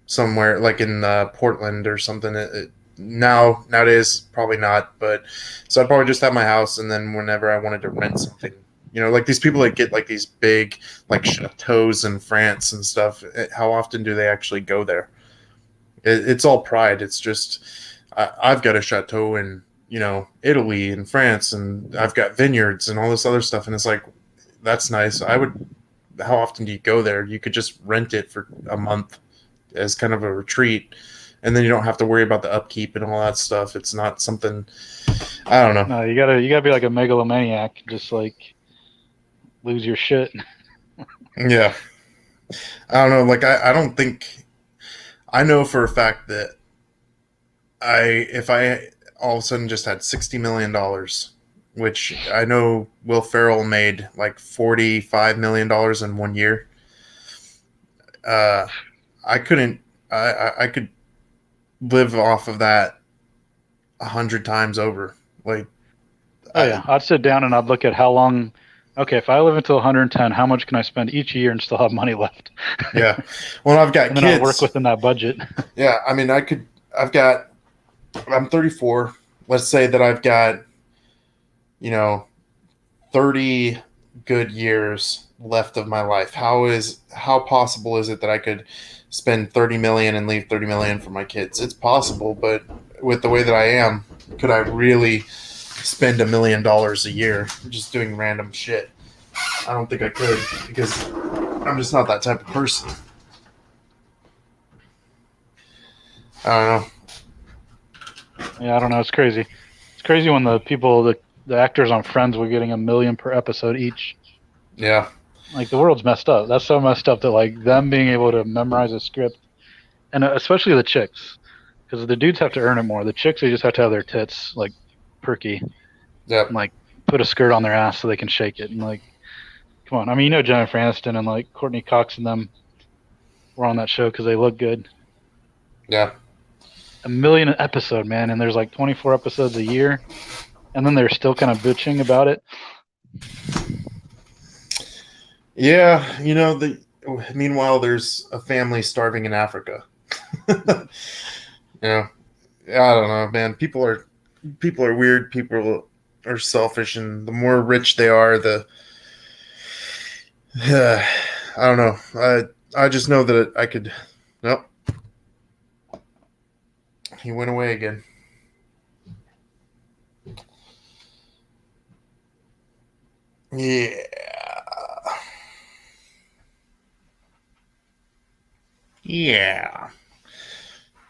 somewhere, like in Portland or something. Nowadays probably not, but so I'd probably just have my house, and then whenever I wanted to rent something, like these people that get like these big like chateaus in France and stuff, how often do they actually go there? It's all pride. It's just I've got a chateau in Italy and France, and I've got vineyards and all this other stuff, and it's like that's nice. I would. How often do you go there? You could just rent it for a month as kind of a retreat, and then you don't have to worry about the upkeep and all that stuff. It's not something. I don't know. No, you gotta be like a megalomaniac. Just like lose your shit. Yeah, I don't know. Like I don't think I know for a fact that if I all of a sudden just had $60 million, which I know Will Ferrell made like $45 million in 1 year. I couldn't. I could live off of that 100 times over. Like, Oh yeah, I'd sit down and I'd look at how long. Okay, if I live until 110, how much can I spend each year and still have money left? yeah. Well, I've got And then I'll work kids. within that budget. Yeah, I mean, I could. I've got. I'm 34. Let's say that I've got, you know, 30 good years left of my life. How possible is it that I could spend 30 million and leave 30 million for my kids? It's possible, but with the way that I am, could I really spend $1 million a year just doing random shit? I don't think I could, because I'm just not that type of person. I don't know. Yeah, I don't know. It's crazy. It's crazy when the actors on Friends were getting $1 million per episode each. Yeah. Like the world's messed up. That's so messed up that like them being able to memorize a script, and especially the chicks, because the dudes have to earn it more. The chicks, they just have to have their tits like perky and Yep. like put a skirt on their ass so they can shake it. And like, come on. I mean, Jennifer Aniston and like Courtney Cox and them were on that show because they look good. Yeah. $1 million an episode, man, and there's like 24 episodes a year, and then they're still kind of bitching about it. Yeah. Meanwhile, there's a family starving in Africa. I don't know, man. People are weird. People are selfish, and the more rich they are, the I don't know. I just know that I could. Nope. He went away again. Yeah. Yeah.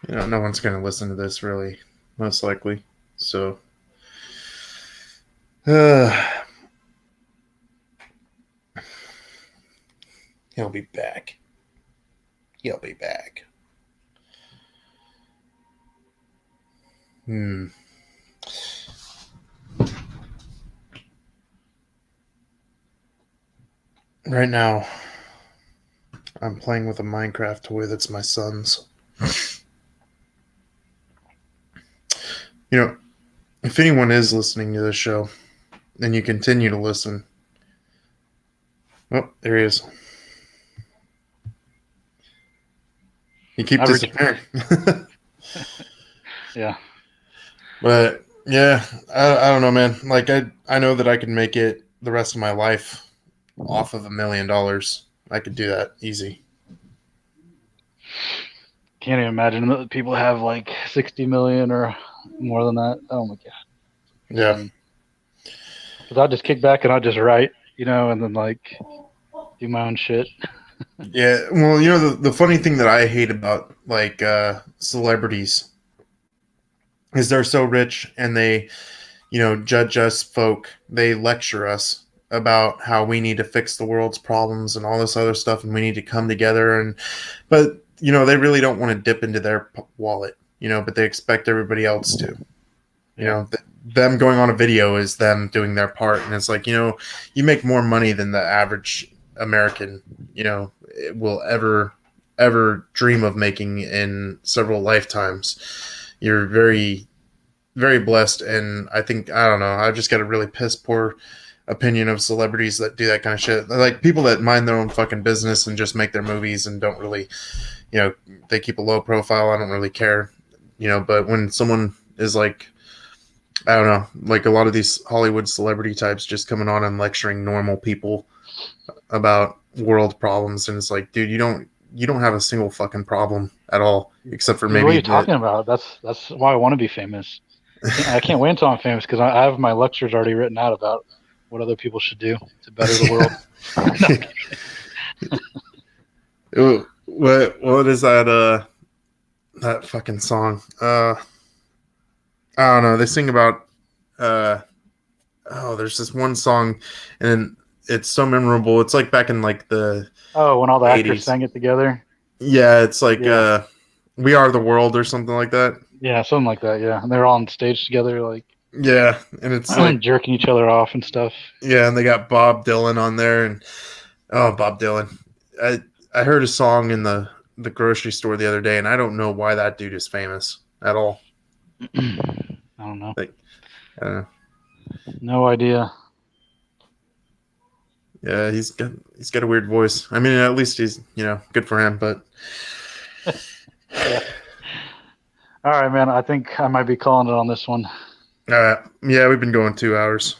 No one's going to listen to this, really, most likely. So, he'll be back. He'll be back. Right now, I'm playing with a Minecraft toy that's my son's. If anyone is listening to this show, and you continue to listen, oh, there he is. You keep disappearing. Yeah. But yeah, I don't know, man. Like I know that I could make it the rest of my life off of $1 million. I could do that easy. Can't even imagine that people have like 60 million or more than that. Oh my god. Yeah. Because I'll just kick back and I'll just write, and then like do my own shit. Yeah. Well, the funny thing that I hate about like celebrities is they're so rich, and they, judge us folk. They lecture us about how we need to fix the world's problems and all this other stuff, and we need to come together. But they really don't want to dip into their wallet, but they expect everybody else to. Yeah. Them going on a video is them doing their part, and it's like, you make more money than the average American, will ever dream of making in several lifetimes. You're very, very blessed, and I don't know, I've just got a really piss poor opinion of celebrities that do that kind of shit. Like people that mind their own fucking business and just make their movies and don't really, they keep a low profile. I don't really care, but when someone is like, I don't know, like a lot of these Hollywood celebrity types just coming on and lecturing normal people about world problems, and it's like, dude, you don't have a single fucking problem at all, except for Dude, what are maybe you the talking about? That's why I want to be famous. I can't wait until I'm famous because I have my lectures already written out about what other people should do to better the world. No. what is that fucking song? I don't know. They sing about uh there's this one song, and it's so memorable. It's like back in like the Oh, when all the actors 80s. sang it together. Yeah, it's like Yeah, We Are the World or something like that. yeah, something like that. Yeah, and they're all on stage together, like Yeah, and it's like, jerking each other off and stuff. yeah, and they got Bob Dylan on there, and oh, Bob Dylan. I heard a song in the grocery store the other day, and I don't know why that dude is famous at all. I don't know. Like, I don't know. No idea. Yeah, he's got a weird voice. I mean, at least he's good for him. But Yeah. All right, man. I think I might be calling it on this one. yeah, we've been going 2 hours.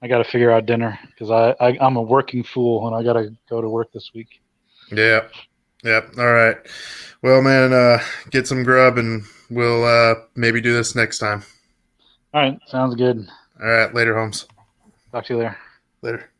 I got to figure out dinner because I'm a working fool and I got to go to work this week. Yeah, yeah. All right. Well, man, get some grub, and we'll maybe do this next time. All right, sounds good. All right, later, Holmes. Talk to you later. Later.